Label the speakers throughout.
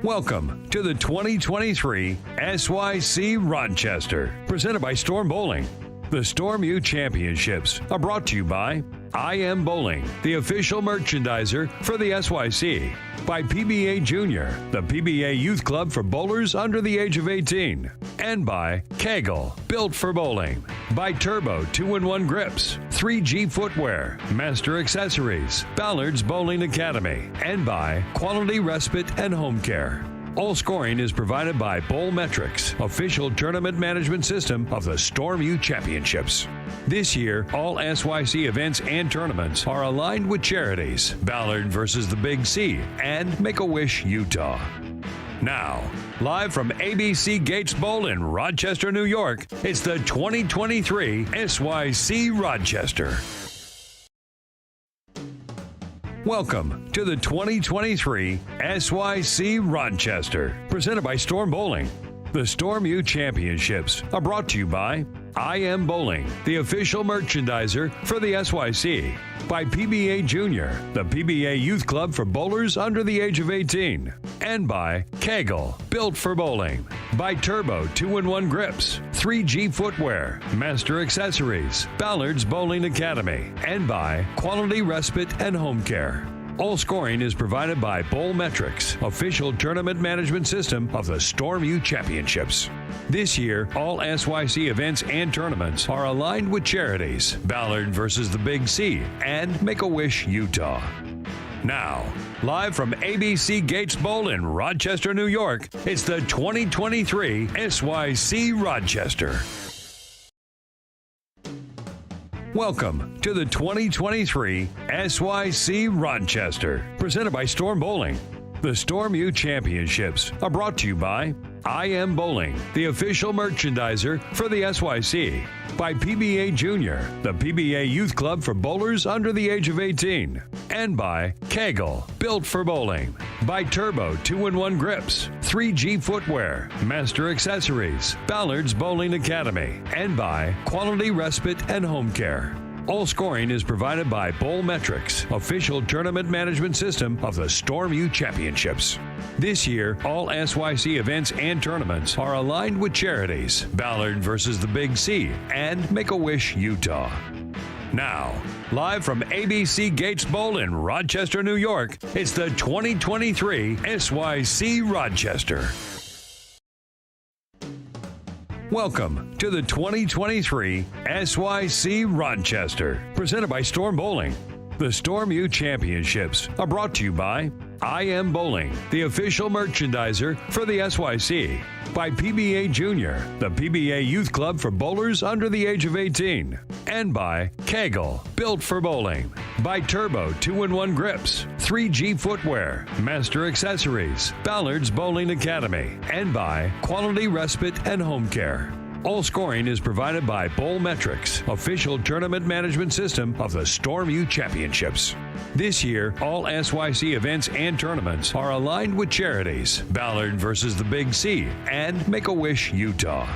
Speaker 1: Welcome to the 2023 SYC Rochester, presented by Storm Bowling. The Storm U Championships are brought to you by I Am Bowling, the official merchandiser for the SYC, by PBA Junior, the PBA Youth Club for bowlers under the age of 18, and by KEGEL, built for bowling, by Turbo 2-in-1 Grips, 3G Footwear, Master Accessories, Ballard's Bowling Academy, and by Quality Respite and Home Care. All scoring is provided by Bowlmetrics, official tournament management system of the Storm U Championships. This year, all SYC events and tournaments are aligned with charities, Ballard versus the Big C, and Make-A-Wish Utah. Now, live from ABC Gates Bowl in Rochester, New York, it's the 2023 SYC Rochester. Welcome to the 2023 SYC Rochester, presented by Storm Bowling. The Storm U Championships are brought to you by I Am Bowling, the official merchandiser for the SYC, by PBA Junior, the PBA Youth Club for bowlers under the age of 18, and by KEGEL, built for bowling, by Turbo 2-in-1 Grips, 3G Footwear, Master Accessories, Ballard's Bowling Academy, and by Quality Respite and Home Care. All scoring is provided by Bowlmetrics, official tournament management system of the Storm U Championships. This year, all SYC events and tournaments are aligned with charities, Ballard versus the Big C, and Make-A-Wish Utah. Now, live from ABC Gates Bowl in Rochester, New York, it's the 2023 SYC Rochester. Welcome to the 2023 SYC Rochester, presented by Storm Bowling. The Storm U Championships are brought to you by I Am Bowling, the official merchandiser for the SYC, by PBA Junior, the PBA Youth Club for bowlers under the age of 18, and by KEGEL, built for bowling, by Turbo 2-in-1 Grips, 3G Footwear, Master Accessories, Ballard's Bowling Academy, and by Quality Respite and Home Care. All scoring is provided by Bowlmetrics, official tournament management system of the Storm U Championships. This year, all SYC events and tournaments are aligned with charities, Ballard versus the Big C, and Make-A-Wish Utah. Now, live from ABC Gates Bowl in Rochester, New York, it's the 2023 SYC Rochester. Welcome to the 2023 SYC Rochester, presented by Storm Bowling. The Storm U Championships are brought to you by I Am Bowling, the official merchandiser for the SYC, by PBA Junior, the PBA Youth Club for bowlers under the age of 18, and by KEGEL, built for bowling, by Turbo 2-in-1 Grips, 3G Footwear, Master Accessories, Ballard's Bowling Academy, and by Quality Respite and Home Care. All scoring is provided by Bowlmetrics, official tournament management system of the Storm U Championships. This year, all SYC events and tournaments are aligned with charities, Ballard versus the Big C, and Make-A-Wish Utah.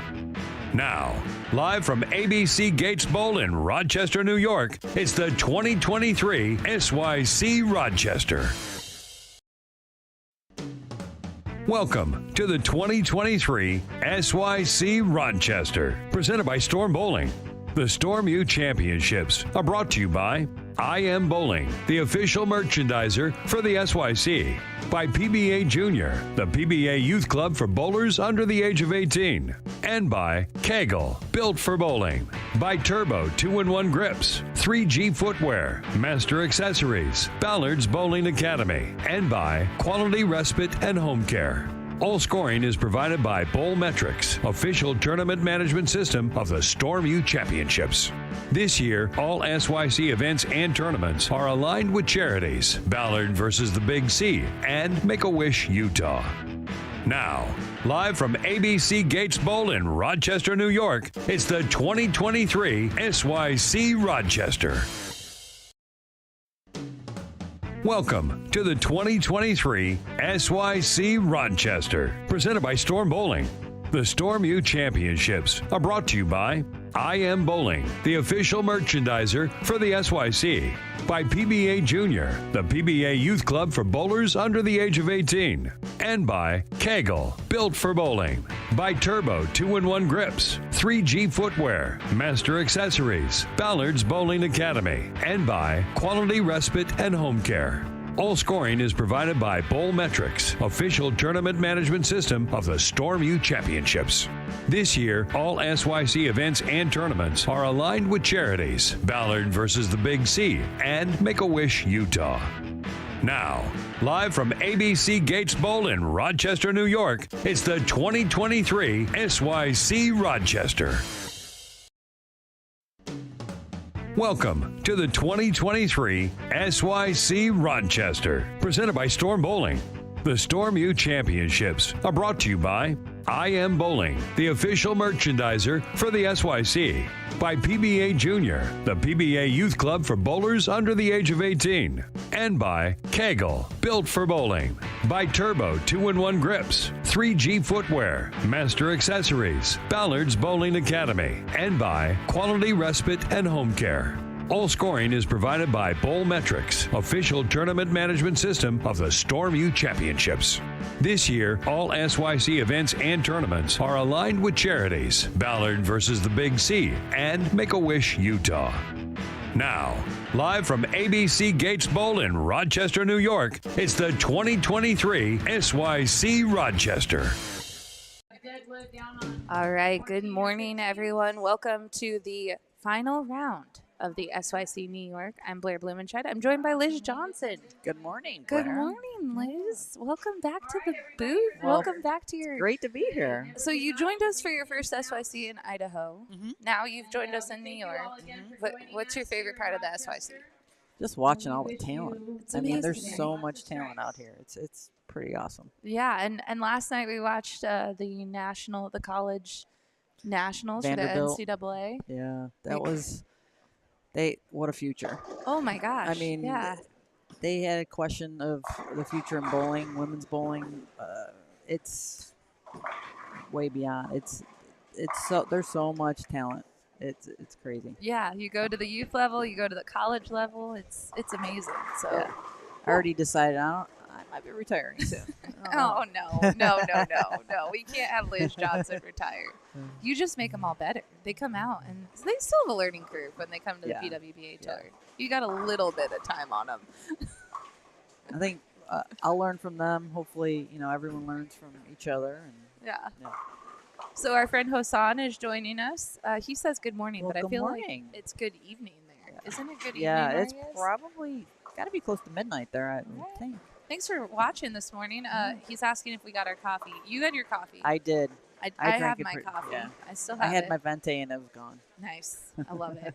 Speaker 1: Now, live from ABC Gates Bowl in Rochester, New York, it's the 2023 SYC Rochester. Welcome to the 2023 SYC Rochester, presented by Storm Bowling. The Storm U Championships are brought to you by I Am Bowling, the official merchandiser for the SYC, by PBA Junior, the PBA Youth Club for bowlers under the age of 18, and by KEGEL, built for bowling, by Turbo 2-in-1 Grips, 3G Footwear, Master Accessories, Ballard's Bowling Academy, and by Quality Respite and Home Care. All scoring is provided by Bowlmetrics, official tournament management system of the Storm U Championships. This year, all SYC events and tournaments are aligned with charities, Ballard versus the Big C, and Make-A-Wish Utah. Now, live from ABC Gates Bowl in Rochester, New York, it's the 2023 SYC Rochester. Welcome to the 2023 SYC Rochester, presented by Storm Bowling. The Storm U Championships are brought to you by I Am Bowling, the official merchandiser for the SYC. By PBA Junior, the PBA Youth Club for bowlers under the age of 18. And by KEGEL, built for bowling. By Turbo 2-in-1 Grips, 3G Footwear, Master Accessories, Ballard's Bowling Academy. And by Quality Respite and Home Care. All scoring is provided by Bowlmetrics, official tournament management system of the Storm U Championships. This year, all SYC events and tournaments are aligned with charities, Ballard versus the Big C, and Make-A-Wish Utah. Now, live from ABC Gates Bowl in Rochester, New York, it's the 2023 SYC Rochester. Welcome to the 2023 SYC Rochester, presented by Storm Bowling. The Storm U Championships are brought to you by I Am Bowling, the official merchandiser for the SYC. By PBA Junior, the PBA Youth Club for bowlers under the age of 18. And by KEGEL, built for bowling. By Turbo 2-in-1 Grips, 3G Footwear, Master Accessories, Ballard's Bowling Academy. And by Quality Respite and Home Care. All scoring is provided by Bowlmetrics, official tournament management system of the Storm U Championships. This year, all SYC events and tournaments are aligned with charities, Ballard versus the Big C, and Make-A-Wish Utah. Now, live from ABC Gates Bowl in Rochester, New York, it's the 2023 SYC Rochester.
Speaker 2: All right, good morning, everyone. Welcome to the final round of the SYC New York. I'm Blair Blumenscheid. I'm joined by Liz Johnson.
Speaker 3: Good morning, Blair.
Speaker 2: Good morning, Liz. Welcome back to the booth.
Speaker 3: Well,
Speaker 2: Welcome back to your...
Speaker 3: Great to be here.
Speaker 2: So you joined us for your first SYC in Idaho.
Speaker 3: Mm-hmm.
Speaker 2: Now you've joined us in New York. What's your favorite part of the SYC?
Speaker 3: Just watching all the talent.
Speaker 2: It's
Speaker 3: I mean,
Speaker 2: amazing.
Speaker 3: there's so much talent out here. It's pretty awesome.
Speaker 2: Yeah, and last night we watched the college nationals
Speaker 3: Vanderbilt.
Speaker 2: for the NCAA.
Speaker 3: Yeah, what a future.
Speaker 2: Oh my gosh.
Speaker 3: I mean,
Speaker 2: yeah.
Speaker 3: They had a question of the future in bowling, women's bowling. It's way beyond. There's so much talent. It's crazy.
Speaker 2: Yeah, you go to the youth level, you go to the college level. It's amazing. So
Speaker 3: Yeah. I already decided I might be retiring soon.
Speaker 2: Oh no. We can't have Liz Johnson retire. You just make them all better. They come out and they still have a learning curve when they come to the PWBA tour. You got a little bit of time on them.
Speaker 3: I think I'll learn from them. Hopefully, everyone learns from each other. And
Speaker 2: Yeah. So our friend Hosan is joining us. He says good morning,
Speaker 3: Well,
Speaker 2: but I
Speaker 3: good
Speaker 2: feel
Speaker 3: morning.
Speaker 2: like it's good evening there.
Speaker 3: Yeah.
Speaker 2: Isn't it good evening?
Speaker 3: Yeah,
Speaker 2: where
Speaker 3: it's
Speaker 2: he is?
Speaker 3: probably got to be close to midnight there, I would think.
Speaker 2: Thanks for watching this morning. He's asking if we got our coffee. You had your coffee.
Speaker 3: I did.
Speaker 2: I
Speaker 3: drank
Speaker 2: have
Speaker 3: it
Speaker 2: my coffee.
Speaker 3: yeah.
Speaker 2: I still have
Speaker 3: I had
Speaker 2: it.
Speaker 3: my venti and it was gone.
Speaker 2: Nice. I love it.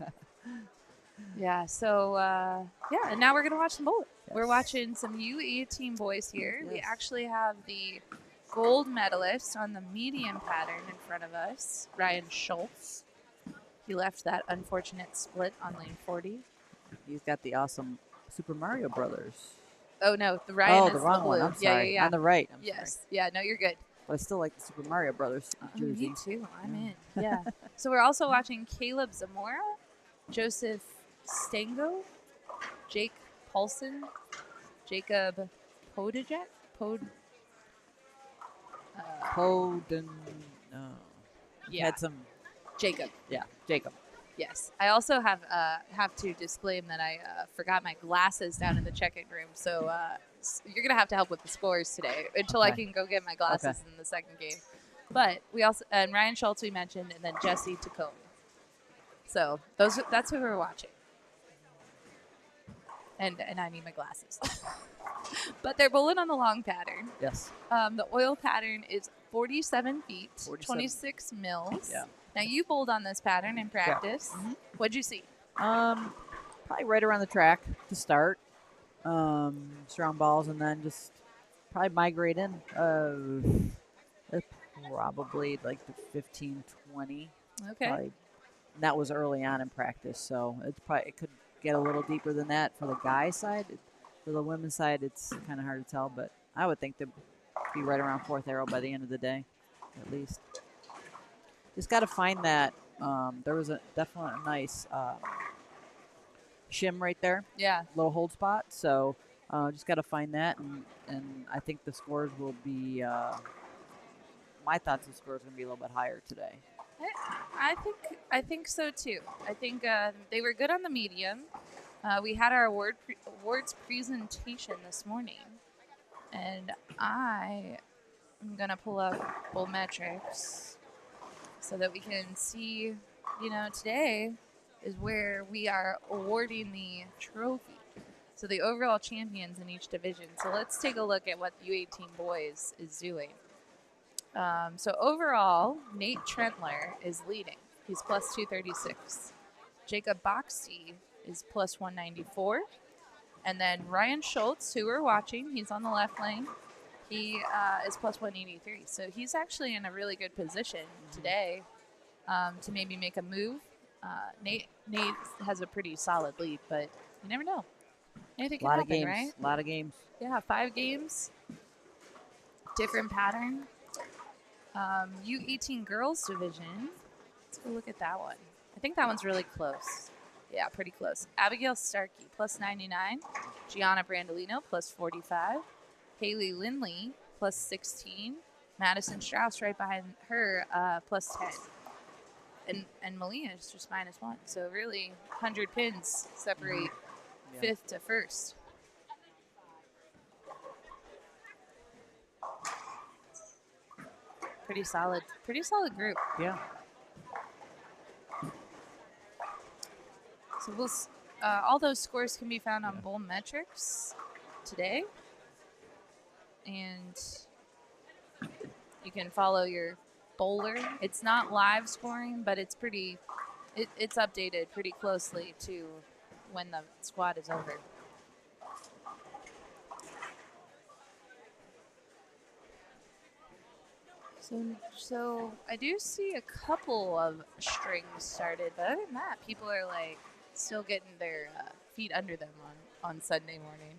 Speaker 2: Yeah. So, and now we're going to watch some bowling.
Speaker 3: Yes.
Speaker 2: We're watching some U18 boys here. We
Speaker 3: Yes.
Speaker 2: actually have the gold medalist on the medium pattern in front of us, Ryan Schultz. He left that unfortunate split on lane 40.
Speaker 3: He's got the awesome Super Mario Brothers.
Speaker 2: Oh, no. The Ryan is
Speaker 3: the wrong
Speaker 2: the
Speaker 3: one.
Speaker 2: blue.
Speaker 3: I'm sorry.
Speaker 2: Yeah.
Speaker 3: On the right. I'm
Speaker 2: Yes.
Speaker 3: sorry.
Speaker 2: Yeah. No, you're good.
Speaker 3: But I still like the Super Mario Brothers jersey.
Speaker 2: Me too. I'm in. Yeah. So we're also watching Caleb Zamora, Joseph Stango, Jake Paulson, Jacob Podijek.
Speaker 3: Poden.
Speaker 2: Yeah.
Speaker 3: Had some.
Speaker 2: Jacob.
Speaker 3: Yeah, Jacob.
Speaker 2: Yes. I also have to disclaim that I forgot my glasses down in the check-in room. So you're gonna have to help with the scores today until I
Speaker 3: Okay.
Speaker 2: can go get my glasses in the second game. But we also and Ryan Schultz we mentioned, and then Jesse Tacone. So that's who we're watching. And I need my glasses. But they're bowling on the long pattern.
Speaker 3: Yes.
Speaker 2: The oil pattern is 47 feet,
Speaker 3: 47.
Speaker 2: 26 mils.
Speaker 3: Yeah.
Speaker 2: Now you bowled on this pattern in practice.
Speaker 3: Mhm.
Speaker 2: What'd you see?
Speaker 3: Probably right around the track to start. Strong balls, and then just probably migrate in. Probably like the 15, 20.
Speaker 2: Okay.
Speaker 3: Probably, that was early on in practice, so it could get a little deeper than that for the guys' side. For the women's side, it's kind of hard to tell, but I would think they'd be right around fourth arrow by the end of the day, at least. Just got to find that There was definitely a nice shim right there,
Speaker 2: Yeah.
Speaker 3: low hold spot. So just got to find that, and I think the scores will be. My thoughts, the scores are going to be a little bit higher today.
Speaker 2: I think so too. I think they were good on the medium. We had our awards presentation this morning, and I am gonna pull up Bull Metrics so that we can see. Today is where we are awarding the trophy. So the overall champions in each division. So let's take a look at what U18 boys is doing. So overall, Nate Trentler is leading. He's plus 236. Jacob Boxty is plus 194. And then Ryan Schultz, who we're watching, he's on the left lane. He is plus 183. So he's actually in a really good position today to maybe make a move. Nate has a pretty solid lead, but you never know. Anything can happen, right?
Speaker 3: A lot of games.
Speaker 2: Yeah, 5 games. Different pattern. U18 girls division. Let's go look at that one. I think that one's really close. Yeah, pretty close. Abigail Starkey, plus 99. Gianna Brandolino, plus 45. Haley Lindley, plus 16. Madison Strauss right behind her, plus 10. And Malia is just minus 1. So really, 100 pins separate 5th to 1st. Pretty solid group.
Speaker 3: Yeah.
Speaker 2: So all those scores can be found on Bull Metrics today, and you can follow your bowler. It's not live scoring, but it's it's updated pretty closely to when the squad is over. So I do see a couple of strings started, but other than that, people are like still getting their feet under them on Sunday morning.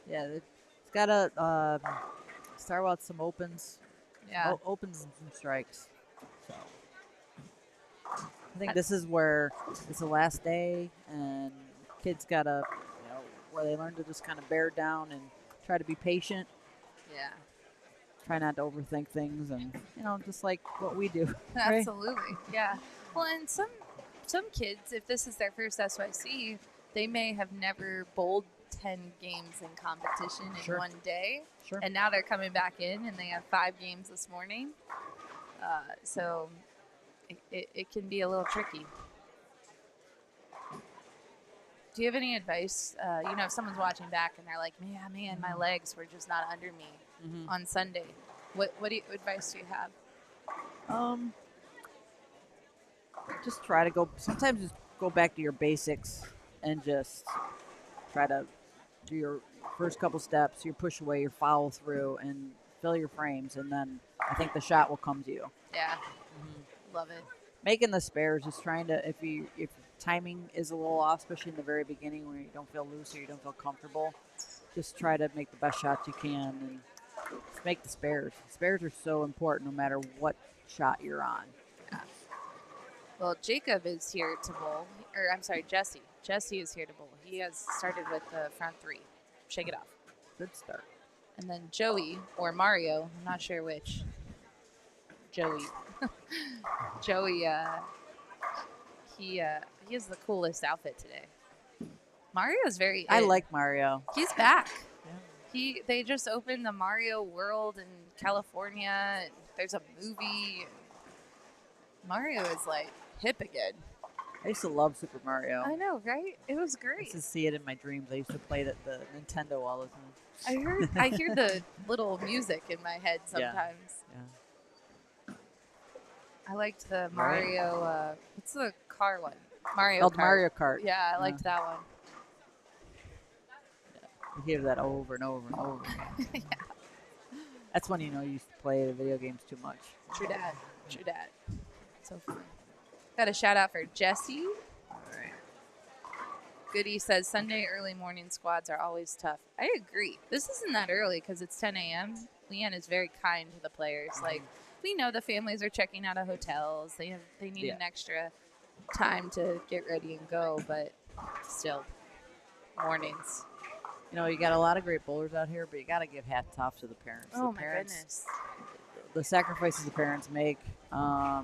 Speaker 3: Yeah, it's got to start with some opens.
Speaker 2: Yeah.
Speaker 3: Opens and some strikes. So I think this is where it's the last day, and kids got to, where they learn to just kind of bear down and try to be patient.
Speaker 2: Yeah.
Speaker 3: Try not to overthink things, and just like what we do. Right?
Speaker 2: Absolutely, yeah. Well, and some kids, if this is their first SYC, they may have never bowled 10 games in competition in one day, and now they're coming back in, and they have 5 games this morning. So it can be a little tricky. Do you have any advice? If someone's watching back and they're like, man, my legs were just not under me on Sunday. What advice do you have?
Speaker 3: Just try to go. Sometimes just go back to your basics and just try to do your first couple steps, your push away, your follow through, and fill your frames, and then I think the shot will come to you.
Speaker 2: Yeah, love it.
Speaker 3: Making the spares, just trying to if timing is a little off, especially in the very beginning where you don't feel loose or you don't feel comfortable, just try to make the best shots you can and just make the spares. Spares are so important no matter what shot you're on.
Speaker 2: Yeah. Well, Jacob is here to bowl, or I'm sorry, Jesse. Jesse is here to bowl. He has started with the front 3. Shake it off.
Speaker 3: Good start.
Speaker 2: And then Joey, or Mario, I'm not sure which. Joey. Joey, he has the coolest outfit today. Mario's very
Speaker 3: I like Mario.
Speaker 2: He's back.
Speaker 3: Yeah.
Speaker 2: They just opened the Mario World in California. And there's a movie. Mario is like hip again.
Speaker 3: I used to love Super Mario.
Speaker 2: I know, right? It was great.
Speaker 3: I used to see it in my dreams. I used to play the Nintendo all the time.
Speaker 2: I hear the little music in my head sometimes.
Speaker 3: Yeah.
Speaker 2: I liked the Mario. What's the car one? Mario Kart.
Speaker 3: Mario Kart.
Speaker 2: Yeah, I liked that one.
Speaker 3: Yeah. You hear that over and over and over again.
Speaker 2: Yeah.
Speaker 3: That's when you used to play the video games too much.
Speaker 2: True dat. So fun. Got a shout out for Jesse.
Speaker 3: All right.
Speaker 2: Goody says Sunday early morning squads are always tough. I agree. This isn't that early because it's 10 a.m. Leanne is very kind to the players. Like, we know the families are checking out of hotels. They need an extra time to get ready and go, but still, mornings.
Speaker 3: You know, you got a lot of great bowlers out here, but you got to give hats off to the parents.
Speaker 2: Oh,
Speaker 3: the
Speaker 2: my
Speaker 3: parents,
Speaker 2: goodness.
Speaker 3: The sacrifices the parents make. I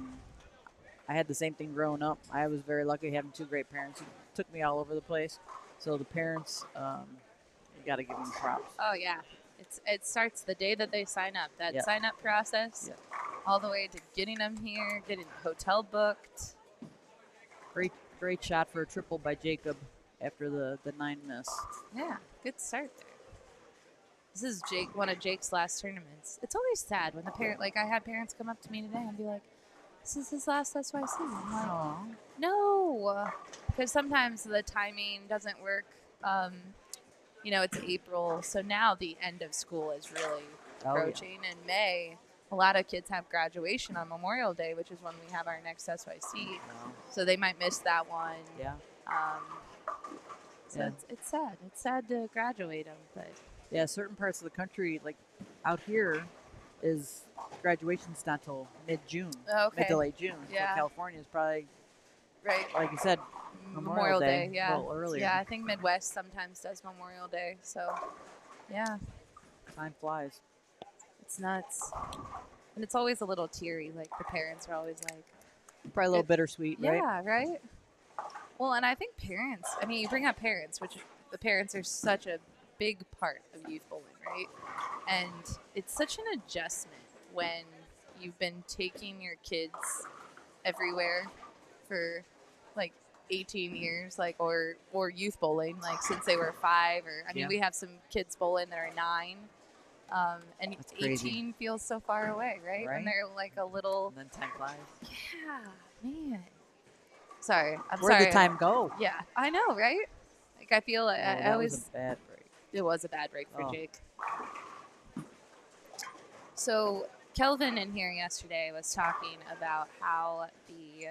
Speaker 3: had the same thing growing up. I was very lucky having 2 great parents who took me all over the place. So the parents, you got to give them props.
Speaker 2: Oh, yeah. It starts the day that they sign up. That sign-up process, all the way to getting them here, getting the hotel booked.
Speaker 3: Great shot for a triple by Jacob after the 9 miss.
Speaker 2: Yeah, good start there. This is one of Jake's last tournaments. It's always sad when I had parents come up to me today and be like, this is his last SYC. I'm like,
Speaker 3: Aww.
Speaker 2: no, because sometimes the timing doesn't work. It's April, so now the end of school is really approaching. In May, a lot of kids have graduation on Memorial Day, which is when we have our next SYC. So they might miss that one.
Speaker 3: Yeah.
Speaker 2: It's sad. It's sad to graduate them, but
Speaker 3: yeah, certain parts of the country, like out here, is graduation's not till mid-June, mid to late June.
Speaker 2: Yeah.
Speaker 3: So California is probably
Speaker 2: right,
Speaker 3: like you said, Memorial Day,
Speaker 2: yeah,
Speaker 3: a little earlier.
Speaker 2: Yeah, I think Midwest sometimes does Memorial Day. So, yeah,
Speaker 3: time flies.
Speaker 2: It's nuts, and it's always a little teary. Like the parents are always like,
Speaker 3: probably a little bittersweet, right?
Speaker 2: Yeah, right. Well, and I think parents. I mean, you bring up parents, which the parents are such a big part of youth bowling, right? And it's such an adjustment when you've been taking your kids everywhere for like 18 years, like or youth bowling, like since they were 5, or I mean, we have some kids bowling that are 9, and 18 feels so far away, right? When they're like a little.
Speaker 3: And then time flies.
Speaker 2: Yeah, man. Sorry,
Speaker 3: Where'd the time go?
Speaker 2: Yeah, I know, right? Like I feel like I always.
Speaker 3: Was a bad break.
Speaker 2: It was a bad break for Jake. So Kelvin in here yesterday was talking about how the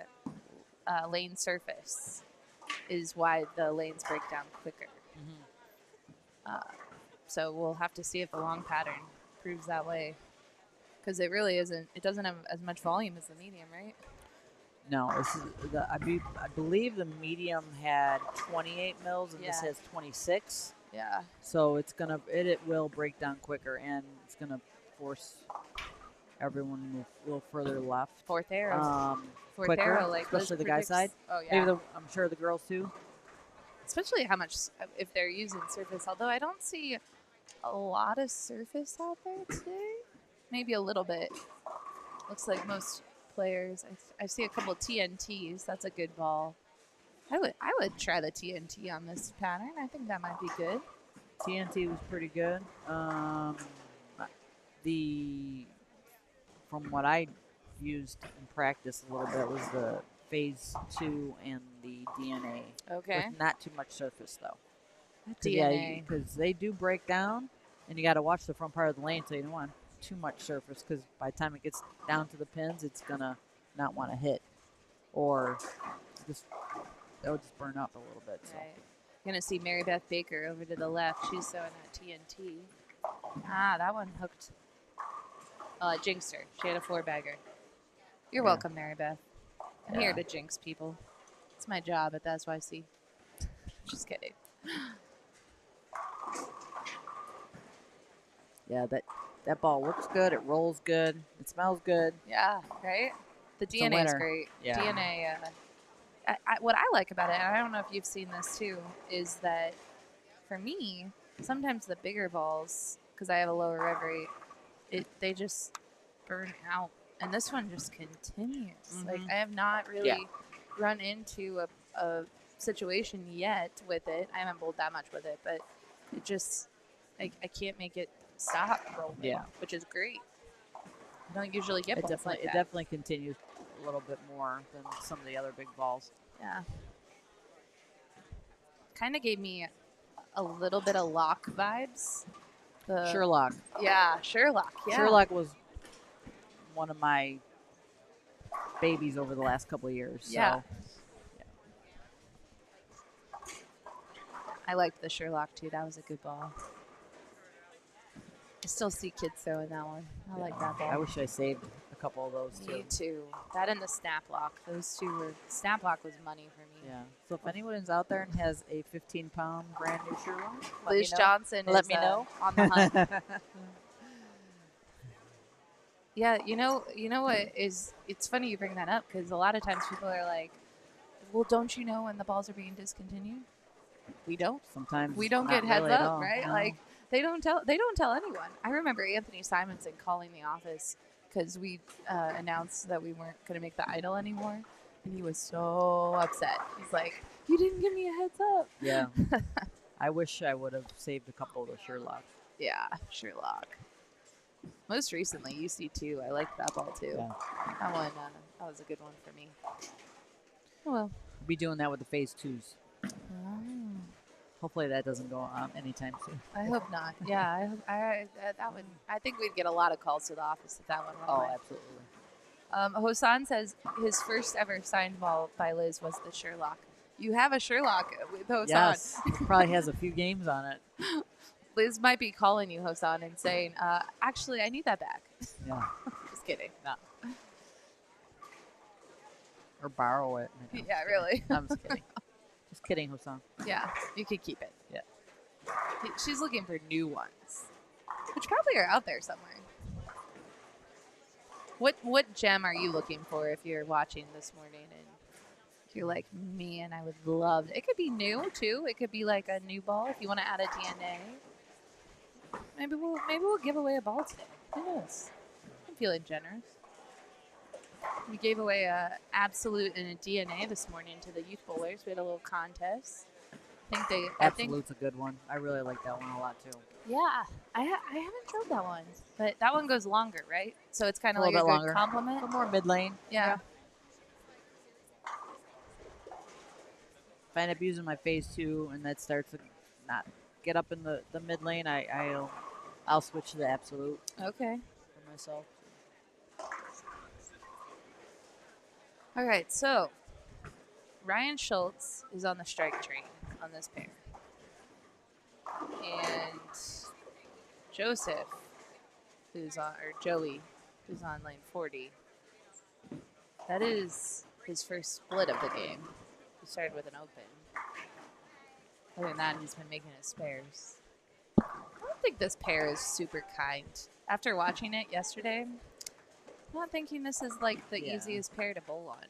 Speaker 2: lane surface is why the lanes break down quicker. So we'll have to see if the long pattern proves that way, because it really isn't. It doesn't have as much volume as the medium, right?
Speaker 3: No, this is I believe the medium had 28 mils and this has 26.
Speaker 2: Yeah.
Speaker 3: So it will break down quicker, and it's gonna force everyone to move a little further left.
Speaker 2: Fourth arrow. Fourth
Speaker 3: quicker,
Speaker 2: arrow, like
Speaker 3: especially the guy side.
Speaker 2: Oh yeah.
Speaker 3: Maybe I'm sure the girls too.
Speaker 2: Especially how much if they're using surface. Although I don't see a lot of surface out there today. Maybe a little bit. Looks like most players. I see a couple of TNTs. That's a good ball. I would try the TNT on this pattern. I think that might be good.
Speaker 3: TNT was pretty good. From what I used in practice a little bit was the phase 2 and the DNA.
Speaker 2: Okay.
Speaker 3: With not too much surface though.
Speaker 2: DNA.
Speaker 3: Because they do break down, and you got to watch the front part of the lane so you don't want too much surface, because by the time it gets down to the pins, it's gonna not want to hit, or it'll just burn up a little bit. So.
Speaker 2: Right. Gonna see Mary Beth Baker over to the left. She's throwing that TNT. That one hooked. Jinxed her. She had a 4-bagger. You're welcome, Mary Beth. I'm here to jinx people. It's my job at the SYC. Just kidding.
Speaker 3: Yeah, that ball looks good. It rolls good. It smells good.
Speaker 2: Yeah, right? The DNA is great.
Speaker 3: Yeah.
Speaker 2: DNA, what I like about it, and I don't know if you've seen this too, is that for me, sometimes the bigger balls, because I have a lower rev rate, they just burn out. And this one just continues. Like, I have not really run into a situation yet with it. I haven't bowled that much with it, but it just, I can't make it stop rolling, which is great. I don't usually get balls like that.
Speaker 3: It definitely continues a little bit more than some of the other big balls.
Speaker 2: Yeah. Kind of gave me a little bit of Lock vibes.
Speaker 3: Sherlock.
Speaker 2: Yeah, Sherlock. Yeah.
Speaker 3: Sherlock was one of my babies over the last couple of years.
Speaker 2: Yeah.
Speaker 3: So.
Speaker 2: I liked the Sherlock too. That was a good ball. I still see kids throwing that one. I like that ball.
Speaker 3: I wish I saved a couple of those too.
Speaker 2: Me too. That and the snap lock. Those two were snap lock was money for me.
Speaker 3: Yeah. So if anyone's out there and has a 15-pound brand new Sherlock,
Speaker 2: Liz Johnson
Speaker 3: Let
Speaker 2: is
Speaker 3: me know.
Speaker 2: on the hunt. Yeah, you know what is? It's funny you bring that up because a lot of times people are like, "Well, don't you know when the balls are being discontinued?" We don't.
Speaker 3: Sometimes
Speaker 2: We don't
Speaker 3: not
Speaker 2: get heads
Speaker 3: really at
Speaker 2: up,
Speaker 3: all,
Speaker 2: right?
Speaker 3: no.
Speaker 2: Like they don't tell anyone. I remember Anthony Simonson calling the office because we announced that we weren't going to make the Idol anymore, and he was so upset. He's like, "You didn't give me a heads up."
Speaker 3: Yeah. I wish I would have saved a couple of the Sherlocks.
Speaker 2: Yeah, Sherlock. Most recently, UC2. I liked that ball too.
Speaker 3: Yeah.
Speaker 2: That one, that was a good one for me. Oh, well.
Speaker 3: We'll be doing that with the phase 2s. Hopefully that doesn't go on anytime soon.
Speaker 2: I hope not. Yeah, that would. I think we'd get a lot of calls to the office if that one went
Speaker 3: Oh,
Speaker 2: away.
Speaker 3: absolutely.
Speaker 2: Hosan says his first ever signed ball by Liz was the Sherlock. You have a Sherlock with Hosan.
Speaker 3: Yes. It probably has a few games on it.
Speaker 2: Liz might be calling you, Hosan, and saying, actually, I need that back.
Speaker 3: Yeah.
Speaker 2: Just kidding. No.
Speaker 3: Or borrow it. No,
Speaker 2: Yeah, really.
Speaker 3: I'm just kidding. Just kidding, Hosan.
Speaker 2: Yeah, you could keep it.
Speaker 3: Yeah.
Speaker 2: She's looking for new ones, which probably are out there somewhere. What gem are you looking for if you're watching this morning and you're like, man, I would love it. It could be new too. It could be like a new ball if you want to add a DNA. Maybe we'll give away a ball today. Who knows? I'm feeling generous. We gave away a absolute and a DNA this morning to the youth bowlers. We had a little contest.
Speaker 3: Absolute's a good one. I really like that one a lot too.
Speaker 2: Yeah, I haven't tried that one, but that one goes longer, right? So it's kind of
Speaker 3: A
Speaker 2: like a
Speaker 3: little
Speaker 2: good
Speaker 3: bit longer.
Speaker 2: compliment.
Speaker 3: A little more mid-lane.
Speaker 2: Yeah.
Speaker 3: If I end up using my phase 2 and that starts to not get up in the mid lane, I'll switch to the absolute
Speaker 2: Okay.
Speaker 3: for myself.
Speaker 2: All right, so Ryan Schultz is on the strike train on this pair. And Joseph, Joey, who's on lane 40. That is his first split of the game. He started with an open. Other than that, he's been making his spares. I don't think this pair is super kind. After watching it yesterday, I'm not thinking this is like the easiest pair to bowl on.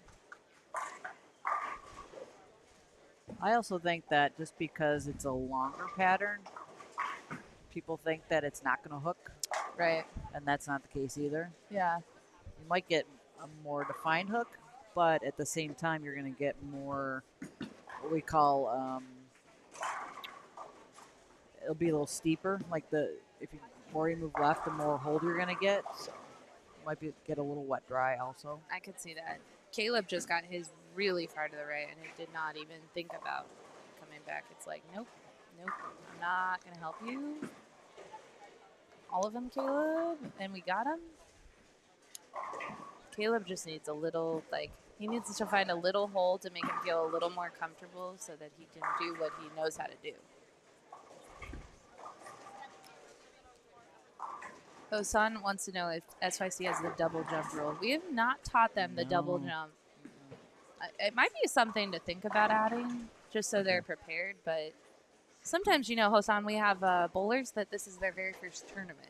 Speaker 3: I also think that just because it's a longer pattern, people think that it's not going to hook.
Speaker 2: Right.
Speaker 3: And that's not the case either.
Speaker 2: Yeah.
Speaker 3: You might get a more defined hook, but at the same time, you're going to get more what we call, it'll be a little steeper. Like the more you move left, the more hold you're going to get. So you might get a little wet dry also.
Speaker 2: I could see that. Caleb just got his really far to the right, and he did not even think about coming back. It's like, nope, I'm not going to help you. All of them, Caleb, and we got him. Caleb just needs a little, he needs to find a little hole to make him feel a little more comfortable so that he can do what he knows how to do. Osan wants to know if SYC has the double jump rule. We have not taught them the double jump. It might be something to think about adding just so they're prepared, but sometimes, Hosan, we have bowlers that this is their very first tournament.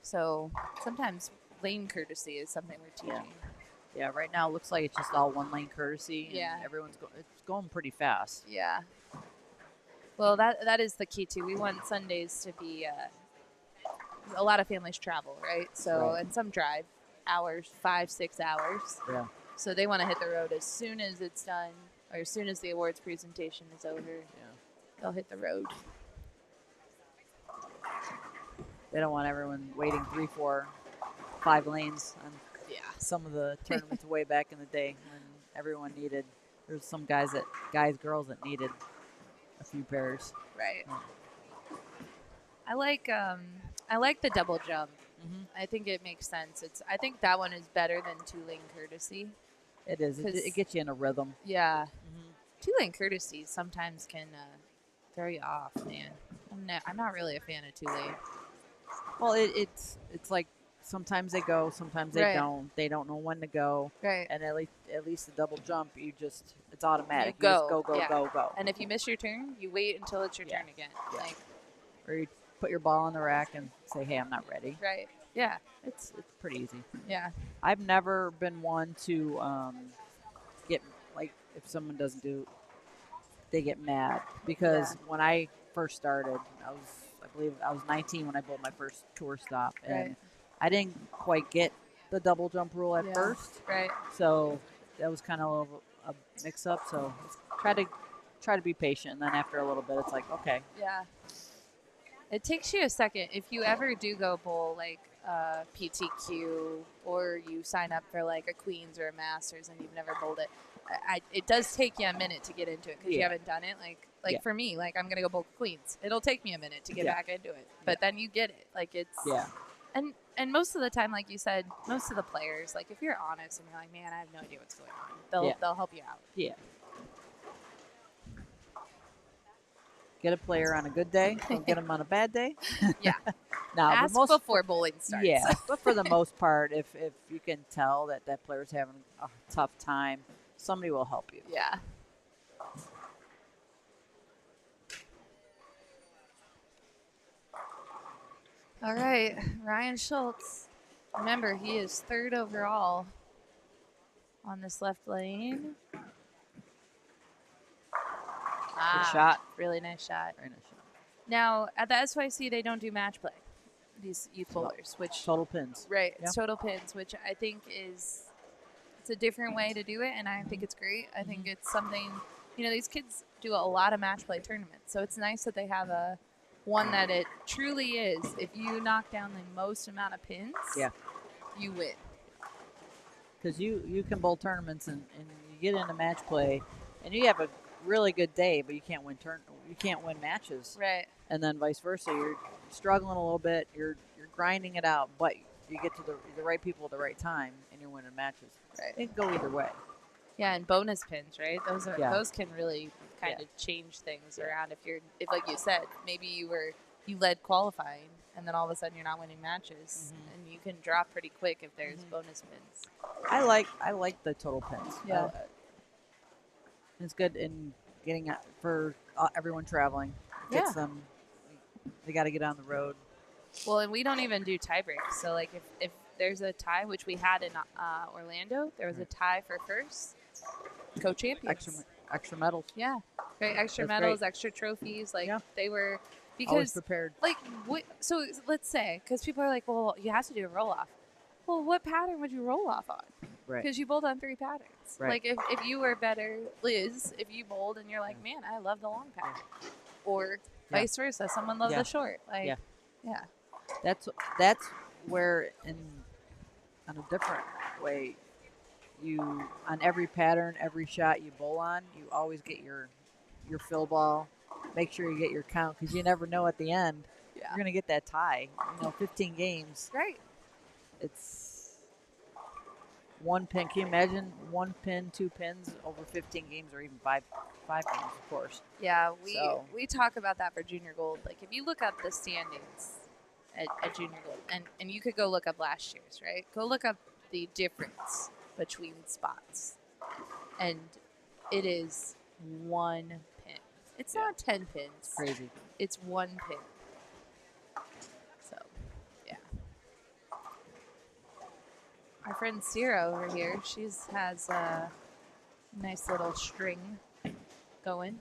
Speaker 2: So sometimes lane courtesy is something we're teaching.
Speaker 3: Yeah, right now it looks like it's just all one lane courtesy. And
Speaker 2: Yeah.
Speaker 3: it's going pretty fast.
Speaker 2: Yeah. Well, that is the key too. We want Sundays to be a lot of families travel, right? So,
Speaker 3: Right.
Speaker 2: and some drive hours, 5-6 hours.
Speaker 3: Yeah.
Speaker 2: So they want to hit the road as soon as it's done, or as soon as the awards presentation is over.
Speaker 3: Yeah.
Speaker 2: They'll hit the road.
Speaker 3: They don't want everyone waiting 3, 4, 5 lanes on
Speaker 2: Yeah.
Speaker 3: some of the tournaments way back in the day when everyone needed. There's some girls that needed a few pairs.
Speaker 2: Right. I like the double jump.
Speaker 3: Mm-hmm.
Speaker 2: I think it makes sense. I think that one is better than 2-lane courtesy.
Speaker 3: It is. It gets you in a rhythm.
Speaker 2: Yeah.
Speaker 3: Mm-hmm.
Speaker 2: 2-lane courtesy sometimes can throw you off, man. I'm not really a fan of 2-lane.
Speaker 3: Well, it's like sometimes they go, sometimes they
Speaker 2: Right.
Speaker 3: don't. They don't know when to go.
Speaker 2: Right.
Speaker 3: And at least the double jump, it's automatic.
Speaker 2: You
Speaker 3: You just
Speaker 2: go,
Speaker 3: go,
Speaker 2: yeah.
Speaker 3: go.
Speaker 2: And if you miss your turn, you wait until it's your
Speaker 3: Yeah.
Speaker 2: turn again.
Speaker 3: Yeah.
Speaker 2: Like,
Speaker 3: Or you put your ball in the rack and say, hey, I'm not ready.
Speaker 2: right. Yeah.
Speaker 3: It's pretty easy.
Speaker 2: Yeah.
Speaker 3: I've never been one to get, like, if someone doesn't do, they get mad. Because when I first started, I believe I was 19 when I bowled my first tour stop. And
Speaker 2: Right.
Speaker 3: I didn't quite get the double jump rule at
Speaker 2: Yeah.
Speaker 3: first.
Speaker 2: Right.
Speaker 3: So that was kind of a mix up. So try to be patient. And then after a little bit, it's like, okay.
Speaker 2: Yeah. It takes you a second. If you ever do go bowl like PTQ or you sign up for like a Queens or a Masters and you've never bowled it, it does take you a minute to get into it because you haven't done it. Like for me, like I'm gonna go bowl Queens. It'll take me a minute to get back into it, but then you get it. Like it's And most of the time, like you said, most of the players, like if you're honest and you're like, man, I have no idea what's going on, they'll help you out.
Speaker 3: Yeah. Get a player on a good day. Don't get them on a bad day.
Speaker 2: Yeah.
Speaker 3: Now,
Speaker 2: Ask before bowling starts.
Speaker 3: Yeah, but for the most part, if you can tell that player's having a tough time, somebody will help you.
Speaker 2: Yeah. All right, Ryan Schultz. Remember, he is 3rd overall on this left lane.
Speaker 3: Good shot.
Speaker 2: Really nice shot.
Speaker 3: Very nice shot.
Speaker 2: Now, at the SYC, they don't do match play, these youth bowlers, which
Speaker 3: Total pins.
Speaker 2: right, it's total pins, which I think it's a different way to do it, and I think it's great. I think it's something, these kids do a lot of match play tournaments, so it's nice that they have one that it truly is. If you knock down the most amount of pins, you win.
Speaker 3: Because you can bowl tournaments and you get into match play, and you have a really good day, but you can't win matches.
Speaker 2: Right.
Speaker 3: And then vice versa, you're struggling a little bit, you're grinding it out, but you get to the right people at the right time, and you're winning matches.
Speaker 2: Right.
Speaker 3: It can go either way.
Speaker 2: Yeah, and bonus pins, right? Those can really kind
Speaker 3: Yeah.
Speaker 2: of change things around. If like you said, maybe you led qualifying, and then all of a sudden you're not winning matches, and you can drop pretty quick if there's bonus pins.
Speaker 3: I like the total pins.
Speaker 2: Yeah.
Speaker 3: It's good in getting for everyone traveling. Gets them. They got to get on the road.
Speaker 2: Well, and we don't even do tie breaks. So like if there's a tie, which we had in Orlando, there was a tie for first. Co-champions.
Speaker 3: Extra medals.
Speaker 2: Yeah, great. Extra
Speaker 3: That's
Speaker 2: medals,
Speaker 3: great.
Speaker 2: extra trophies. Like they were
Speaker 3: Always
Speaker 2: because
Speaker 3: prepared.
Speaker 2: like so let's say because people are like, well, you have to do a roll off. Well, what pattern would you roll off on?
Speaker 3: Right.
Speaker 2: Because you bowled on 3 patterns.
Speaker 3: Right.
Speaker 2: Like if you were better, Liz, if you bowled and you're like, man, I love the long pattern, or vice versa, someone loves the short. Like yeah.
Speaker 3: That's where on a different way, you on every pattern, every shot you bowl on, you always get your fill ball. Make sure you get your count because you never know at the end you're gonna get that tie. 15 games.
Speaker 2: Right.
Speaker 3: It's one pin. Can you imagine 1 pin, 2 pins over 15 games, or even five games, of course.
Speaker 2: Yeah, we talk about that for junior gold. Like if you look up the standings at junior gold, and you could go look up last year's, right? Go look up the difference between spots, and it is 1 pin. It's not 10 pins.
Speaker 3: Crazy.
Speaker 2: It's 1 pin. So, yeah. Our friend Sierra over here, has a nice little string going.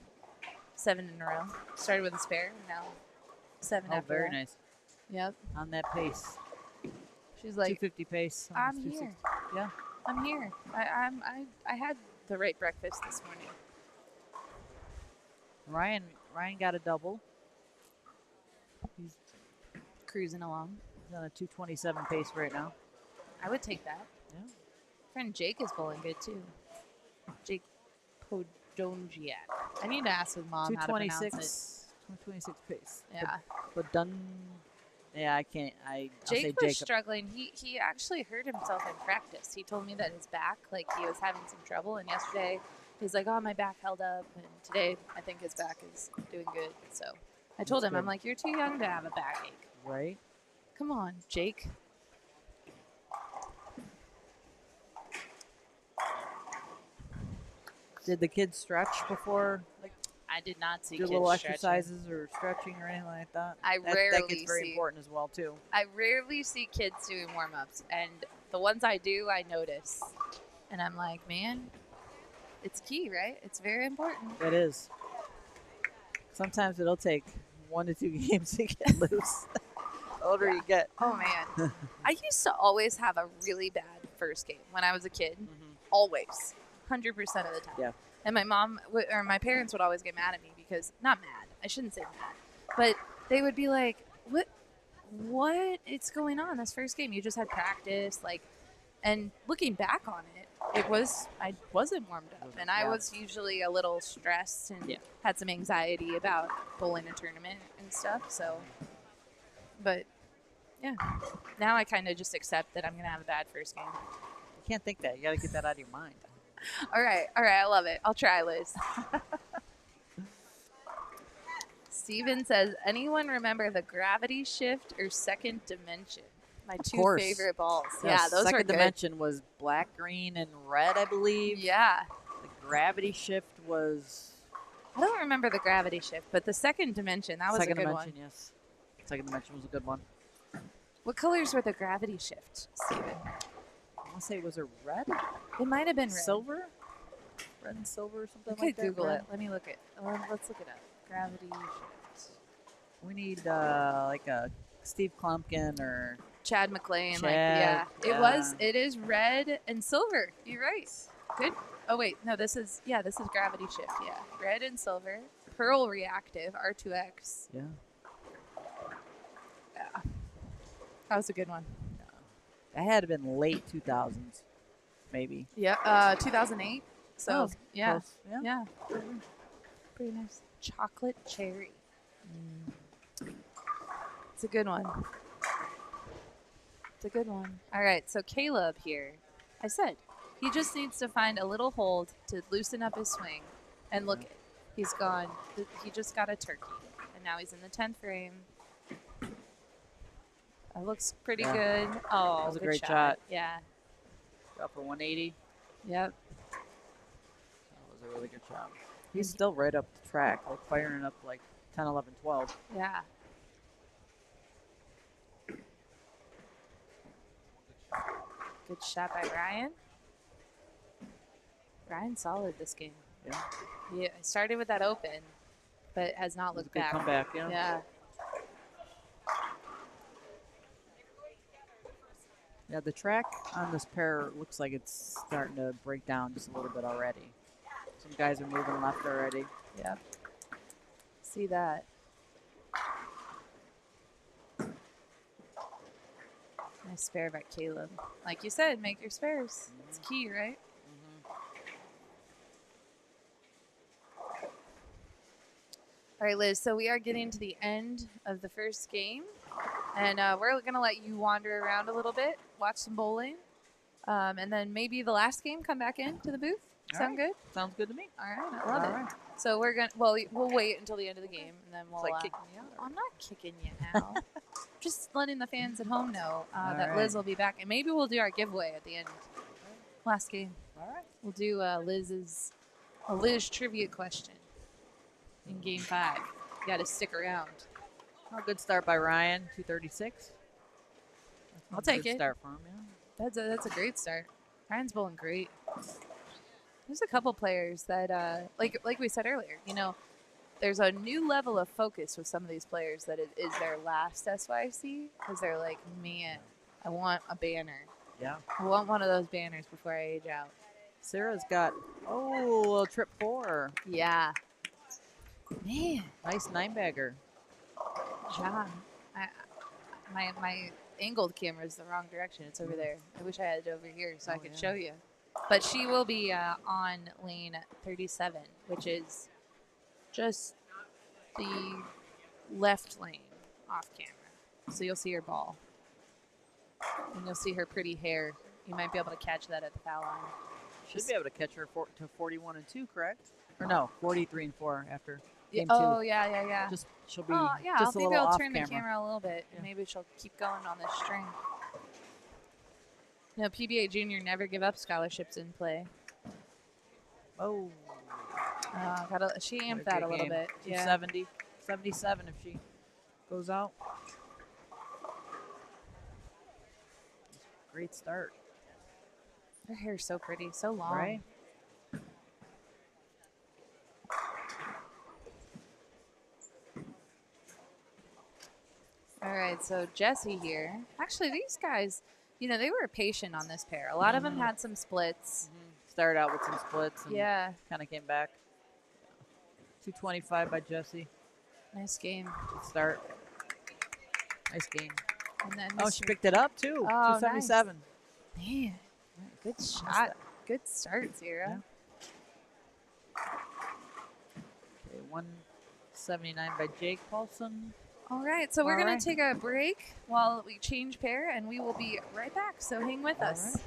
Speaker 2: 7 in a row. Started with a spare, now 7 after
Speaker 3: very
Speaker 2: that.
Speaker 3: nice.
Speaker 2: Yep.
Speaker 3: On that pace.
Speaker 2: She's like,
Speaker 3: 250 pace.
Speaker 2: I'm
Speaker 3: almost
Speaker 2: here.
Speaker 3: 260. Yeah.
Speaker 2: I'm here. I had the right breakfast this morning.
Speaker 3: Ryan got a double. He's
Speaker 2: Cruising along.
Speaker 3: on a 227 pace right now.
Speaker 2: I would take that.
Speaker 3: Yeah.
Speaker 2: Friend Jake is bowling good too. Jake Podonjiak. I need to ask his mom how to pronounce it.
Speaker 3: 226 pace.
Speaker 2: Yeah.
Speaker 3: But done. Yeah, I can't. I'll say
Speaker 2: Jake was
Speaker 3: Jacob.
Speaker 2: struggling. He actually hurt himself in practice. He told me that his back, like he was having some trouble. And yesterday, he's like, "Oh, my back held up." And today, I think his back is doing good. So I told him,
Speaker 3: good.
Speaker 2: I'm like, "You're too young to have a backache.
Speaker 3: Right.
Speaker 2: Come on, Jake."
Speaker 3: Did the kids stretch before? Like,
Speaker 2: I did not see
Speaker 3: do
Speaker 2: kids
Speaker 3: little
Speaker 2: stretching.
Speaker 3: exercises or stretching or anything like that?
Speaker 2: I
Speaker 3: that
Speaker 2: rarely
Speaker 3: gets very
Speaker 2: see.
Speaker 3: important as well too.
Speaker 2: I rarely see kids doing warm-ups, and the ones I do, I notice. And I'm like, man, it's key, right? It's very important.
Speaker 3: It is. Sometimes it'll take 1 to 2 games to get loose. The older you get.
Speaker 2: Oh, man. I used to always have a really bad first game when I was a kid.
Speaker 3: Mm-hmm.
Speaker 2: Always. 100% of the time.
Speaker 3: Yeah.
Speaker 2: And my mom or my parents would always get mad at me because, not mad, I shouldn't say mad, but they would be like, what is going on this first game? You just had practice. Like, and looking back on it, I wasn't warmed up, and I was usually a little stressed and had some anxiety about bowling a tournament and stuff. So, but yeah, now I kind of just accept that I'm going to have a bad first game.
Speaker 3: You can't think that. You got to get that out of your mind.
Speaker 2: All right. I love it. I'll try, Liz. Steven says, anyone remember the gravity shift or second dimension? My two favorite balls. Yeah, those were good.
Speaker 3: Second dimension was black, green, and red, I believe.
Speaker 2: Yeah.
Speaker 3: The gravity shift was...
Speaker 2: I don't remember the gravity shift, but the second dimension, that was a good one.
Speaker 3: Yes. Second dimension was a good one.
Speaker 2: What colors were the gravity shift, Steven?
Speaker 3: I want to say, was it red?
Speaker 2: It might have been red.
Speaker 3: Silver? Red and silver or something
Speaker 2: like that? I could Google
Speaker 3: red?
Speaker 2: it. Let me look it. Let's look it up. Gravity shift.
Speaker 3: We need like a Steve Klumpkin or...
Speaker 2: Chad McLean.
Speaker 3: Chad,
Speaker 2: It is red and silver. You're right. Good. Oh, wait. No, this is gravity shift. Yeah. Red and silver. Pearl reactive, R2X.
Speaker 3: Yeah.
Speaker 2: Yeah. That was a good one.
Speaker 3: That had to have been late 2000s, maybe.
Speaker 2: Yeah. 2008. So, yeah.
Speaker 3: Close. Yeah.
Speaker 2: Pretty nice. Chocolate cherry. It's a good one. It's a good one. All right, so Caleb here, I said, he just needs to find a little hold to loosen up his swing. And look, he's gone. He just got a turkey, and now he's in the 10th frame. That looks pretty good. Oh,
Speaker 3: that was a
Speaker 2: good
Speaker 3: great shot.
Speaker 2: Yeah.
Speaker 3: Got for 180.
Speaker 2: Yep.
Speaker 3: That was a really good shot. He's still right up the track, like firing up like 10, 11, 12.
Speaker 2: Yeah. Good shot by Ryan. Ryan's solid this game.
Speaker 3: Yeah.
Speaker 2: He started with that open, but has not looked back.
Speaker 3: Comeback, yeah.
Speaker 2: Yeah.
Speaker 3: Yeah, the track on this pair looks like it's starting to break down just a little bit already. Some guys are moving left already.
Speaker 2: Yep. See that. Nice spare by Caleb. Like you said, make your spares. It's key, right? All right, Liz, so we are getting to the end of the first game, and we're going to let you wander around a little bit, watch some bowling, and then maybe the last game, come back into the booth. Sound good?
Speaker 3: Sounds good to me.
Speaker 2: All right, I love it. So we're going to, well, we'll wait until the end of the game, and then we'll...
Speaker 3: It's like kicking me out.
Speaker 2: I'm not kicking you out. Just letting the fans at home know that
Speaker 3: right.
Speaker 2: Liz will be back, and maybe we'll do our giveaway at the end. Last game.
Speaker 3: All right.
Speaker 2: We'll do a Liz trivia question in Game 5. You got to stick around.
Speaker 3: Oh, good start by Ryan, 236.
Speaker 2: I'll take
Speaker 3: good
Speaker 2: it.
Speaker 3: Start for him, yeah.
Speaker 2: That's a great start. Ryan's bowling great. There's a couple players that, like we said earlier, you know, there's a new level of focus with some of these players that it is their last SYC because they're like, man, I want a banner.
Speaker 3: Yeah.
Speaker 2: I want one of those banners before I age out.
Speaker 3: Sarah's got, a little trip 4.
Speaker 2: Yeah. Man.
Speaker 3: Nice 9-bagger.
Speaker 2: John, my angled camera is the wrong direction. It's over there. I wish I had it over here so I could show you. But she will be on lane 37, which is just the left lane off camera. So you'll see her ball. And you'll see her pretty hair. You might be able to catch that at the foul line.
Speaker 3: Should be able to catch her to 41 and 2, correct? Or no, 43 and 4 after game 2.
Speaker 2: Oh, yeah.
Speaker 3: Just she'll be
Speaker 2: just a little
Speaker 3: maybe I'll
Speaker 2: off
Speaker 3: turn
Speaker 2: camera.
Speaker 3: the camera
Speaker 2: a little bit.
Speaker 3: Yeah.
Speaker 2: Maybe she'll keep going on this string. No, PBA Junior never give up scholarships in play.
Speaker 3: Oh,
Speaker 2: She
Speaker 3: What
Speaker 2: amped that a
Speaker 3: good
Speaker 2: little
Speaker 3: game.
Speaker 2: bit. Yeah.
Speaker 3: 270, 77 if she goes out. Great start,
Speaker 2: Her hair's so pretty, so long.
Speaker 3: right?
Speaker 2: All right, so Jesse here. Actually, these guys, they were patient on this pair. A lot of them had some splits.
Speaker 3: Started out with some splits and
Speaker 2: Yeah,
Speaker 3: kind of came back. 225 by Jesse.
Speaker 2: nice game.
Speaker 3: Good start. Nice game.
Speaker 2: And then
Speaker 3: Oh, she
Speaker 2: Mr.
Speaker 3: picked it up too.
Speaker 2: Oh,
Speaker 3: 277.
Speaker 2: Man, good shot. Good start, Zero.
Speaker 3: Okay, 179 by Jake Paulson.
Speaker 2: All right, so we're going
Speaker 3: All
Speaker 2: to take a break while we change pair, and we will be right back. So hang with us.
Speaker 3: Right.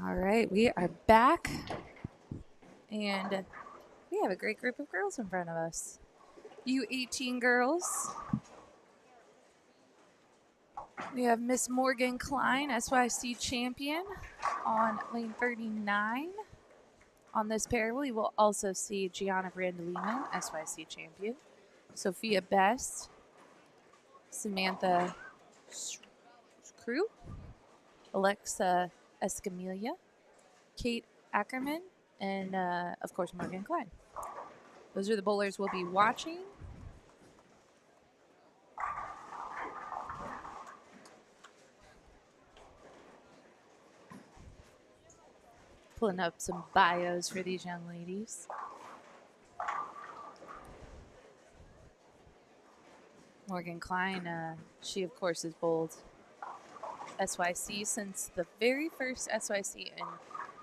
Speaker 2: All right, we are back, and we have a great group of girls in front of us. U18 girls. We have Miss Morgan Klein, SYC champion, on lane 39. On this pair, we will also see Gianna Brandolino, SYC champion, Sophia Best, Samantha Crew, Alexa Escamilla, Kate Ackerman, and, of course, Morgan Klein. Those are the bowlers we'll be watching. Pulling up some bios for these young ladies. Morgan Klein, she, of course, has bowled SYC since the very first SYC in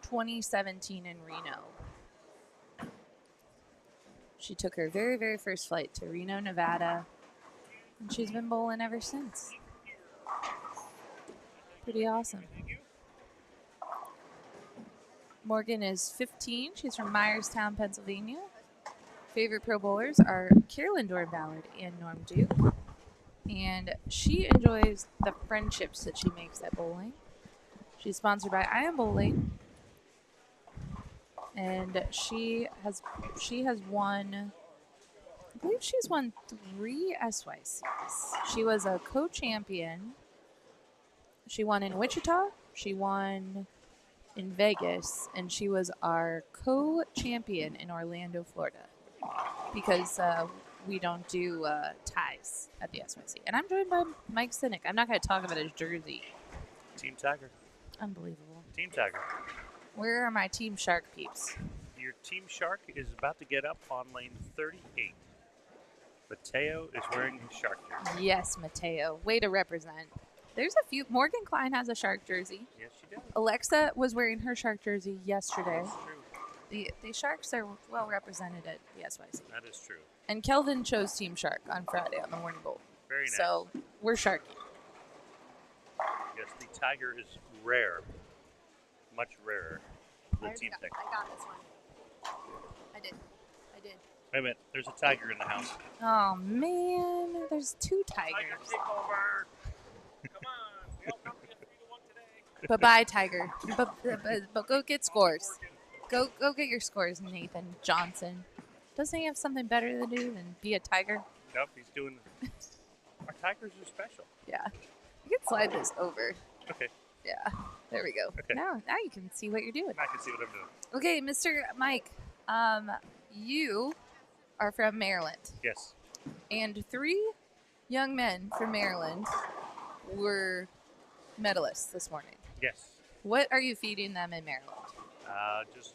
Speaker 2: 2017 in Reno. She took her very, very first flight to Reno, Nevada, and she's been bowling ever since. Pretty awesome. Morgan is 15. She's from Myerstown, Pennsylvania. Favorite pro bowlers are Carolyn Dorn-Ballard and Norm Duke. And she enjoys the friendships that she makes at bowling. She's sponsored by I Am Bowling. And she has won, I believe she's won 3 SYCs. She was a co-champion. She won in Wichita. She won in Vegas. And she was our co-champion in Orlando, Florida. Because we don't do ties at the SYC. And I'm joined by Mike Sinek. I'm not going to talk about his jersey.
Speaker 4: Team Tiger.
Speaker 2: Unbelievable.
Speaker 4: Team Tiger.
Speaker 2: Where are my Team Shark peeps?
Speaker 4: Your Team Shark is about to get up on lane 38. Mateo is wearing his Shark jersey.
Speaker 2: Yes, Mateo. Way to represent. There's a few. Morgan Klein has a Shark jersey.
Speaker 4: Yes, she does.
Speaker 2: Alexa was wearing her Shark jersey yesterday.
Speaker 4: That's true.
Speaker 2: The Sharks are well represented at the SYC.
Speaker 4: That is true.
Speaker 2: And Kelvin chose Team Shark on Friday on the morning bowl.
Speaker 4: Very nice.
Speaker 2: So we're Sharky.
Speaker 4: Yes, the Tiger is rare. Much rarer than Team Tiger.
Speaker 2: I got this one. I did.
Speaker 4: Wait a minute. There's a tiger in the house.
Speaker 2: Oh, man. There's 2 tigers.
Speaker 4: Tiger takeover. Come on. We all come to get 3-1 today.
Speaker 2: Bye-bye, Tiger. But go get scores. Go get your scores, Nathan Johnson. Doesn't he have something better to do than be a tiger?
Speaker 4: Nope, he's doing. Our tigers are special.
Speaker 2: Yeah. You can slide this over.
Speaker 4: Okay.
Speaker 2: Yeah. There we go.
Speaker 4: Okay.
Speaker 2: Now you can see what you're doing.
Speaker 4: I can see what I'm doing.
Speaker 2: Okay, Mr. Mike, you are from Maryland.
Speaker 4: Yes.
Speaker 2: And 3 young men from Maryland were medalists this morning.
Speaker 4: Yes.
Speaker 2: What are you feeding them in Maryland?
Speaker 4: Just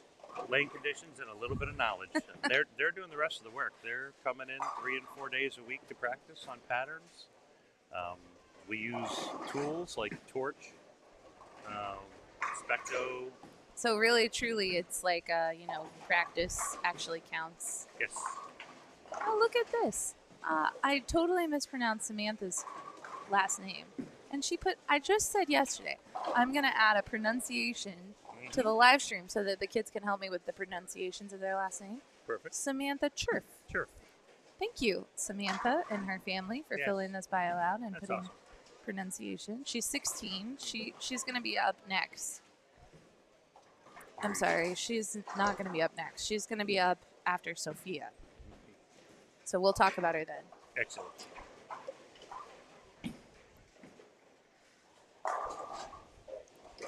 Speaker 4: lane conditions and a little bit of knowledge. They're doing the rest of the work. They're coming in 3 and 4 days a week to practice on patterns. We use tools like torch, specto.
Speaker 2: So really, truly, it's like, practice actually counts.
Speaker 4: Yes.
Speaker 2: Oh, look at this. I totally mispronounced Samantha's last name. And I just said yesterday, I'm going to add a pronunciation to the live stream so that the kids can help me with the pronunciations of their last name.
Speaker 4: Perfect.
Speaker 2: Samantha Churf.
Speaker 4: Sure.
Speaker 2: Thank you, Samantha and her family, for
Speaker 4: Yes.
Speaker 2: filling this bio out and
Speaker 4: That's
Speaker 2: putting
Speaker 4: awesome.
Speaker 2: pronunciation. She's 16. She's going to be up next. I'm sorry, she's not going to be up next. She's going to be up after Sophia. So we'll talk about her then.
Speaker 4: Excellent.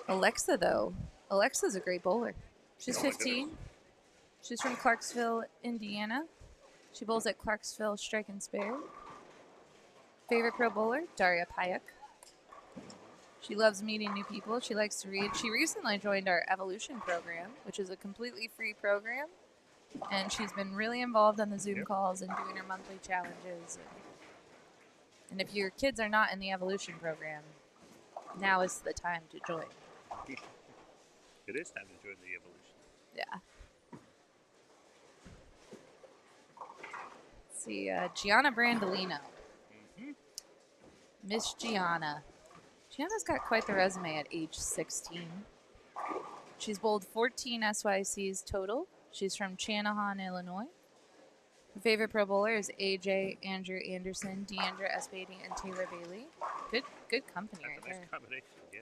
Speaker 2: Alexa, though. Alexa's a great bowler. She's
Speaker 4: Oh my
Speaker 2: 15.
Speaker 4: goodness.
Speaker 2: She's from Clarksville, Indiana. She bowls at Clarksville Strike and Spare. Favorite pro bowler, Daria Payak. She loves meeting new people. She likes to read. She recently joined our Evolution program, which is a completely free program. And she's been really involved on the Zoom calls and doing her monthly challenges. And if your kids are not in the Evolution program, now is the time to join.
Speaker 4: It is time to join the evolution.
Speaker 2: Yeah. Let's see, Gianna Brandolino. Miss Gianna. Gianna's got quite the resume at age 16. She's bowled 14 SYCs total. She's from Channahon, Illinois. Her favorite pro bowler is AJ, Andrew Anderson, Deandra Espady, and Taylor Bailey. Good company right
Speaker 4: Nice
Speaker 2: there.
Speaker 4: combination, yeah.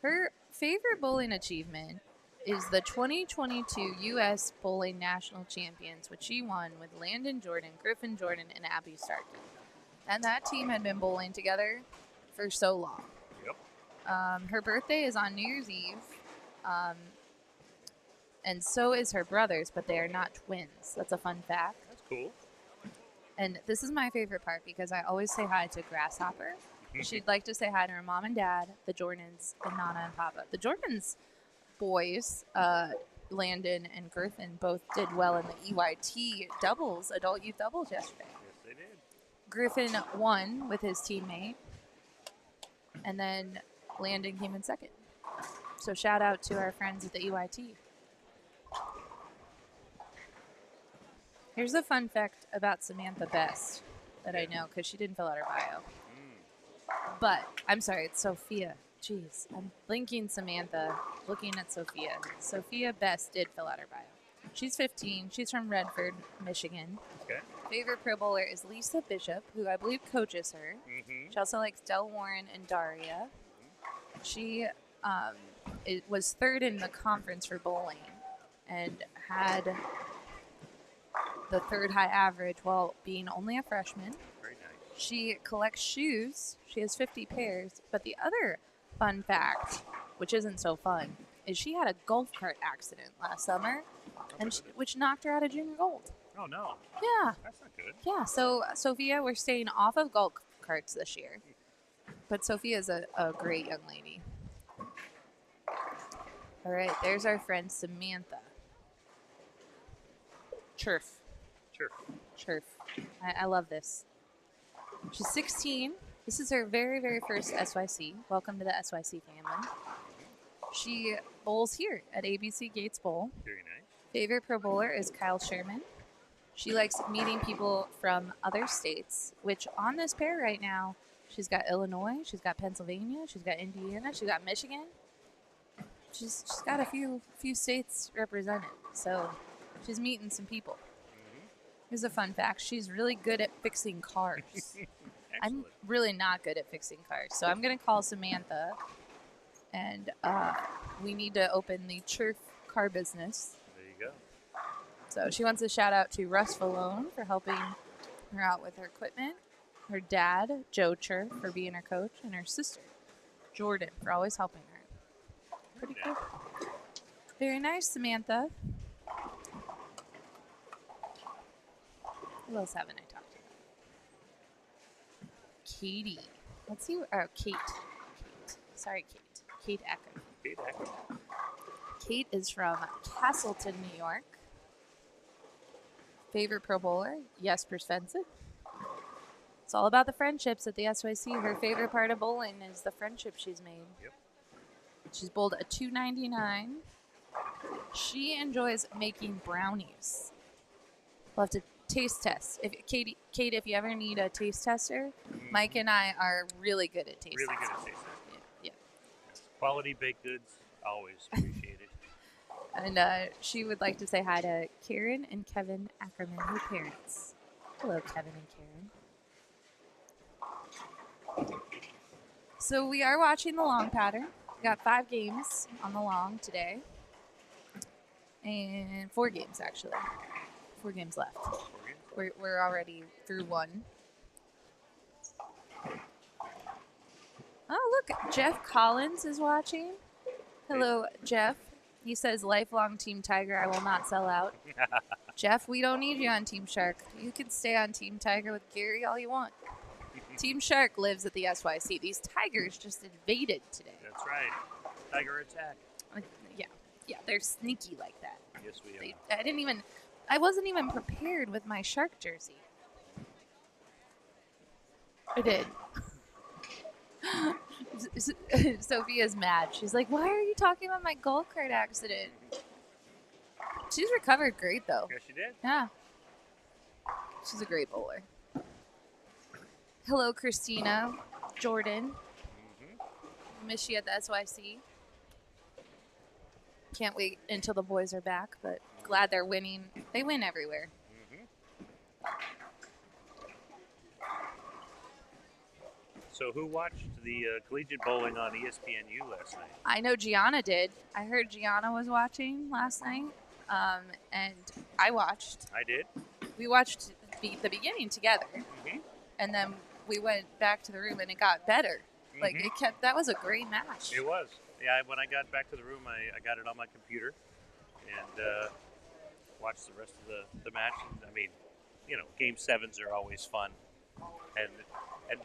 Speaker 2: Her favorite bowling achievement is the 2022 U.S. Bowling National Champions, which she won with Landon Jordan, Griffin Jordan, and Abby Starkton. And that team had been bowling together for so long.
Speaker 4: Yep.
Speaker 2: Her birthday is on New Year's Eve, and so is her brother's, but they are not twins. That's a fun fact.
Speaker 4: That's cool.
Speaker 2: And this is my favorite part because I always say hi to Grasshopper. She'd like to say hi to her mom and dad, the Jordans, and Nana and Papa. The Jordans boys, Landon and Griffin, both did well in the EYT doubles, adult youth doubles yesterday.
Speaker 4: Yes, they did.
Speaker 2: Griffin won with his teammate, and then Landon came in second. So shout out to our friends at the EYT. Here's a fun fact about Samantha Best that I know because she didn't fill out her bio. But, I'm sorry, it's Sophia. Jeez, I'm blinking Samantha, looking at Sophia. Sophia Best did fill out her bio. She's 15. She's from Redford, Michigan.
Speaker 4: Okay.
Speaker 2: Favorite pro bowler is Lisa Bishop, who I believe coaches her. She also likes Del Warren and Daria. She was third in the conference for bowling and had the third high average while being only a freshman.
Speaker 4: Very nice.
Speaker 2: She collects shoes. She has 50 pairs. But the other fun fact, which isn't so fun, is she had a golf cart accident last summer, which knocked her out of junior gold.
Speaker 4: Oh, no.
Speaker 2: Yeah.
Speaker 4: That's not good.
Speaker 2: Yeah. So, Sophia, we're staying off of golf carts this year. But Sophia is a great young lady. All right. There's our friend Samantha. Chirf.
Speaker 4: Sure.
Speaker 2: Chirf. I love this. She's 16. This is her very, very first SYC. Welcome to the SYC family. She bowls here at ABC Gates Bowl.
Speaker 4: Very nice.
Speaker 2: Favorite pro bowler is Kyle Sherman. She likes meeting people from other states, which on this pair right now, she's got Illinois, she's got Pennsylvania, she's got Indiana, she's got Michigan. She's got a few states represented, so she's meeting some people. Here's a fun fact. She's really good at fixing cars. I'm really not good at fixing cars. So I'm going to call Samantha, and we need to open the Chirf car business.
Speaker 4: There you go.
Speaker 2: So she wants to shout out to Russ Valone for helping her out with her equipment, her dad, Joe Chirf, for being her coach, and her sister, Jordan, for always helping her. Pretty cool. Very nice, Samantha. Who else haven't I talked to? Katie. Let's see. Kate. Sorry, Kate. Kate Ecker.
Speaker 4: Kate Ecker.
Speaker 2: Kate is from Castleton, New York. Favorite pro bowler? Jesper Svensson. It's all about the friendships at the SYC. Her favorite part of bowling is the friendship she's made.
Speaker 4: Yep.
Speaker 2: She's bowled a 299. She enjoys making brownies. We'll have to taste test. Kate, if you ever need a taste tester, Mike and I are really good at taste
Speaker 4: Really good
Speaker 2: testing.
Speaker 4: at taste testing.
Speaker 2: Yeah.
Speaker 4: Quality baked goods, always appreciated.
Speaker 2: And she would like to say hi to Karen and Kevin Ackerman, her parents. Hello, Kevin and Karen. So we are watching the long pattern. We got 5 games on the long today. And 4 games, actually. 4 games left. We're already through 1. Oh, look. Jeff Collins is watching. Hello, Jeff. He says, lifelong Team Tiger. I will not sell out. Jeff, we don't need you on Team Shark. You can stay on Team Tiger with Gary all you want. Team Shark lives at the SYC. These Tigers just invaded today.
Speaker 4: That's right. Tiger attack.
Speaker 2: Yeah, they're sneaky like that.
Speaker 4: Yes, we are.
Speaker 2: I wasn't even prepared with my Shark jersey. I did. Sophia's mad. She's like, why are you talking about my golf cart accident? She's recovered great, though.
Speaker 4: Yes, she did.
Speaker 2: Yeah. She's a great bowler. Hello, Christina. Jordan. Miss you at the SYC. Can't wait until the boys are back, but glad they're winning. They win everywhere.
Speaker 4: So who watched the Collegiate Bowling on ESPNU last night?
Speaker 2: I know Gianna did. I heard Gianna was watching last night, and I watched.
Speaker 4: I did.
Speaker 2: We watched the beginning together, and then we went back to the room, and it got better. Like it kept. That was a great match.
Speaker 4: It was. Yeah, when I got back to the room, I got it on my computer and watched the rest of the match. I mean, you know, game 7s are always fun, and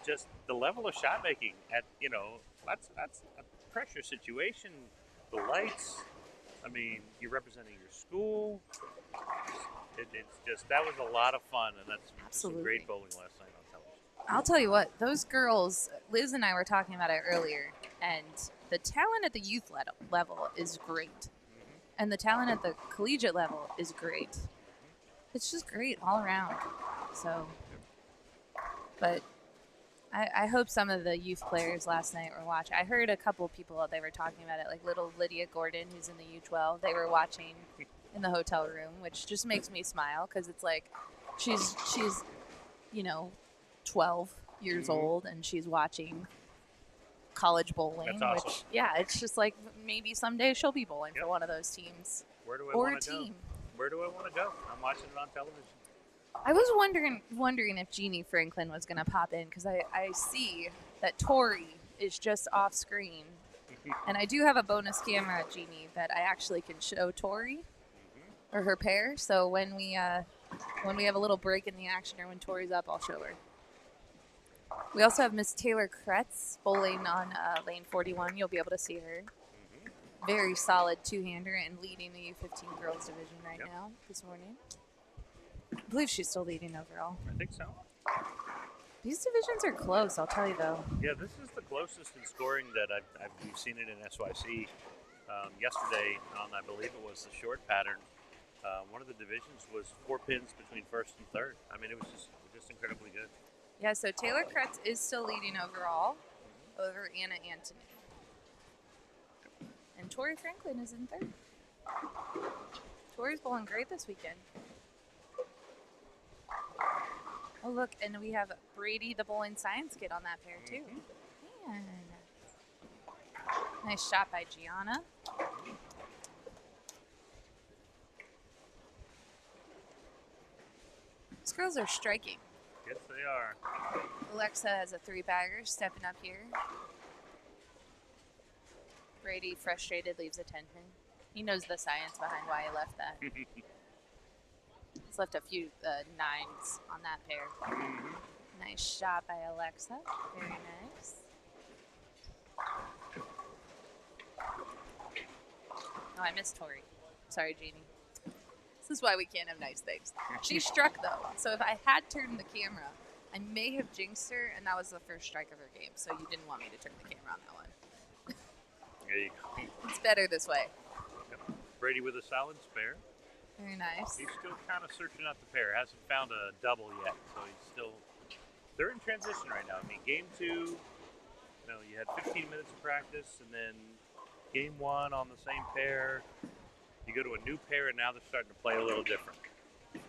Speaker 4: just the level of shot making at, you know, that's a pressure situation. The lights. I mean, you're representing your school. It's just, that was a lot of fun, and that's some great bowling last night on television.
Speaker 2: I'll tell you what, those girls, Liz and I were talking about it earlier, and the talent at the youth level is great. And the talent at the collegiate level is great. It's just great all around. So, but I hope some of the youth players last night were watching. I heard a couple people, they were talking about it, like little Lydia Gordon, who's in the U12. They were watching in the hotel room, which just makes me smile because it's like she's you know, 12 years old and she's watching college bowling.
Speaker 4: That's awesome.
Speaker 2: Which, yeah, it's just like maybe someday she'll be bowling for one of those teams.
Speaker 4: Where do I
Speaker 2: or
Speaker 4: want
Speaker 2: a
Speaker 4: to go?
Speaker 2: team.
Speaker 4: Where do I want to go? I'm watching it on television.
Speaker 2: I was wondering if Jeannie Franklin was going to pop in because I see that Tori is just off screen. And I do have a bonus camera, Jeannie, that I actually can show Tori or her pair. So when we have a little break in the action or when Tori's up, I'll show her. We also have Miss Taylor Kretz bowling on lane 41. You'll be able to see her. Very solid two-hander and leading the U15 girls division right now this morning. I believe she's still leading overall.
Speaker 4: I think so.
Speaker 2: These divisions are close, I'll tell you though.
Speaker 4: Yeah, this is the closest in scoring that we've seen it in SYC. Yesterday, I believe it was the short pattern, one of the divisions was 4 pins between first and third. I mean, it was just incredibly good.
Speaker 2: Yeah, so Taylor Kretz is still leading overall over Anna Antony. And Tori Franklin is in third. Tori's bowling great this weekend. Oh, look, and we have Brady, the bowling science kid, on that pair, too. Man. Nice shot by Gianna. These girls are striking.
Speaker 4: Yes, they are.
Speaker 2: Alexa has a 3-bagger stepping up here. Brady, frustrated, leaves a 10-pin. He knows the science behind why he left that. He's left a few 9s on that pair. Nice shot by Alexa. Very nice. Oh, I missed Tori. Sorry, Jeannie. This is why we can't have nice things. She struck, though. So if I had turned the camera, I may have jinxed her, and that was the first strike of her game. So you didn't want me to turn the camera on that one.
Speaker 4: There you go.
Speaker 2: It's better this way.
Speaker 4: Yep. Brady with a solid spare.
Speaker 2: Very nice.
Speaker 4: He's still kind of searching out the pair. Hasn't found a double yet, so he's still. They're in transition right now. I mean, game 2, you had 15 minutes of practice, and then game 1 on the same pair. You go to a new pair, and now they're starting to play a little different.
Speaker 2: Good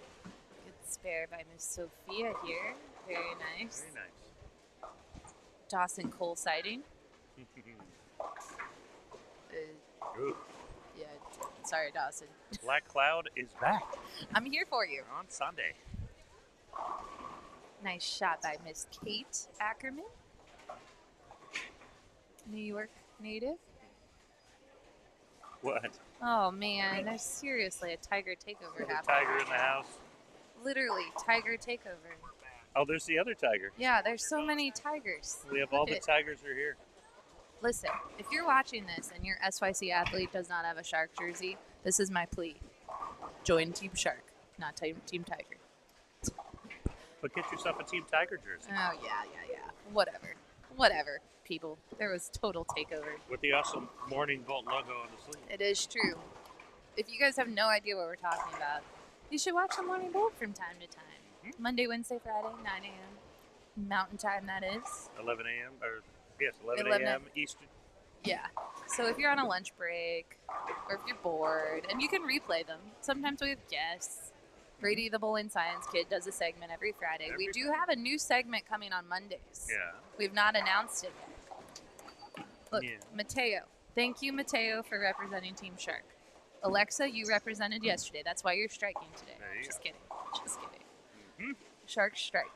Speaker 2: spare by Miss Sophia here. Very nice.
Speaker 4: Very nice.
Speaker 2: Dawson Cole sighting.
Speaker 4: Ooh.
Speaker 2: Yeah, sorry, Dawson.
Speaker 4: Black Cloud is back
Speaker 2: I'm here for you.
Speaker 4: on Sunday.
Speaker 2: Nice shot by Miss Kate Ackerman. New York native.
Speaker 4: What?
Speaker 2: Oh, man. There's seriously a tiger takeover
Speaker 4: The
Speaker 2: happening.
Speaker 4: tiger in the house.
Speaker 2: Literally, tiger takeover.
Speaker 4: Oh, there's the other tiger.
Speaker 2: Yeah, there's so many tigers.
Speaker 4: We have all
Speaker 2: Look
Speaker 4: the
Speaker 2: at-
Speaker 4: tigers are here.
Speaker 2: Listen, if you're watching this and your SYC athlete does not have a Shark jersey, this is my plea. Join Team Shark, not Team Tiger.
Speaker 4: But get yourself a Team Tiger jersey
Speaker 2: Oh, yeah. Whatever, people. There was total takeover.
Speaker 4: with the awesome Morning Bolt logo on the sleeve.
Speaker 2: It is true. If you guys have no idea what we're talking about, you should watch the Morning Bolt from time to time. Monday, Wednesday, Friday, 9 a.m. Mountain time, that is.
Speaker 4: 11 a.m. or yes, 11
Speaker 2: 11
Speaker 4: a.m. Eastern
Speaker 2: Yeah. So if you're on a lunch break or if you're bored, and you can replay them. Sometimes we have guests. Brady, the bowling science kid, does a segment every Friday. We do have a new segment coming on Mondays.
Speaker 4: Yeah.
Speaker 2: We've not announced it yet. Look, Mateo. Thank you, Mateo, for representing Team Shark. Alexa, you represented yesterday. That's why you're striking today. Just kidding. Just kidding.
Speaker 4: Mm-hmm.
Speaker 2: Shark strike.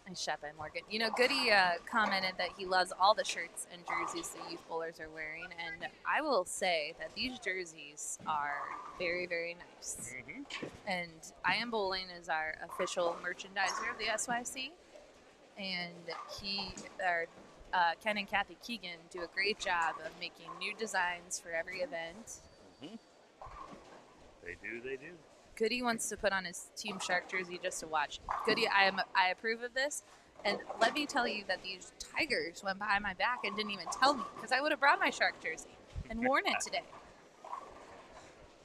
Speaker 2: Nice shot by Morgan. You know, Goody commented that he loves all the shirts and jerseys the youth bowlers are wearing, and I will say that these jerseys are very, very nice.
Speaker 4: Mm-hmm.
Speaker 2: And I Am Bowling is our official merchandiser of the SYC, and Ken and Kathy Keegan do a great job of making new designs for every event.
Speaker 4: Mm-hmm. They do.
Speaker 2: Goody wants to put on his Team Shark jersey just to watch. Goody, I approve of this. And let me tell you that these tigers went behind my back and didn't even tell me, because I would have brought my Shark jersey and worn it today.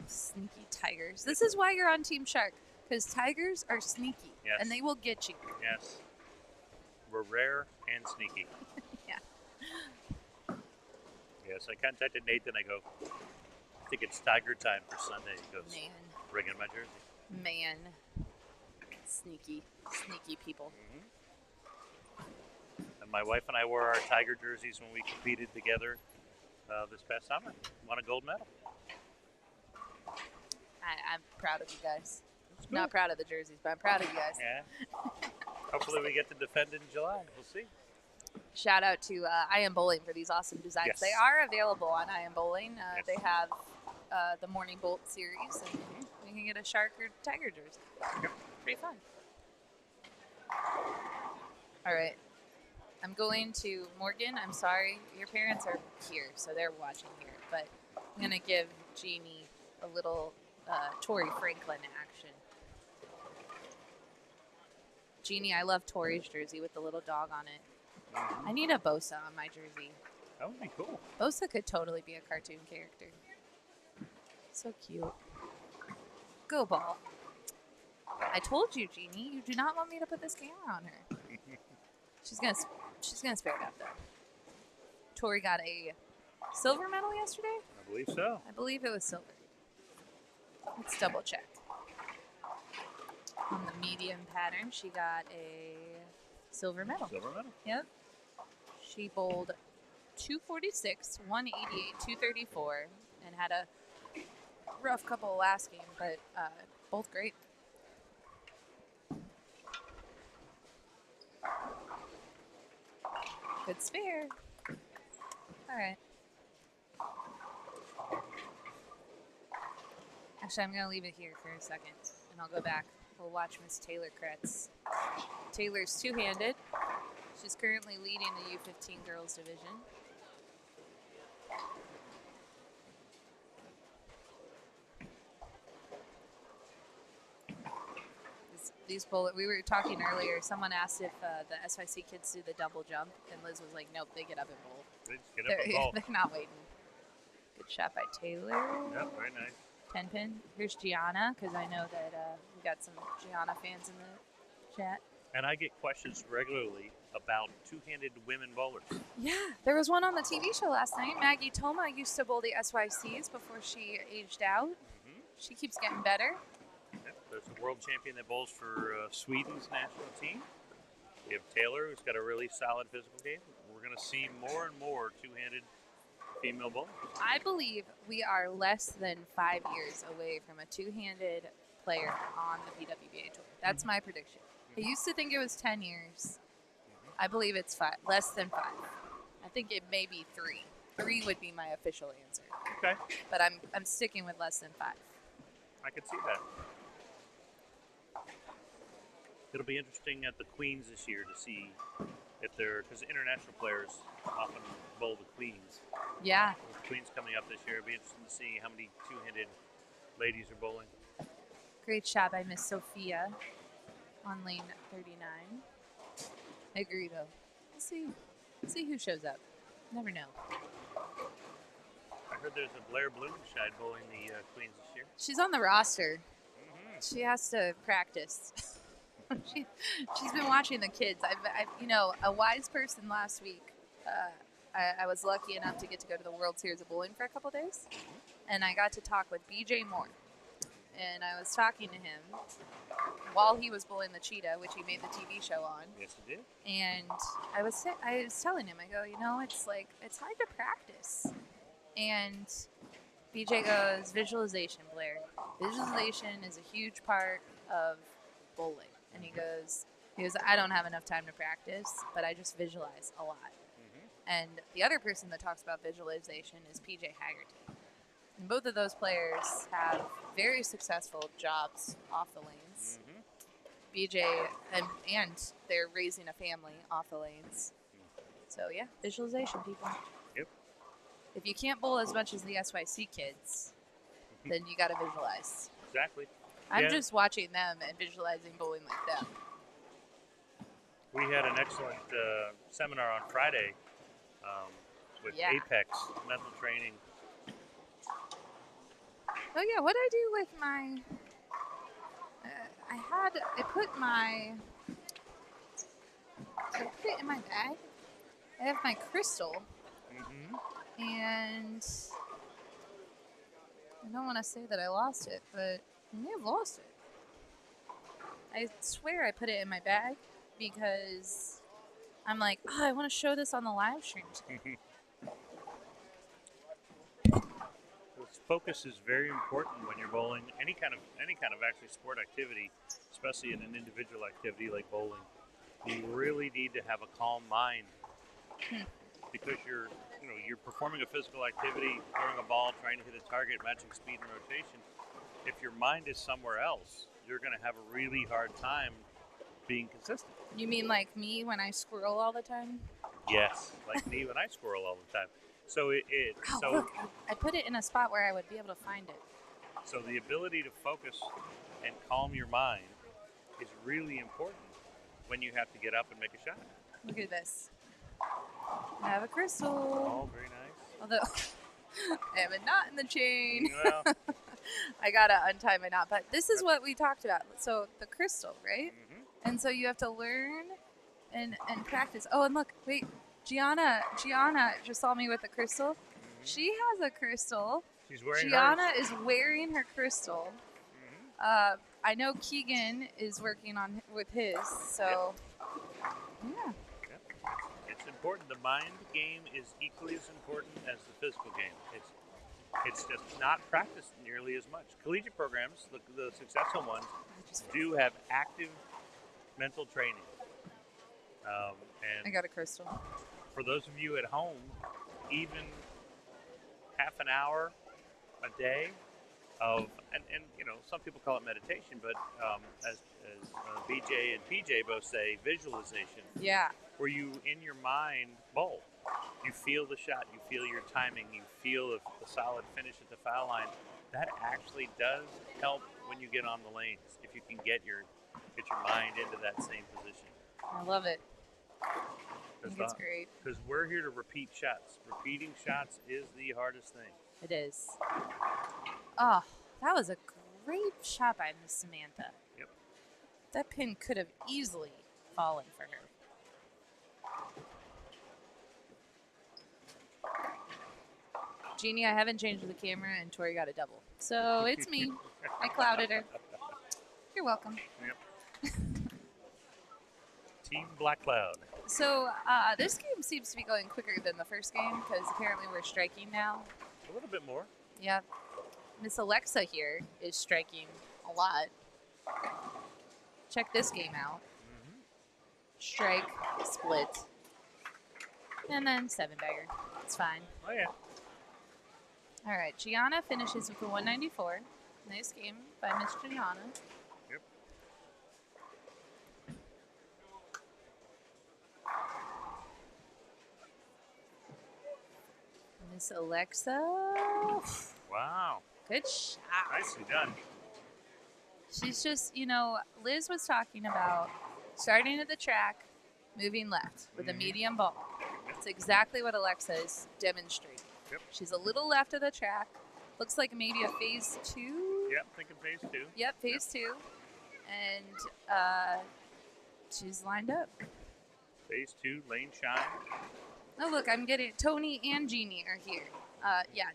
Speaker 2: Sneaky tigers. This is why you're on Team Shark, because tigers are sneaky, and they will get you.
Speaker 4: Yes. We're rare and sneaky.
Speaker 2: Yeah.
Speaker 4: Yes, I contacted Nathan. I go, I think it's tiger time for Sunday. He goes,
Speaker 2: Man.
Speaker 4: bring in my jersey.
Speaker 2: Man. Sneaky people.
Speaker 4: Mm-hmm. And my wife and I wore our tiger jerseys when we competed together this past summer. Won a gold medal.
Speaker 2: I'm proud of you guys. Not proud of the jerseys, but I'm proud of you guys.
Speaker 4: Yeah. Hopefully we get to defend in July. We'll see.
Speaker 2: Shout out to I Am Bowling for these awesome designs.
Speaker 4: Yes.
Speaker 2: They are available on I Am Bowling.
Speaker 4: Yes.
Speaker 2: They have the Morning Bolt series, and you can get a shark or tiger jersey.
Speaker 4: Yep.
Speaker 2: Pretty fun. All right. I'm going to Morgan. I'm sorry. Your parents are here, so they're watching here. But I'm going to give Jeannie a little Tori Franklin action. Jeannie, I love Tori's jersey with the little dog on it. I need a Bosa on my jersey.
Speaker 4: That would be cool.
Speaker 2: Bosa could totally be a cartoon character. So cute. Go ball. I told you, Jeannie, you do not want me to put this camera on her. She's gonna spare it up though. Tori got a silver medal yesterday?
Speaker 4: I believe so.
Speaker 2: I believe it was silver. Let's double check. On the medium pattern, she got a silver medal.
Speaker 4: Silver medal?
Speaker 2: Yep. She bowled 246, 188, 234, and had a rough couple of last game, but both great. Good spare. All right. Actually, I'm going to leave it here for a second, and I'll go back. We'll watch Miss Taylor Kretz. Taylor's two-handed. She's currently leading the U15 girls division. We were talking earlier. Someone asked if the SYC kids do the double jump, and Liz was like, "Nope, they get up and bowl.
Speaker 4: They just get up and bowl."
Speaker 2: They're not waiting." Good shot by Taylor.
Speaker 4: Yep, very nice.
Speaker 2: 10-pin. Here's Gianna, because I know that we got some Gianna fans in the chat.
Speaker 4: And I get questions regularly about two-handed women bowlers.
Speaker 2: Yeah, there was one on the TV show last night. Maggie Toma used to bowl the SYCs before she aged out.
Speaker 4: Mm-hmm.
Speaker 2: She keeps getting better.
Speaker 4: Yep, there's a world champion that bowls for Sweden's national team. We have Taylor, who's got a really solid physical game. We're going to see more and more two-handed female bowlers.
Speaker 2: I believe we are less than 5 years away from a two-handed player on the PWBA tour. That's my prediction. I used to think it was 10 years. I believe it's 5, less than 5. I think it may be 3. 3 would be my official answer.
Speaker 4: Okay.
Speaker 2: But I'm sticking with less than 5.
Speaker 4: I could see that. It'll be interesting at the Queens this year to see if they're, because international players often bowl the Queens.
Speaker 2: Yeah.
Speaker 4: With the Queens coming up this year, it'll be interesting to see how many two-handed ladies are bowling.
Speaker 2: Great shot by Miss Sophia on lane 39. I agree, though. Let's see who shows up. Never know.
Speaker 4: I heard there's a Blair Blumenscheid bowling the Queens this year.
Speaker 2: She's on the roster.
Speaker 4: Mm-hmm.
Speaker 2: She has to practice. She's been watching the kids. I've a wise person last week. I was lucky enough to get to go to the World Series of Bowling for a couple days, and I got to talk with BJ Moore. And I was talking to him while he was bowling the cheetah, which he made the TV show on.
Speaker 4: Yes, he did.
Speaker 2: And I was telling him, I go, it's hard to practice. And BJ goes, visualization, Blair. Visualization is a huge part of bowling. And he goes, I don't have enough time to practice, but I just visualize a lot. And the other person that talks about visualization is PJ Haggerty. And both of those players have very successful jobs off the lanes. BJ, and they're raising a family off the lanes. So, yeah, visualization, people.
Speaker 4: Yep.
Speaker 2: If you can't bowl as much as the SYC kids, then you got to visualize.
Speaker 4: Exactly.
Speaker 2: I'm just watching them and visualizing bowling like them.
Speaker 4: We had an excellent seminar on Friday with Apex mental training.
Speaker 2: Oh yeah, what I do with my, I put it in my bag. I have my crystal, and I don't want to say that I lost it, but I may have lost it. I swear I put it in my bag because I'm like, I want to show this on the live stream today.
Speaker 4: Focus is very important when you're bowling any kind of actually sport activity, especially in an individual activity like bowling. You really need to have a calm mind because you're performing a physical activity, throwing a ball, trying to hit a target, matching speed and rotation. If your mind is somewhere else, you're going to have a really hard time being consistent.
Speaker 2: You mean like me when I squirrel all the time?
Speaker 4: Yes, like me when I squirrel all the time. So
Speaker 2: look, I put it in a spot where I would be able to find it.
Speaker 4: So the ability to focus and calm your mind is really important when you have to get up and make a shot.
Speaker 2: Look at this. I have a crystal.
Speaker 4: Oh, very nice.
Speaker 2: Although I have a knot in the chain.
Speaker 4: Well,
Speaker 2: I gotta untie my knot. But this is what we talked about. So the crystal, right? And so you have to learn and practice. Oh, and look, wait. Gianna just saw me with a crystal. She has a crystal.
Speaker 4: She's wearing
Speaker 2: Gianna
Speaker 4: hers.
Speaker 2: is wearing her crystal. I know Keegan is working on with his. So, yeah.
Speaker 4: It's important. The mind game is equally as important as the physical game. It's just not practiced nearly as much. Collegiate programs, the successful ones, do have active mental training. And
Speaker 2: I got a crystal.
Speaker 4: for those of you at home, even half an hour a day of, and some people call it meditation, but as BJ and PJ both say, visualization.
Speaker 2: Yeah.
Speaker 4: Where you, in your mind, bowl. You feel the shot, you feel your timing, you feel the solid finish at the foul line. That actually does help when you get on the lanes, if you can get your mind into that same position.
Speaker 2: I love it. I think it's great.
Speaker 4: Because we're here to repeat shots. Repeating shots is the hardest thing.
Speaker 2: It is. Oh, that was a great shot by Miss Samantha.
Speaker 4: Yep.
Speaker 2: That pin could have easily fallen for her. Jeannie, I haven't changed the camera, and Tori got a double. So it's me. I clouded her. You're welcome.
Speaker 4: Yep. Team Black Cloud.
Speaker 2: So this game seems to be going quicker than the first game because apparently we're striking now.
Speaker 4: A little bit more.
Speaker 2: Yeah. Miss Alexa here is striking a lot. Check this game out. Strike, split, and then 7-bagger. It's fine.
Speaker 4: Oh, yeah.
Speaker 2: All right, Gianna finishes with a 194. Nice game by Miss Gianna.
Speaker 4: Yep.
Speaker 2: Miss Alexa.
Speaker 4: Wow.
Speaker 2: Good shot.
Speaker 4: Nicely done.
Speaker 2: She's just, Liz was talking about starting at the track, moving left with a medium ball. That's exactly what Alexa is demonstrating.
Speaker 4: Yep.
Speaker 2: She's a little left of the track. Looks like maybe a phase 2.
Speaker 4: Yep, thinking phase 2.
Speaker 2: Yep, phase 2. And she's lined up.
Speaker 4: Phase 2, lane shine.
Speaker 2: Oh, look, I'm getting Tony and Jeannie are here. Yeah,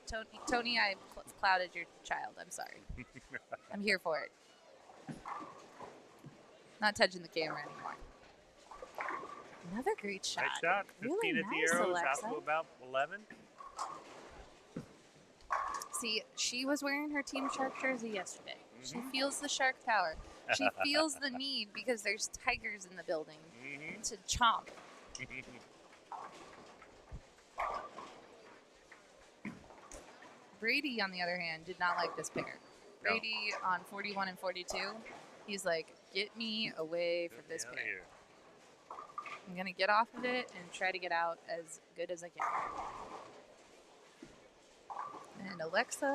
Speaker 2: Tony, I clouded your child. I'm sorry. I'm here for it. Not touching the camera anymore. Another great shot.
Speaker 4: Nice shot. 15
Speaker 2: Really
Speaker 4: at the
Speaker 2: nice,
Speaker 4: arrows,
Speaker 2: Alexa.
Speaker 4: out to about 11.
Speaker 2: See, she was wearing her Team Shark jersey yesterday. She feels the shark power. She feels the need because there's tigers in the building to chomp. Brady, on the other hand, did not like this pair.
Speaker 4: No.
Speaker 2: Brady on 41 and 42, he's like, get me away from this
Speaker 4: Get me
Speaker 2: pair.
Speaker 4: outta here.
Speaker 2: I'm going to get off of it and try to get out as good as I can. And Alexa.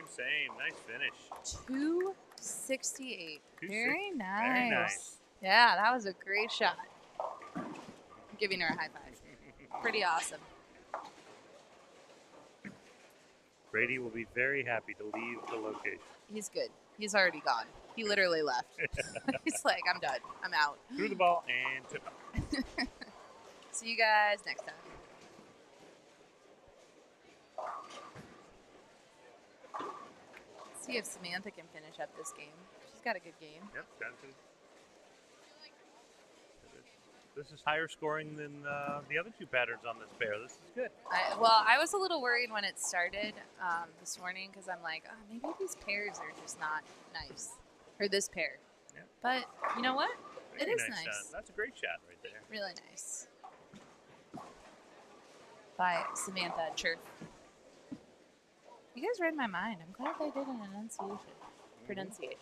Speaker 4: Same. Nice finish.
Speaker 2: 268. Very nice.
Speaker 4: Very nice.
Speaker 2: Yeah, that was a great shot. I'm giving her a high five. Pretty awesome.
Speaker 4: Brady will be very happy to leave the location.
Speaker 2: He's good. He's already gone. He literally left. He's like, I'm done. I'm out.
Speaker 4: Threw the ball and took off.
Speaker 2: See you guys next time. See if Samantha can finish up this game. She's got a good game.
Speaker 4: Yep, got it. This is higher scoring than the other two patterns on this pair. This is good.
Speaker 2: I was a little worried when it started this morning because I'm like, oh, maybe these pairs are just not nice. Or this pair.
Speaker 4: Yeah.
Speaker 2: But you know what?
Speaker 4: Very
Speaker 2: it is
Speaker 4: nice
Speaker 2: nice.
Speaker 4: shot. That's a great shot right there.
Speaker 2: Really nice. By Samantha Church. You guys read my mind. I'm glad they did an pronunciation.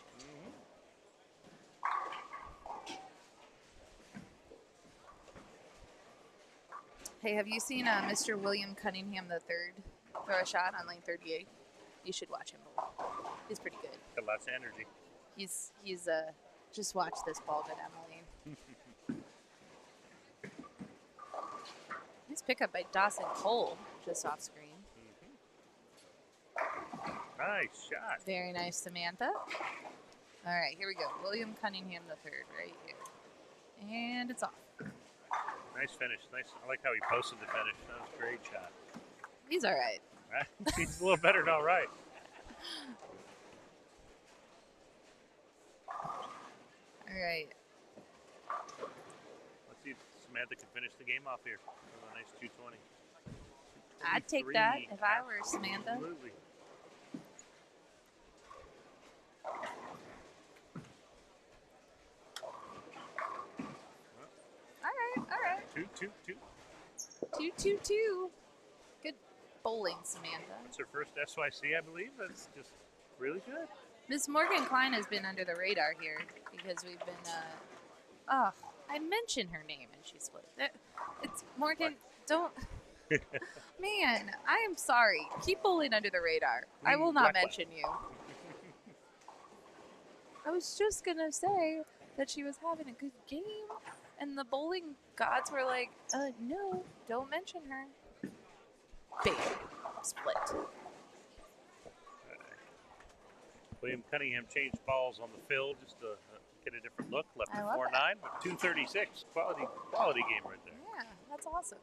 Speaker 2: Hey, have you seen Mr. William Cunningham III throw a shot on lane 38? You should watch him bowl. He's pretty good.
Speaker 4: Got lots of energy.
Speaker 2: He's just watch this ball go down the lane. Nice pickup by Dawson Cole, just off screen.
Speaker 4: Nice shot.
Speaker 2: Very nice, Samantha. All right, here we go. William Cunningham III right here. And it's off.
Speaker 4: Nice finish. Nice. I like how he posted the finish. That was a great shot.
Speaker 2: He's all right.
Speaker 4: He's a little better than all right.
Speaker 2: All right.
Speaker 4: Let's see if Samantha can finish the game off here. Oh, a nice 220.
Speaker 2: I'd take that if I were Samantha.
Speaker 4: Absolutely.
Speaker 2: All right.
Speaker 4: 2-2-2.
Speaker 2: 2-2-2. Good bowling, Samantha.
Speaker 4: It's her first SYC, I believe. That's just really good.
Speaker 2: Miss Morgan Klein has been under the radar here because we've been. I mentioned her name and she split. It's Morgan. Don't. Man, I am sorry. Keep bowling under the radar. I will not mention you. I was just gonna say that she was having a good game, and the bowling gods were like, no, don't mention her. Bam. Split.
Speaker 4: William Cunningham changed balls on the field just to get a different look. Left
Speaker 2: I
Speaker 4: at
Speaker 2: love
Speaker 4: 4-9, but 236. Quality game right there.
Speaker 2: Yeah, that's awesome.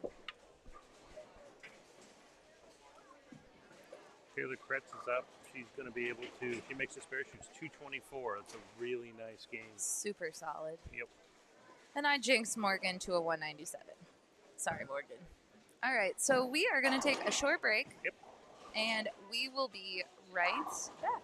Speaker 4: Taylor Kretz is up. She's going to be able to, she makes this pair, shoots 224. That's a really nice game.
Speaker 2: Super solid.
Speaker 4: Yep.
Speaker 2: And I jinxed Morgan to a 197. Sorry, Morgan. All right, so we are going to take a short break.
Speaker 4: Yep.
Speaker 2: And we will be right back.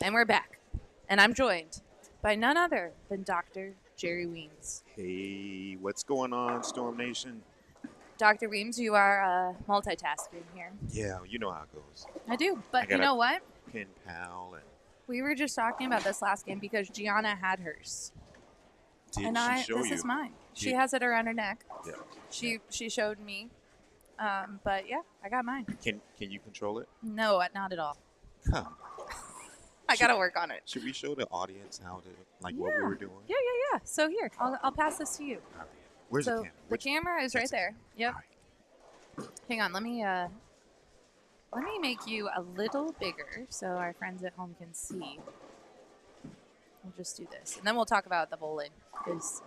Speaker 2: And we're back. And I'm joined by none other than Dr. Jerry Weems.
Speaker 5: Hey, what's going on, Storm Nation?
Speaker 2: Dr. Weems, you are multitasking here.
Speaker 5: Yeah, you know how it goes.
Speaker 2: I do. But
Speaker 5: got
Speaker 2: you know what?
Speaker 5: Pen pal, and
Speaker 2: We were just talking about this last game because Gianna had hers.
Speaker 5: did
Speaker 2: And
Speaker 5: she show
Speaker 2: this
Speaker 5: you?
Speaker 2: is mine. She
Speaker 5: Yeah.
Speaker 2: has it around her neck.
Speaker 5: Yeah.
Speaker 2: She showed me. But yeah, I got mine.
Speaker 5: Can you control it?
Speaker 2: No, not at all.
Speaker 5: Come.
Speaker 2: I got to work on it.
Speaker 5: Should we show the audience how to what we were doing?
Speaker 2: Yeah. So here, I'll pass this to you.
Speaker 5: All right. Where's
Speaker 2: so
Speaker 5: the camera?
Speaker 2: the camera is right
Speaker 5: That's it.
Speaker 2: there. Yep.
Speaker 5: All right.
Speaker 2: Hang on, let me make you a little bigger so our friends at home can see. We'll just do this, and then we'll talk about the bowling because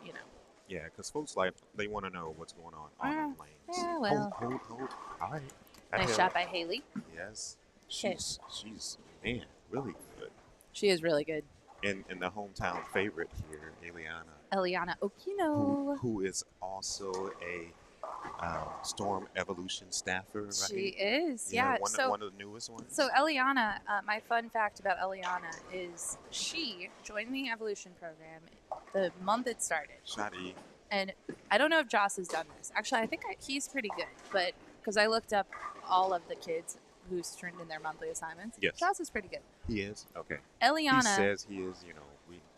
Speaker 5: Yeah, because folks they want to know what's going on the lanes.
Speaker 2: yeah, well.
Speaker 5: Hold. All right.
Speaker 2: Nice shot by Haley.
Speaker 5: Yes.
Speaker 2: Okay.
Speaker 5: She's man, really good.
Speaker 2: She is really good.
Speaker 5: And the hometown favorite here,
Speaker 2: Eliana Okino.
Speaker 5: who is also a Storm Evolution staffer, right?
Speaker 2: She is, yeah.
Speaker 5: One of the newest ones.
Speaker 2: So Eliana, my fun fact about Eliana is she joined the Evolution program the month it started.
Speaker 5: Shadi.
Speaker 2: And I don't know if Joss has done this. Actually, I think he's pretty good. But because I looked up all of the kids who's turned in their monthly assignments.
Speaker 5: Yes.
Speaker 2: Joss is pretty good.
Speaker 5: He is? Okay.
Speaker 2: Eliana.
Speaker 5: He says he is,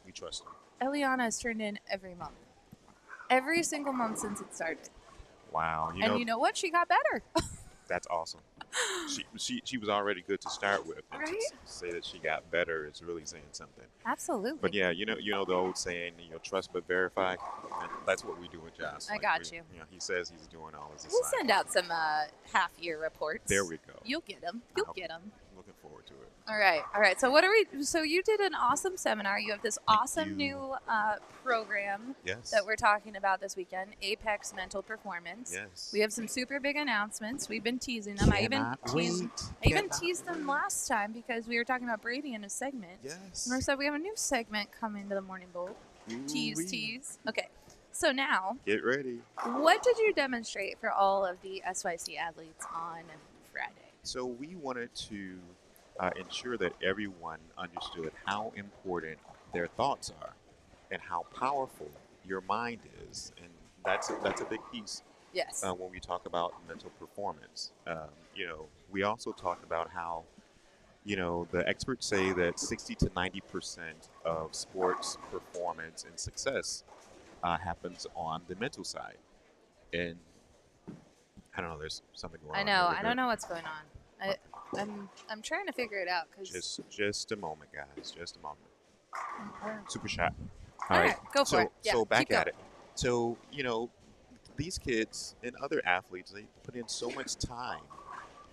Speaker 5: we trust him.
Speaker 2: Eliana has turned in every month. Every single month since it started.
Speaker 5: Wow.
Speaker 2: You know what? She got better.
Speaker 5: That's awesome. She was already good to start with. And
Speaker 2: Right?
Speaker 5: to say that she got better is really saying something.
Speaker 2: Absolutely.
Speaker 5: But yeah, you know the old saying, trust but verify. And that's what we do with Josh.
Speaker 2: I got you.
Speaker 5: He says he's doing all his
Speaker 2: We'll
Speaker 5: assignments.
Speaker 2: send out some half-year reports.
Speaker 5: There we go.
Speaker 2: You'll get them.
Speaker 5: I
Speaker 2: You'll
Speaker 5: hope-
Speaker 2: get them.
Speaker 5: Looking forward to it.
Speaker 2: All right. So what are we? So you did an awesome seminar. You have this awesome
Speaker 5: you.
Speaker 2: new program
Speaker 5: Yes.
Speaker 2: that we're talking about this weekend, Apex Mental Performance.
Speaker 5: Yes.
Speaker 2: We have some super big announcements. We've been teasing them. I even teased them last time because we were talking about Brady in a segment.
Speaker 5: Yes.
Speaker 2: And we said we have a new segment coming to the Morning Bowl.
Speaker 5: Ooh-wee.
Speaker 2: Tease. Okay. So now,
Speaker 5: Get ready.
Speaker 2: what did you demonstrate for all of the SYC athletes on Friday?
Speaker 5: So we wanted to ensure that everyone understood how important their thoughts are and how powerful your mind is. And that's a big piece
Speaker 2: Yes.
Speaker 5: when we talk about mental performance. We also talked about how, the experts say that 60 to 90% of sports performance and success happens on the mental side. And I don't know, there's something going
Speaker 2: I
Speaker 5: on.
Speaker 2: know.
Speaker 5: over
Speaker 2: I
Speaker 5: there.
Speaker 2: don't know what's going on. I'm trying to figure it out because
Speaker 5: Just a moment, guys. Just a moment. Super shot.
Speaker 2: All right, go for it. Yeah,
Speaker 5: so back
Speaker 2: keep
Speaker 5: at it. So, these kids and other athletes, they put in so much time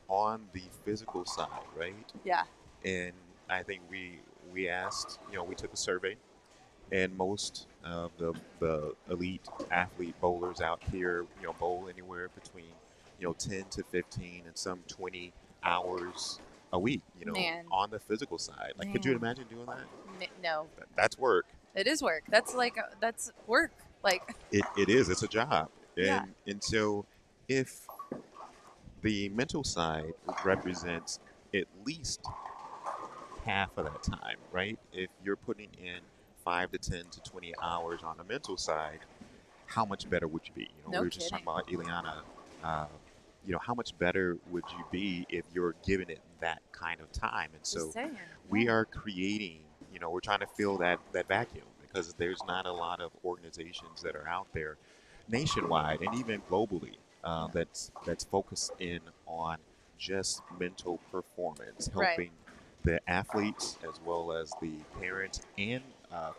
Speaker 5: on the physical side, right?
Speaker 2: yeah.
Speaker 5: And I think we asked, we took a survey, and most of the elite athlete bowlers out here, bowl anywhere between, 10 to 15 and some 20 hours a week,
Speaker 2: Man.
Speaker 5: on the physical side. Like, could you
Speaker 2: Man.
Speaker 5: imagine doing that?
Speaker 2: No,
Speaker 5: That's work.
Speaker 2: it is work. That's that's work. Like
Speaker 5: It is. It's a job.
Speaker 2: Yeah.
Speaker 5: And so if the mental side represents at least half of that time, right? If you're putting in 5 to 10 to 20 hours on the mental side, how much better would you be?
Speaker 2: No
Speaker 5: we were just
Speaker 2: kidding.
Speaker 5: talking about Ileana. How much better would you be if you're giving it that kind of time? And so
Speaker 2: just saying.
Speaker 5: we
Speaker 2: Yeah.
Speaker 5: are creating, we're trying to fill that vacuum because there's not a lot of organizations that are out there nationwide and even globally that's focused in on just mental performance,
Speaker 2: Right.
Speaker 5: helping the athletes as well as the parents and